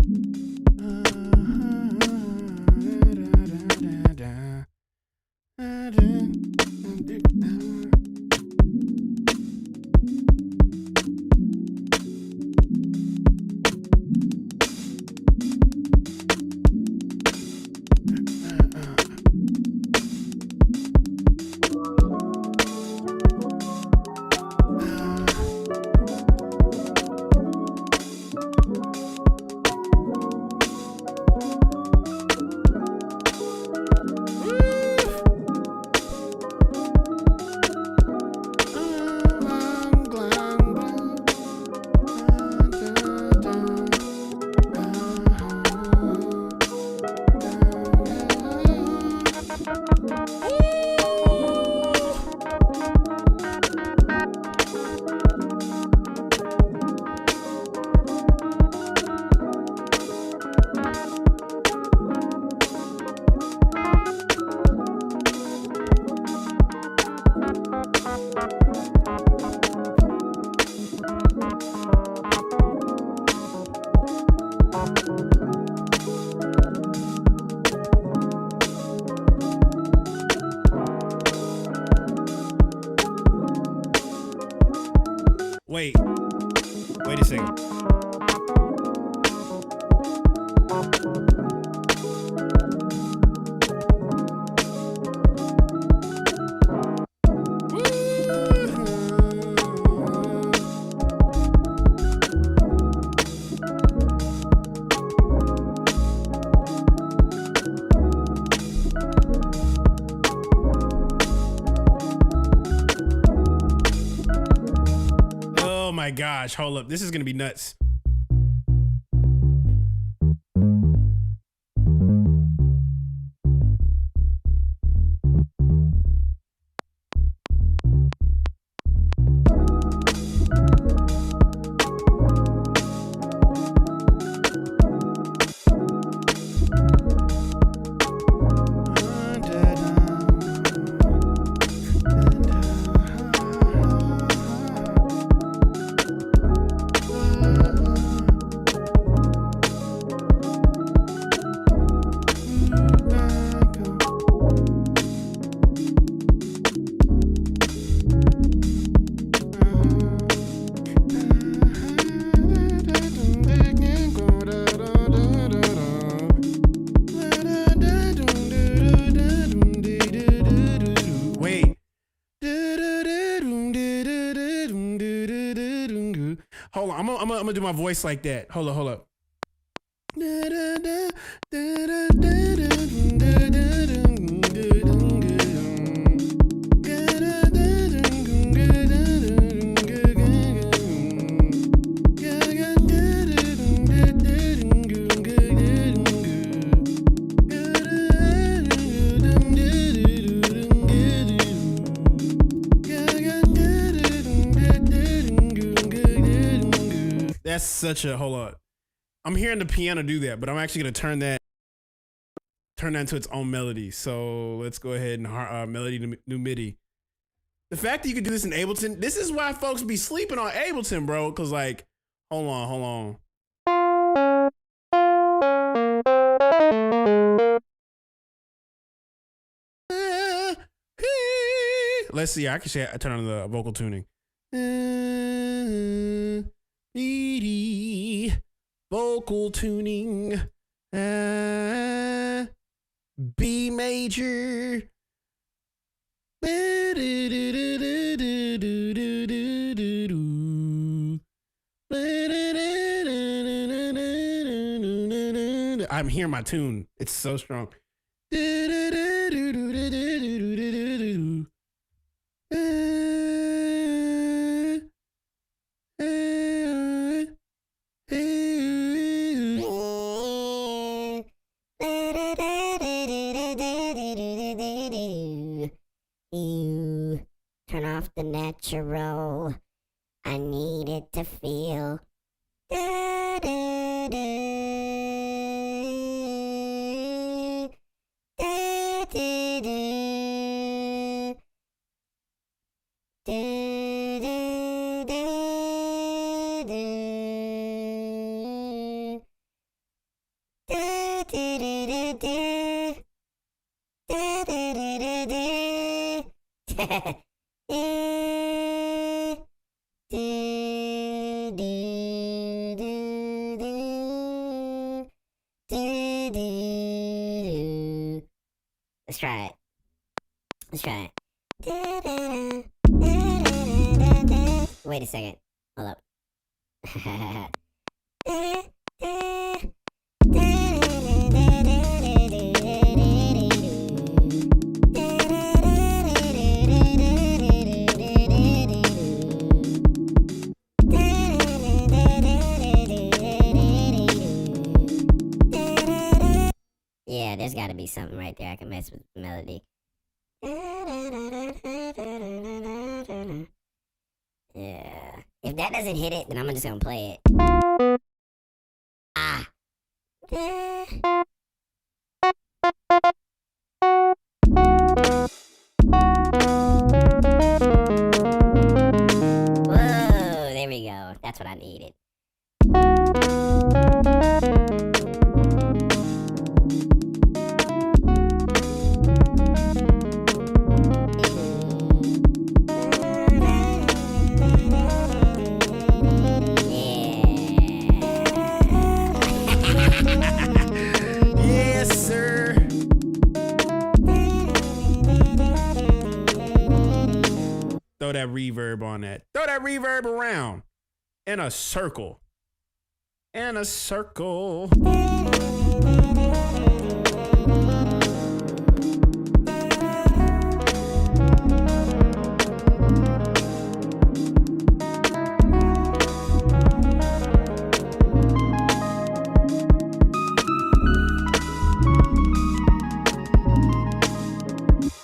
Wait a second. Oh my gosh, hold up. This is gonna be nuts. Hold on, I'm gonna do my voice like that. Hold up. That's such a, hold up. I'm hearing the piano do that, but I'm actually gonna turn that into its own melody. So let's go ahead and melody to new MIDI. The fact that you can do this in Ableton, this is why folks be sleeping on Ableton, bro. Cause like, hold on. let's see. I can say I turn on the vocal tuning. Vocal tuning. B major. I'm hearing my tune. It's so strong. Turn off the natural. I need it to feel. Let's try it. Let's try it. Wait a second. Hold up. Yeah, there's gotta be something right there I can mess with the melody. Yeah. If that doesn't hit it, then I'm just gonna play it. Ah. Whoa, there we go. That's what I needed. Yes, sir. Throw that reverb on that. Throw that reverb around. In a circle. In a circle.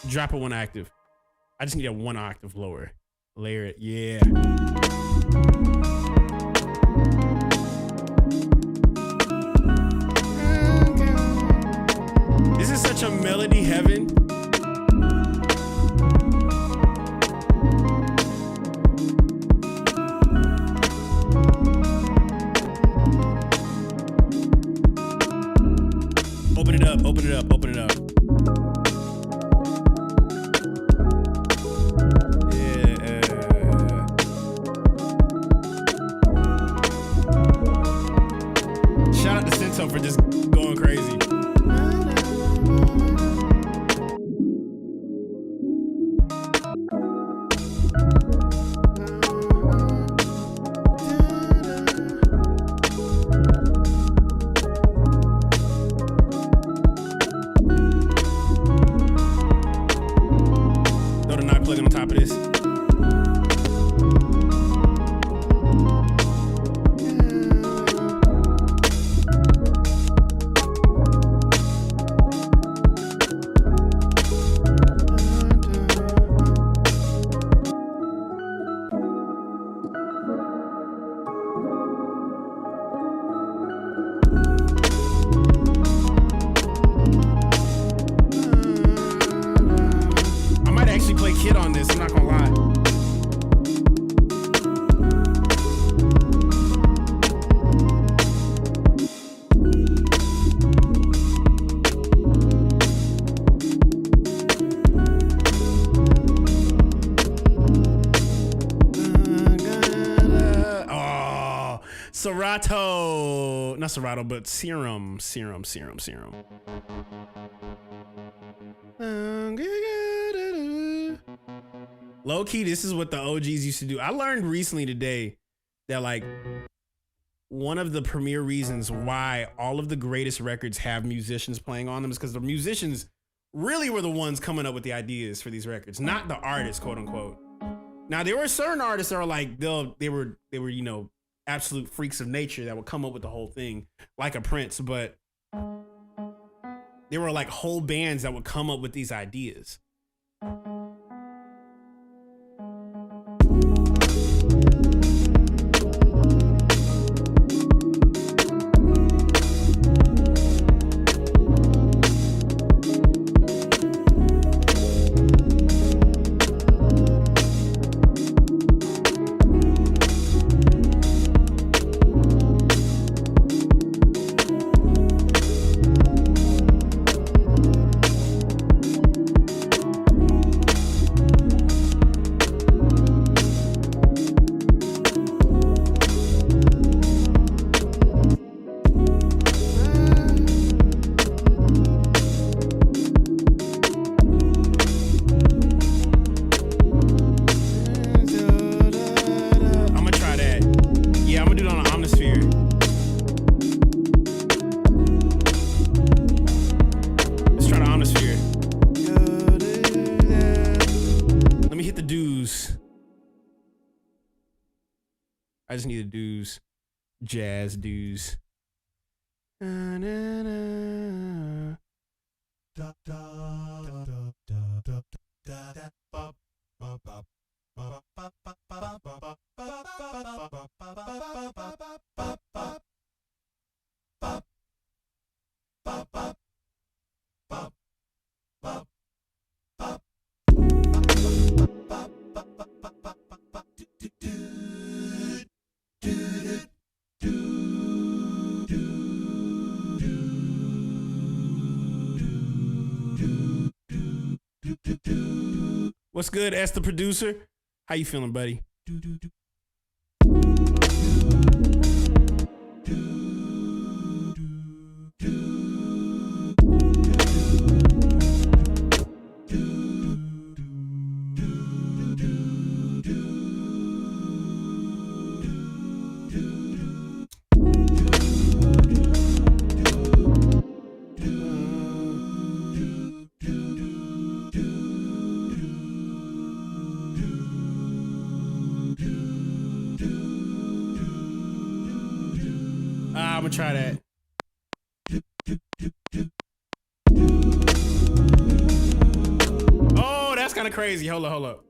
Drop it one octave. I just need a one octave lower. Layer it. Yeah. This is such a melody heaven. Open it up, open it up, open it up. For just going crazy. Throw the knob plug on top of this. Kid on this, I'm not gonna lie. Serato. Not Serato, but Serum. Low key, this is what the OGs used to do. I learned recently today that like one of the premier reasons why all of the greatest records have musicians playing on them is because the musicians really were the ones coming up with the ideas for these records, not the artists, quote unquote. Now there were certain artists that are like they were you know, absolute freaks of nature that would come up with the whole thing, like a Prince, but there were like whole bands that would come up with these ideas. I just need a dues, jazz dues. What's good, S the producer? How you feeling, buddy? I'm gonna try that. Oh, that's kind of crazy. Hold up.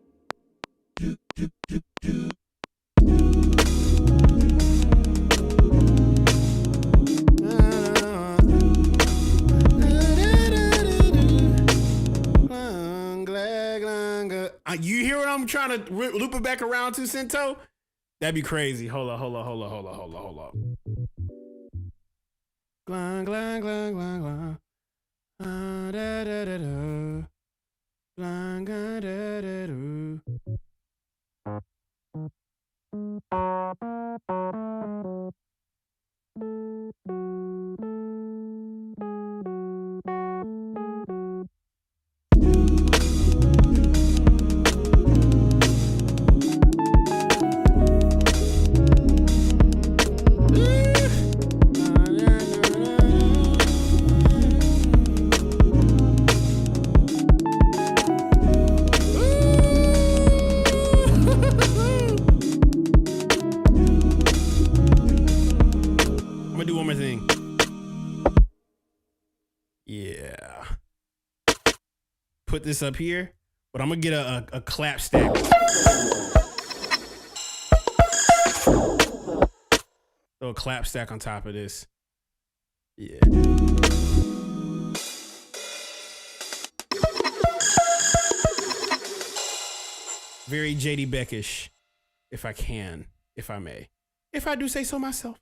You hear what I'm trying to loop it back around to, Sento? That'd be crazy. Hold up. Glang, glang, glang, glang, glang. Da, da, da, da. Glang, da, da, da, da. Yeah. Put this up here, but I'm gonna get a clap stack. Throw a clap stack on top of this. Yeah. Very JD Beckish, if I can, if I may. If I do say so myself.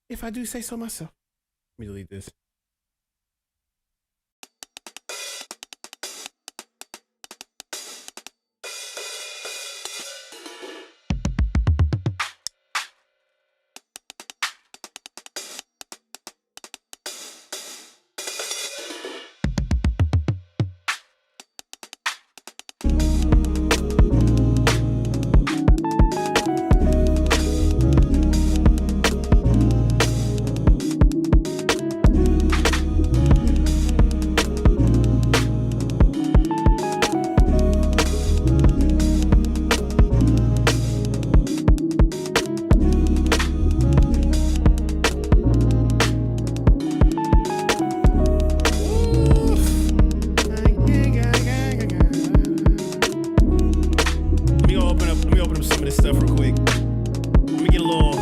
Let me delete this. this stuff real quick. Let me get a little.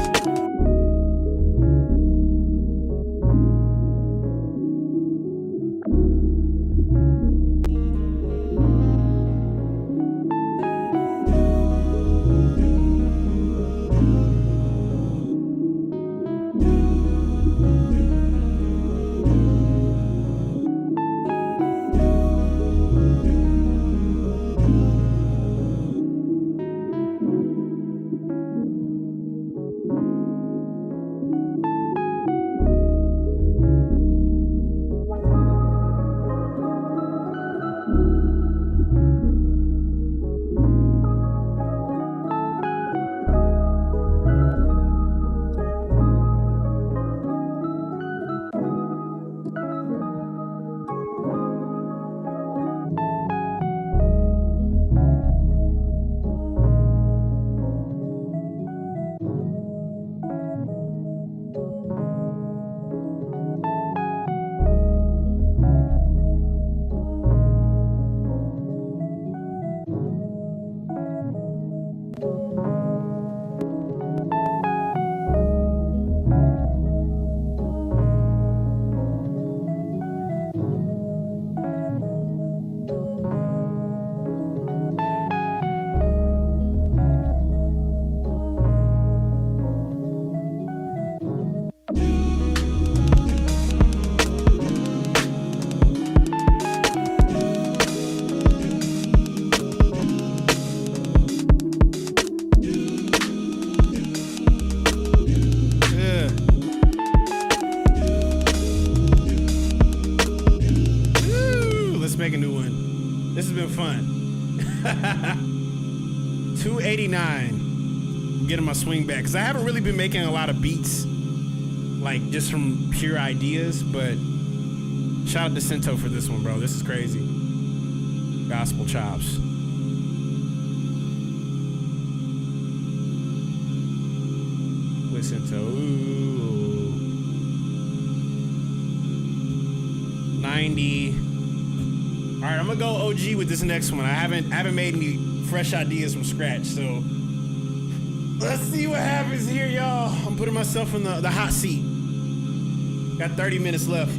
Make a new one. This has been fun. 289. Getting my swing back because I haven't really been making a lot of beats, like just from pure ideas. But shout out to Cento for this one, bro. This is crazy. Gospel chops. With Cento. Ooh. 90. All right, I'm gonna go OG with this next one. I haven't made any fresh ideas from scratch, so let's see what happens here, y'all. I'm putting myself in the hot seat. Got 30 minutes left.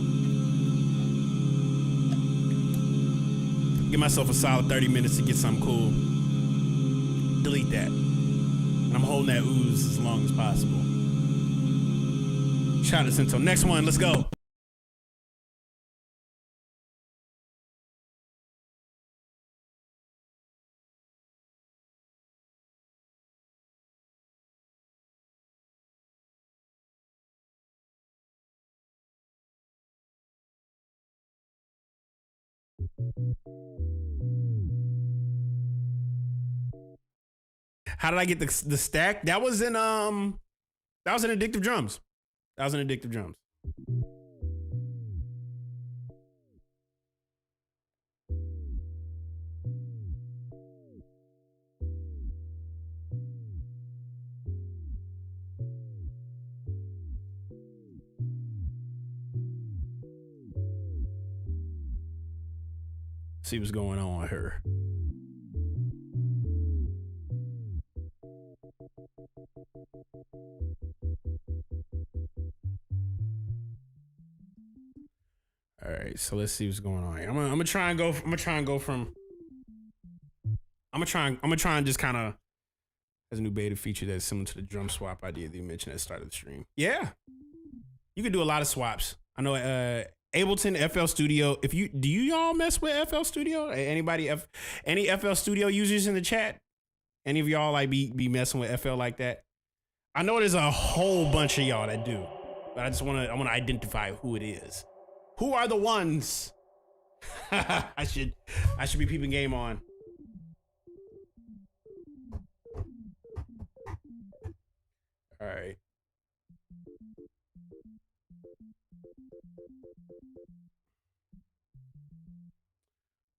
Give myself a solid 30 minutes to get something cool. Delete that. And I'm holding that ooze as long as possible. Shout out to Cento. Next one, let's go. How did I get the stack? That was in Addictive Drums. See what's going on with her. All right, so let's see what's going on here. I'm gonna try and go just kind of as a new beta feature that's similar to the drum swap idea that you mentioned at the start of the stream. Yeah, you can do a lot of swaps. I know Ableton, FL Studio. Do y'all mess with FL Studio? Any FL Studio users in the chat? Any of y'all like be messing with FL like that? I know there's a whole bunch of y'all that do, but I want to identify who it is. Who are the ones? I should be peeping game on. All right.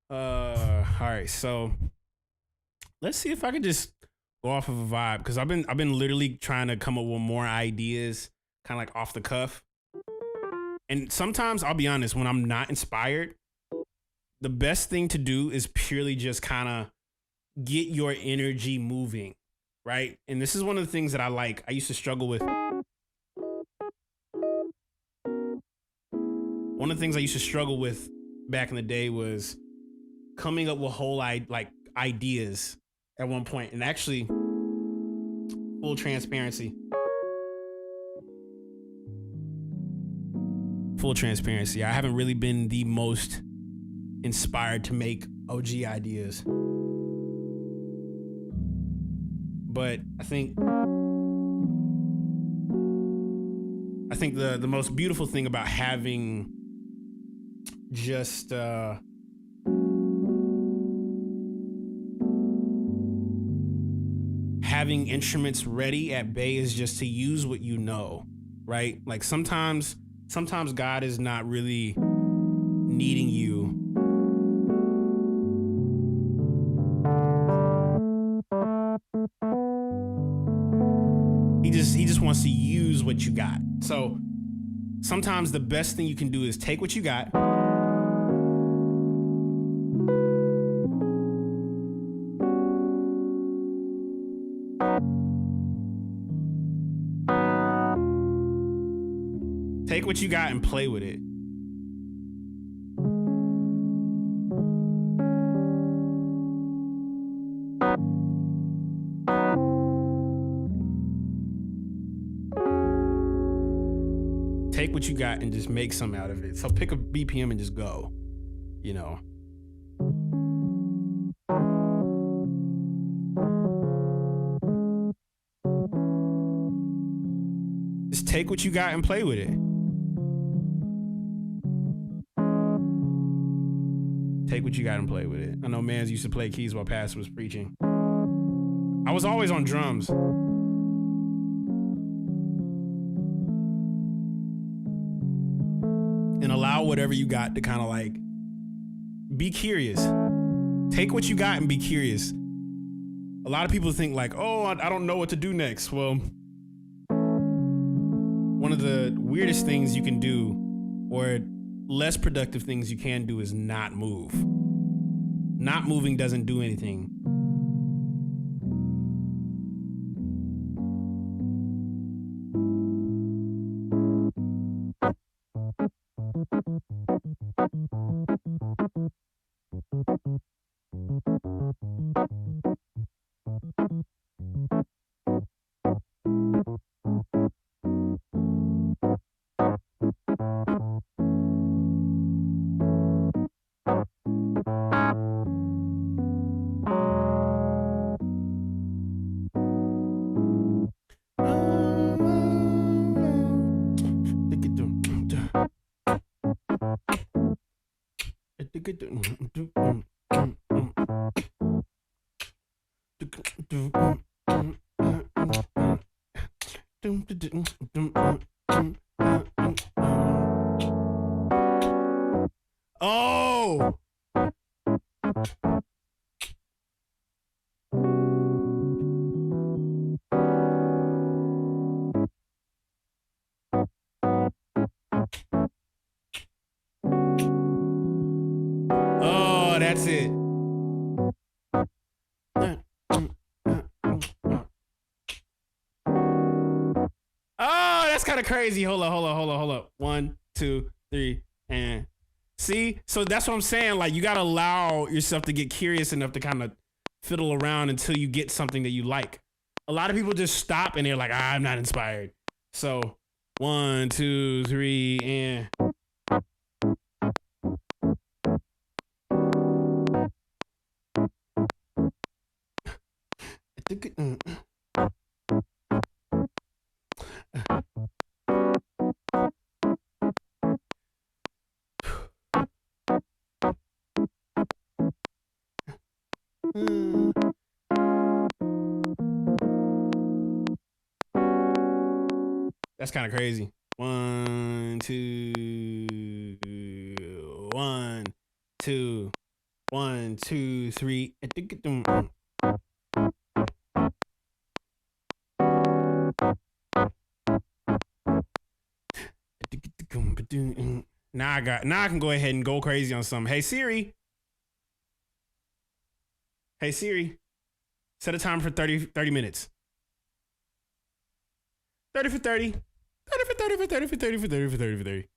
All right, so let's see if I can just go off of a vibe, because I've been literally trying to come up with more ideas, kind of like off the cuff. And sometimes, I'll be honest, when I'm not inspired, the best thing to do is purely just kind of get your energy moving. right? And this is one of the things that I used to struggle with. One of the things I used to struggle with back in the day was coming up with whole ideas at one point. And actually, full transparency. I haven't really been the most inspired to make OG ideas. But I think the most beautiful thing about having just having instruments ready at bay is just to use what you know, right? Like sometimes God is not really needing you. He just wants to use what you got. So sometimes the best thing you can do is take what you got, and play with it. Take what you got and just make some out of it. So pick a BPM and just go, you know. Just take what you got and play with it. Take what you got and play with it. I know Mans used to play keys while Pastor was preaching. I was always on drums. And allow whatever you got to kind of like be curious. Take what you got and be curious. A lot of people think like, oh, I don't know what to do next. Well, one of the weirdest things you can do, or less productive things you can do, is not move. Not moving doesn't do anything. Oh! Oh, that's it. Oh, that's kind of crazy. Hold up. 1, 2, 3, and see? So that's what I'm saying. Like, you got to allow yourself to get curious enough to kind of fiddle around until you get something that you like. A lot of people just stop and they're like, I'm not inspired. So 1, 2, 3, and that's kind of crazy. 1, 2, 1, 2, 1, 2, 3. Now I can go ahead and go crazy on something. Hey Siri, set a timer for 30 minutes. 30 for 30. 30 for 30 for 30 for 30 for 30 for 30 for 30.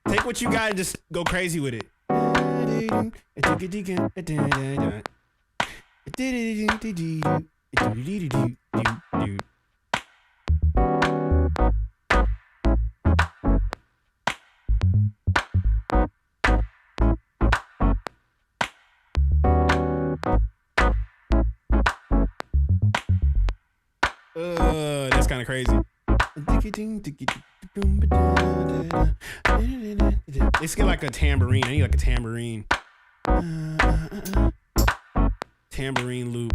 Take what you got and just go crazy with it. That's kind of crazy. Let's get like a tambourine. I need like a tambourine. Tambourine loop.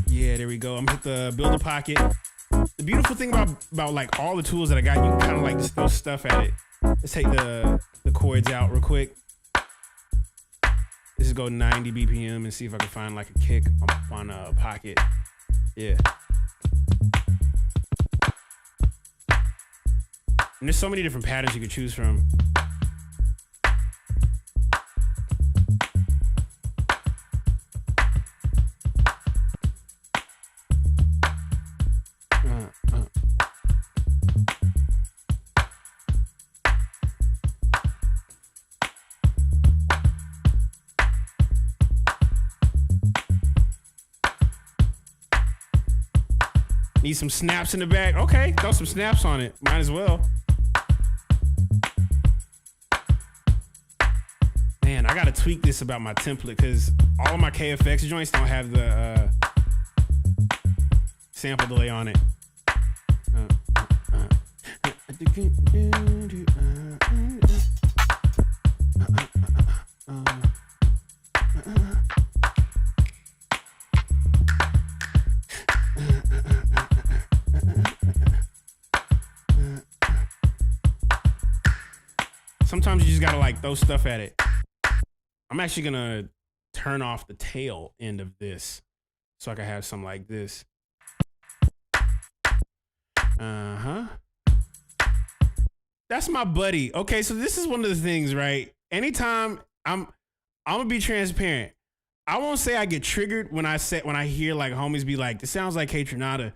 Yeah, there we go. I'm gonna hit the builder pocket. The beautiful thing about like all the tools that I got, you can kind of like just throw stuff at it. Let's take the chords out real quick. Let's just go 90 BPM and see if I can find like a kick on a pocket. Yeah. And there's so many different patterns you could choose from. Need some snaps in the back. Okay, throw some snaps on it. Might as well. Man, I gotta tweak this about my template because all of my KFX joints don't have the sample delay on it. Sometimes you just gotta like throw stuff at it. I'm actually gonna turn off the tail end of this so I can have something like this. That's my buddy. Okay, so this is one of the things, right? Anytime I'm gonna be transparent. I won't say I get triggered when I hear like homies be like, this sounds like K-Tronada.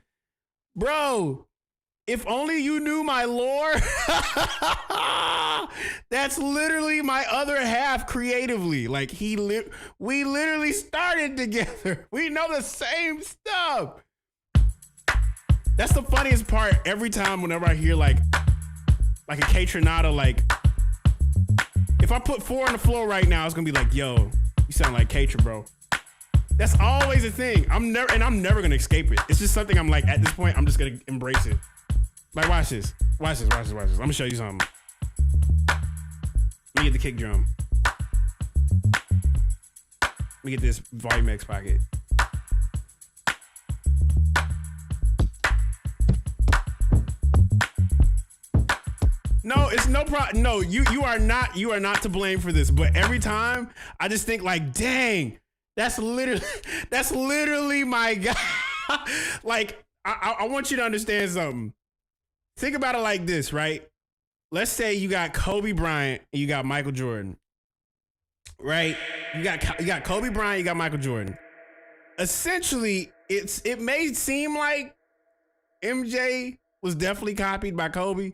Bro, if only you knew my lore. That's literally my other half creatively. Like we literally started together. We know the same stuff. That's the funniest part. Every time whenever I hear like a K-Tronada, like if I put 4 on the floor right now, it's gonna be like, yo, you sound like K-Tron, bro. That's always a thing. I'm never gonna escape it. It's just something I'm like, at this point, I'm just gonna embrace it. Like, watch this. Watch this. I'm gonna show you something. Let me get the kick drum. Let me get this volume X pocket. No, it's no problem. No, you are not to blame for this. But every time I just think like, dang, that's literally my guy. Like, I want you to understand something. Think about it like this, right? Let's say you got Kobe Bryant and you got Michael Jordan, right? You got Kobe Bryant, you got Michael Jordan. Essentially, it may seem like MJ was definitely copied by Kobe,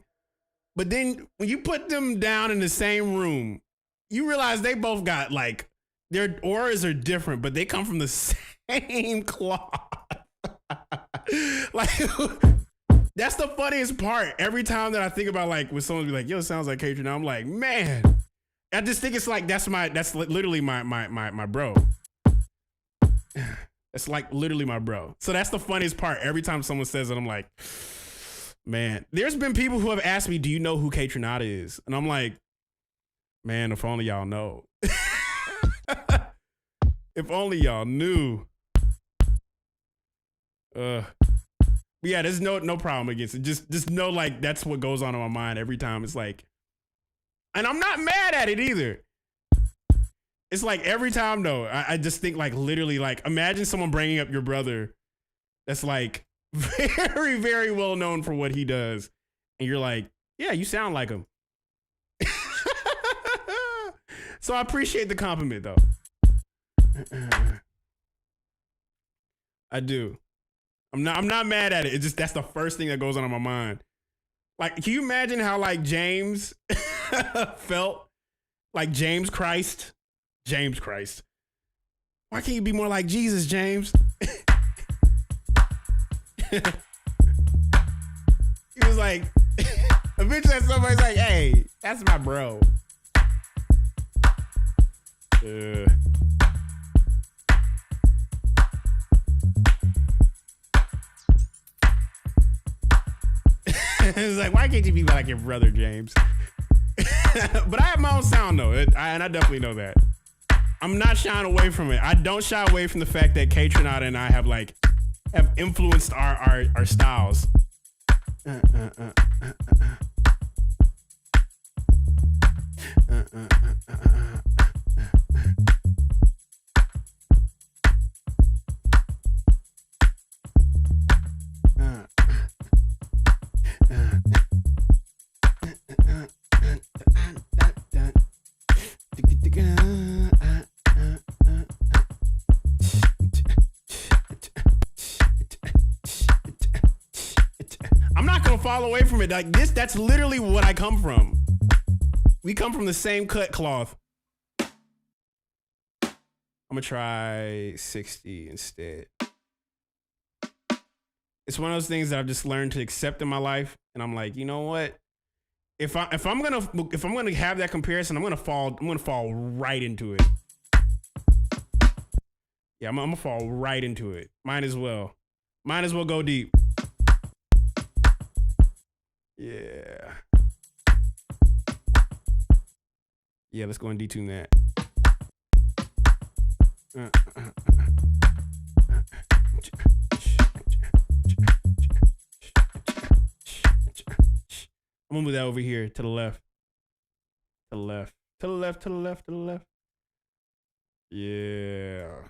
but then when you put them down in the same room, you realize they both got like their auras are different, but they come from the same cloth. Like. That's the funniest part. Every time that I think about like when someone be like, yo, it sounds like K-Tron, I'm like, man. I just think it's like that's literally my bro. It's like literally my bro. So that's the funniest part. Every time someone says it, I'm like, man, there's been people who have asked me, do you know who K Tronada is? And I'm like, man, if only y'all know. If only y'all knew. But yeah, there's no problem against it. Just know, like, that's what goes on in my mind every time. It's like, and I'm not mad at it either. It's like every time though, I just think like literally like imagine someone bringing up your brother that's like very, very well known for what he does. And you're like, yeah, you sound like him. So I appreciate the compliment though. I do. I'm not mad at it. It's just that's the first thing that goes on in my mind. Like, can you imagine how like James felt? Like James Christ. Why can't you be more like Jesus, James? He was like, eventually somebody's like, hey, that's my bro. It's like, why can't you be like your brother, James? But I have my own sound though, and I definitely know that. I'm not shying away from it. I don't shy away from the fact that K Tronada and I have influenced our styles. Fall away from it. Like this, that's literally what I come from. We come from the same cut cloth. I'm gonna try 60 instead. It's one of those things that I've just learned to accept in my life, and I'm like, you know what? If I'm gonna have that comparison, I'm gonna fall right into it. Yeah, I'm gonna fall right into it. Might as well go deep. Yeah. Yeah, let's go and detune that. I'm gonna move that over here to the left. To the left. To the left, to the left, to the left. Yeah.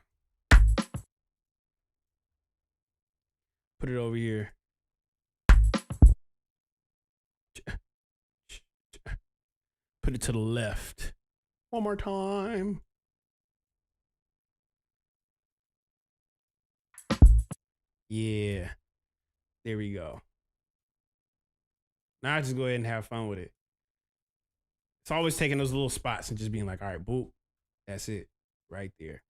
Put it over here. Put it to the left. One more time. Yeah. There we go. Now I just go ahead and have fun with it. It's always taking those little spots and just being like, all right, boop. That's it. Right there.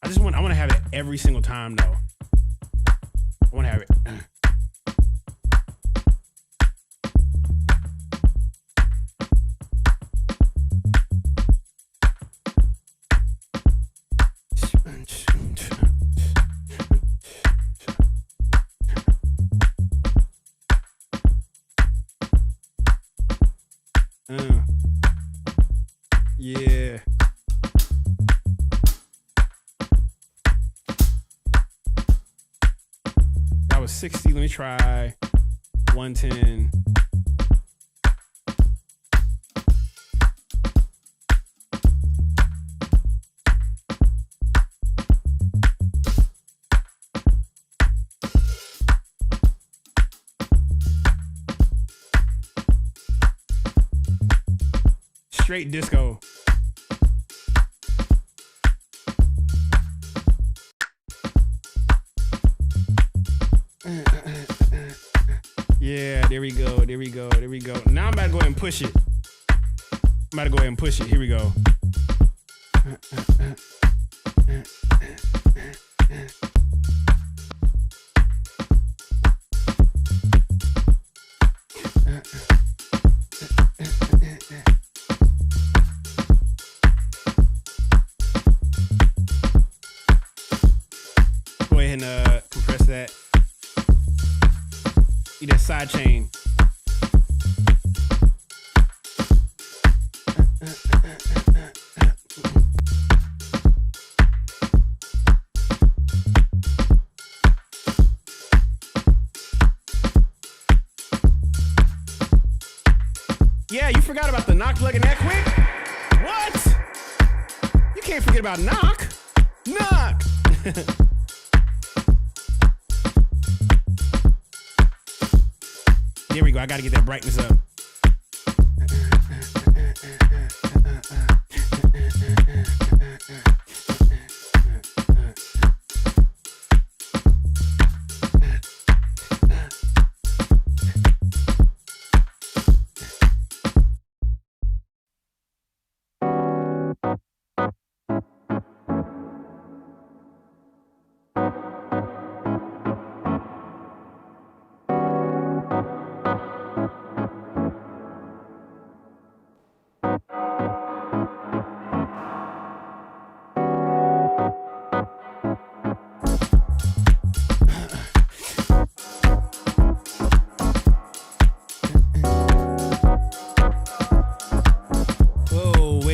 I want to have it every single time though. I want to have it. Yeah. That was 60. Let me try 110. Straight disco. Yeah, there we go, there we go, there we go. Now I'm about to go ahead and push it. Here we go. side chain. Yeah, you forgot about the knock plugging that quick? What? You can't forget about knock. Knock. There we go. I gotta get that brightness up.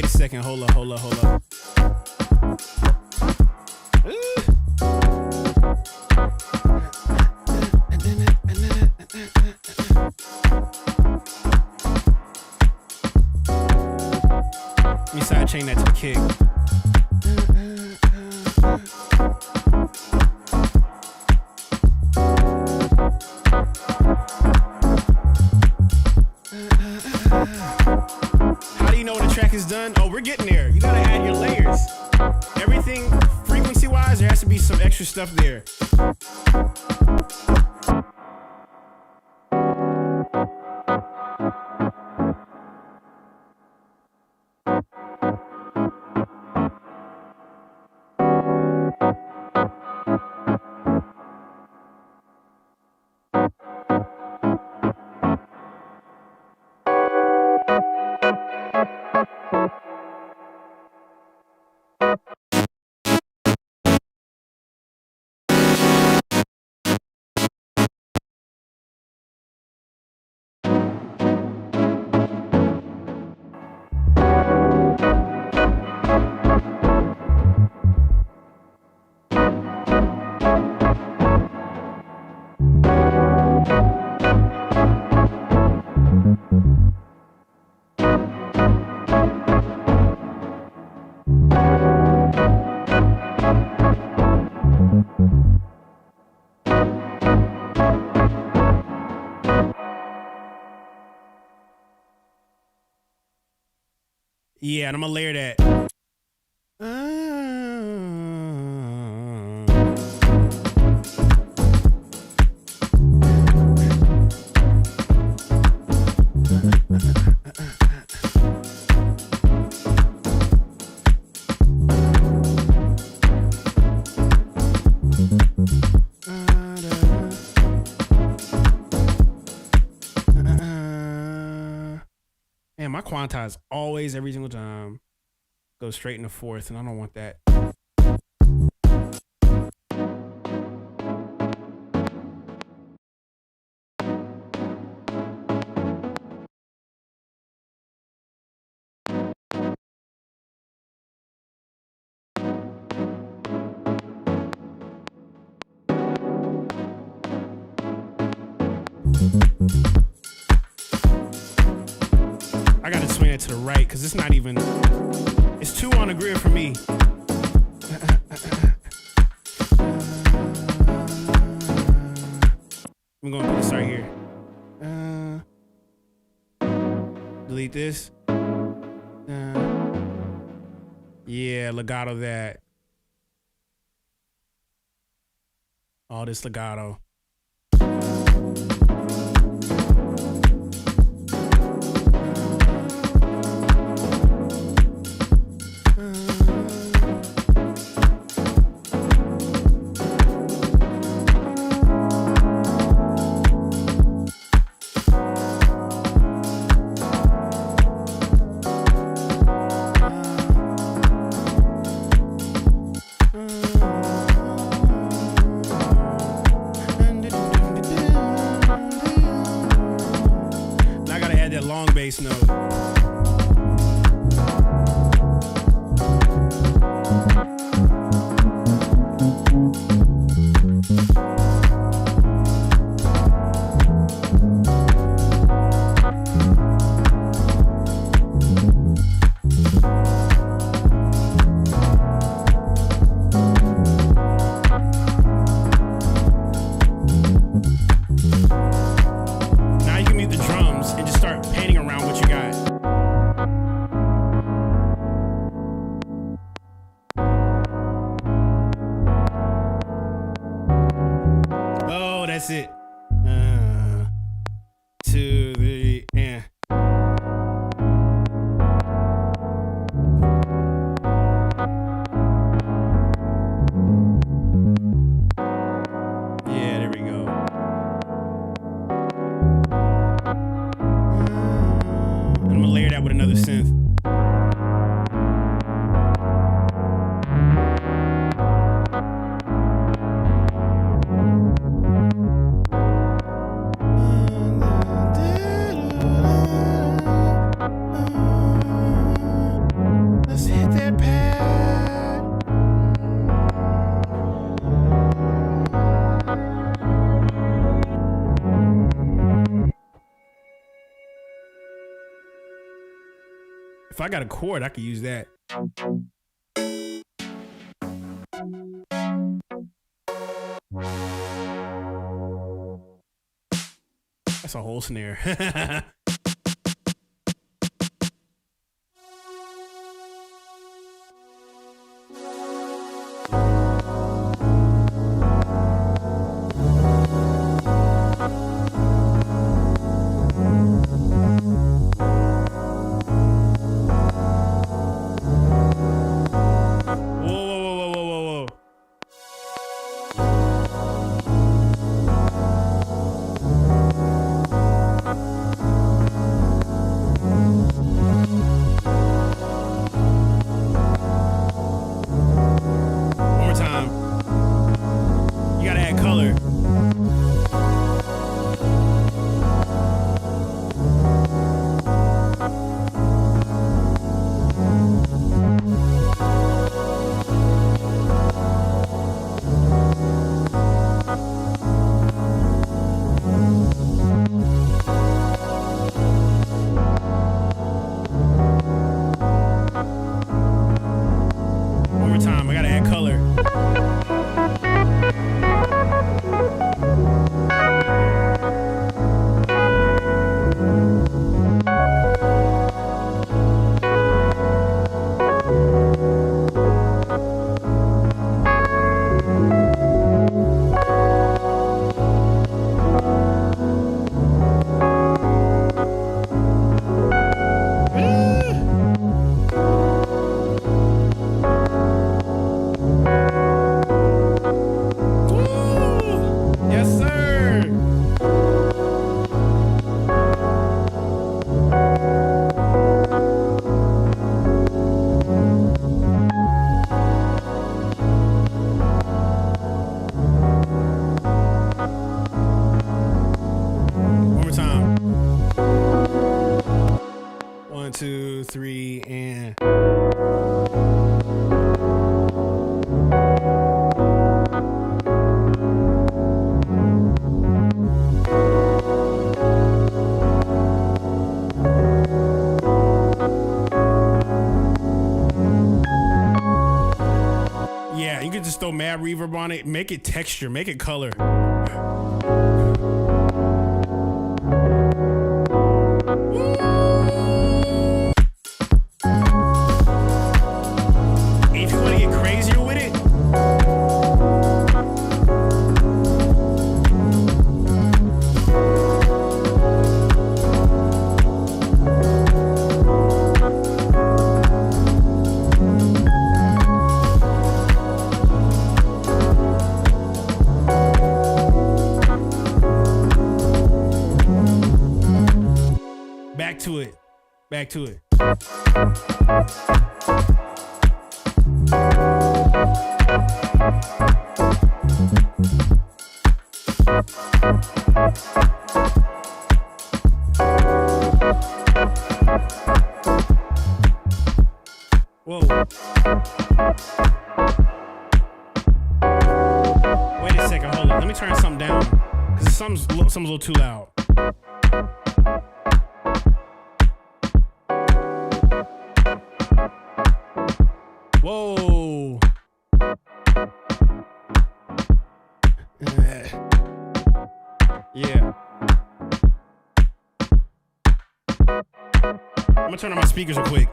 Second, hold up. Let me side chain that to the kick. Is done. Oh, we're getting there. You gotta add your layers. Everything frequency wise, there has to be some extra stuff there. Yeah, and I'm gonna layer that. Man, my quantize always, every single time, goes straight in the fourth, and I don't want that. I gotta swing it to the right because it's not even, it's two on the grid for me. I'm gonna put this right here. Delete this. Yeah, legato that. All this legato. If I got a chord, I could use that. That's a whole snare. Throw mad reverb on it, make it texture, make it color. If you want to get crazier with it, back to it. Whoa. Wait a second, hold on. Let me turn something down. Because something's a little too loud. Whoa. Yeah. I'm gonna turn on my speakers real quick.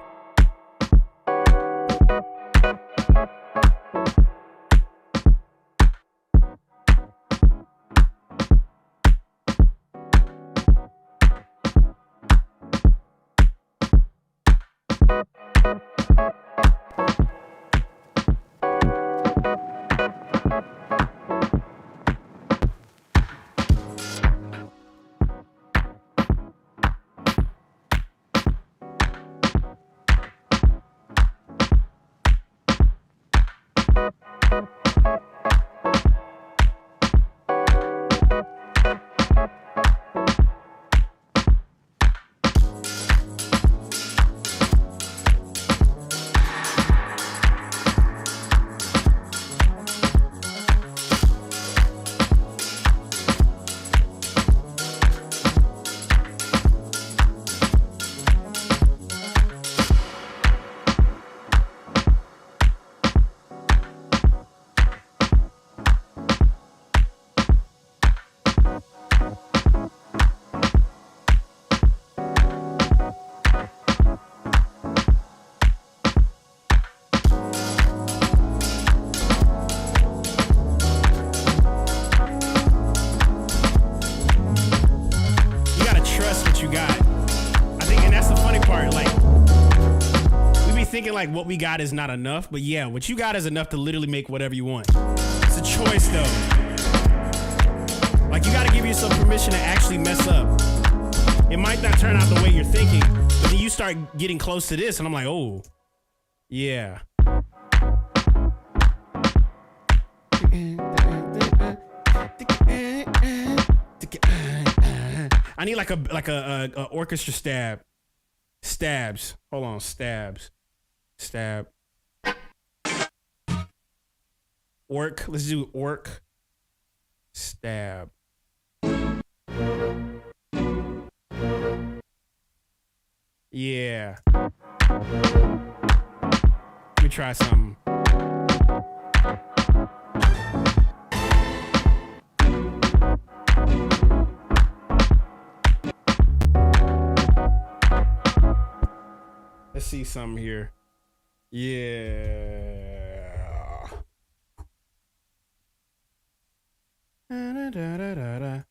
thinking like what we got is not enough, but yeah, what you got is enough to literally make whatever you want. It's a choice though. Like you gotta give yourself permission to actually mess up. It might not turn out the way you're thinking, but then you start getting close to this and I'm like, oh, yeah. I need like a orchestra stab. Stabs. Hold on, stabs. Stab. Orc. Let's do orc. Stab. Yeah. Let me try something. Let's see something here. Yeah. Da, da, da, da, da.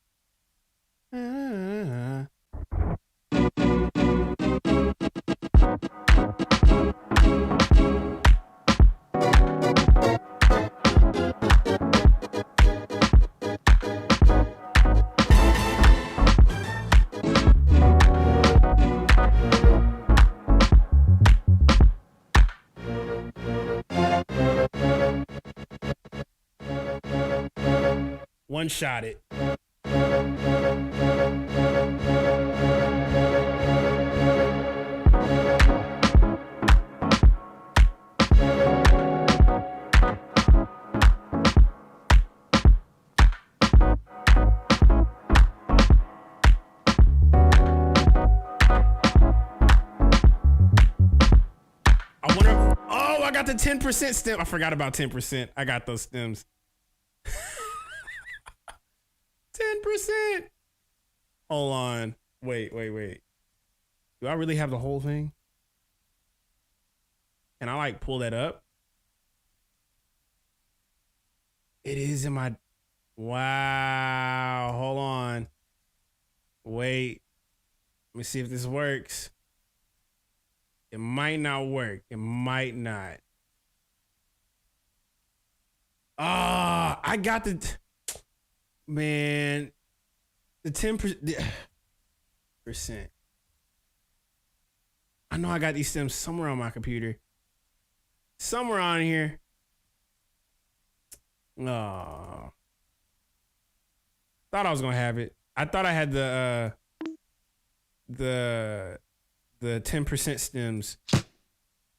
One shot it. I wonder. Oh, I got the 10% stem. I forgot about 10%. I got those stems. 10%. Hold on. Wait. Do I really have the whole thing? Can I like pull that up? It is in my... Wow. Hold on. Wait. Let me see if this works. It might not work. It might not. Ah, I got the... Man, the 10%. I know I got these stems somewhere on my computer. Somewhere on here. Oh. Thought I was gonna have it. I thought I had the 10% stems.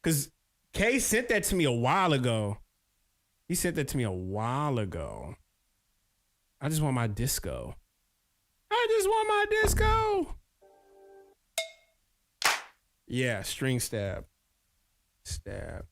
Cause Kay sent that to me a while ago. He sent that to me a while ago. I just want my disco. I just want my disco. Yeah, string stab. Stab.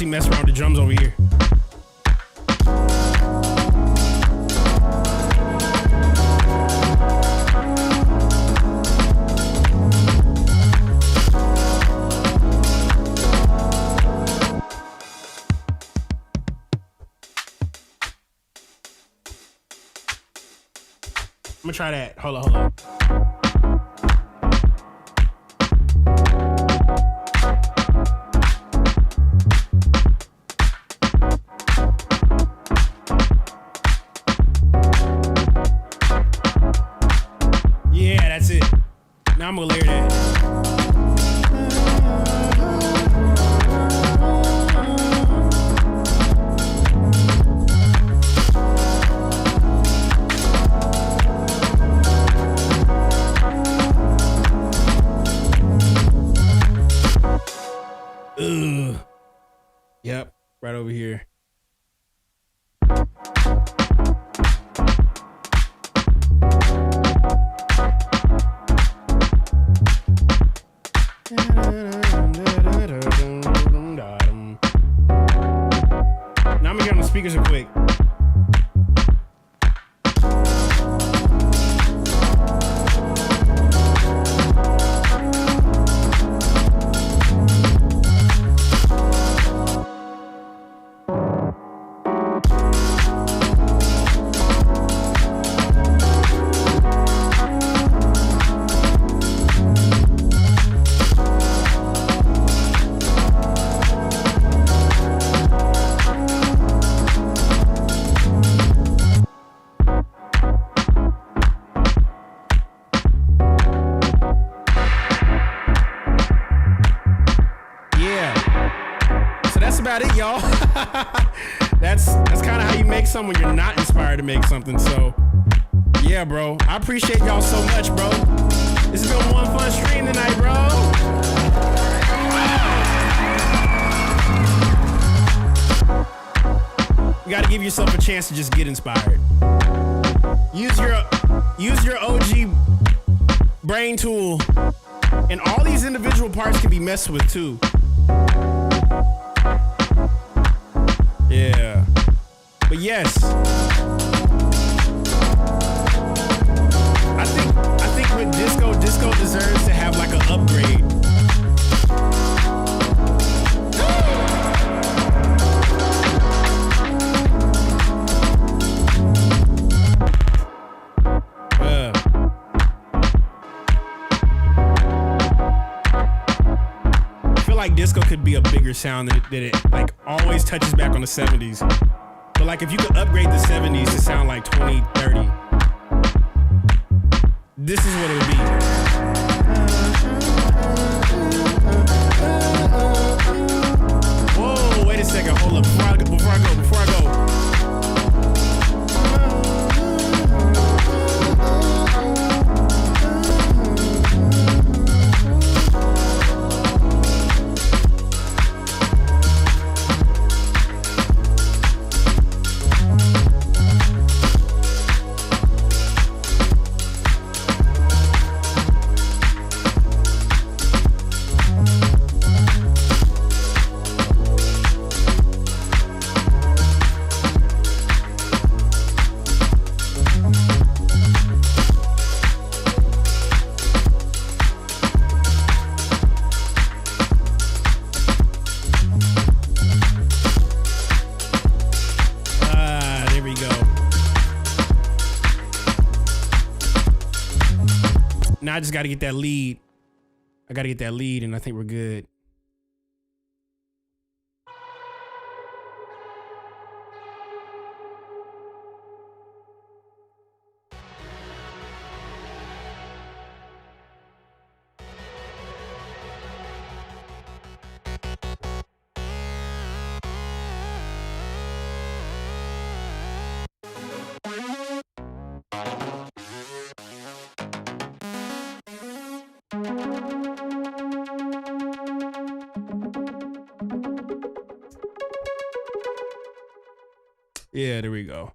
Mess around with the drums over here. I'm gonna try that. Hold on. I'm gonna layer that. Ugh. Yep, right over here. Now I'm gonna get on the speakers real quick. About it, y'all. that's kind of how you make something when you're not inspired to make something. So yeah, bro, I appreciate y'all so much, bro. This has been one fun stream tonight, bro. You got to give yourself a chance to just get inspired. Use your OG brain tool, and all these individual parts can be messed with too. Yeah, but yes, I think with disco deserves to have like an upgrade. I feel like disco could be a bigger sound than it like always touches back on the 70s. But like if you could upgrade the 70s to sound like 2030, this is what it would be. Whoa, wait a second, hold up, before I go. Now I just got to get that lead. I got to get that lead, and I think we're good. Yeah, there we go.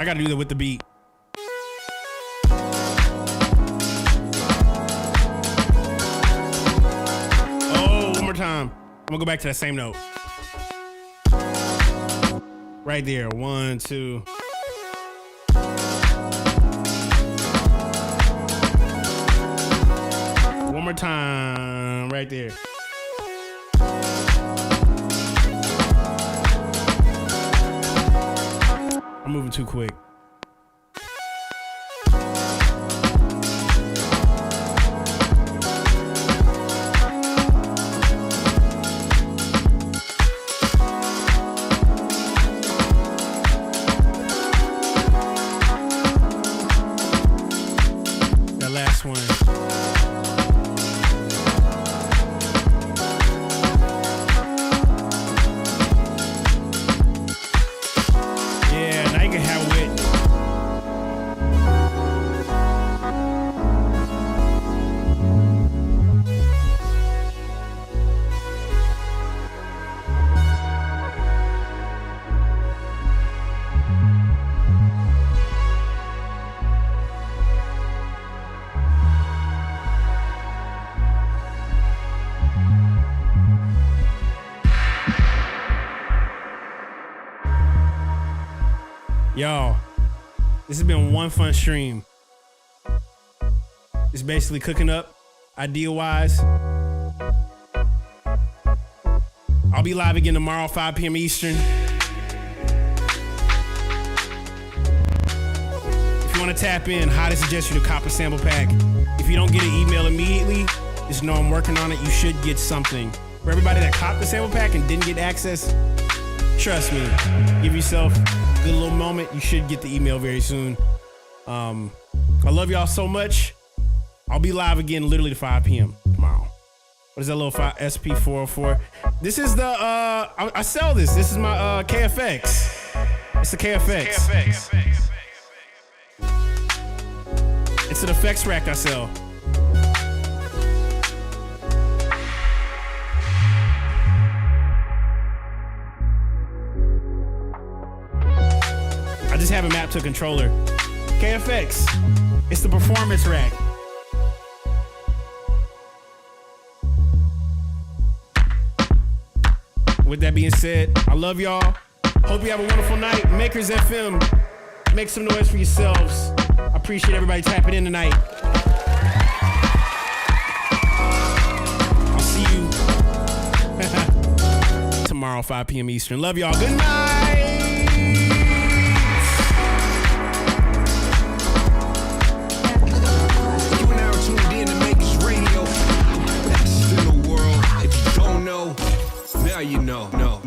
I gotta do that with the beat. Oh, one more time. I'm gonna go back to that same note. Right there. 1, 2. One more time. Right there. I'm moving too quick. That last one. Yeah, now you can have wit. Y'all, this has been one fun stream. It's basically cooking up, idea-wise. I'll be live again tomorrow, 5 p.m. Eastern. If you want to tap in, highly suggest you to cop a sample pack. If you don't get an email immediately, just know I'm working on it. You should get something. For everybody that copped the sample pack and didn't get access, trust me, give yourself a good little moment. You should get the email very soon. I love y'all so much. I'll be live again literally at 5 p.m. tomorrow. What is that little SP404? This is the, I sell this. This is my KFX. It's the KFX. It's an effects rack I sell. I just have it mapped to a controller. KFX. It's the performance rack. With that being said, I love y'all. Hope you have a wonderful night. Makers FM. Make some noise for yourselves. I appreciate everybody tapping in tonight. I'll see you tomorrow, 5 p.m. Eastern. Love y'all. Good night. You are now tuned in to Makers Radio. Best in the world. If you don't know, now you know. No.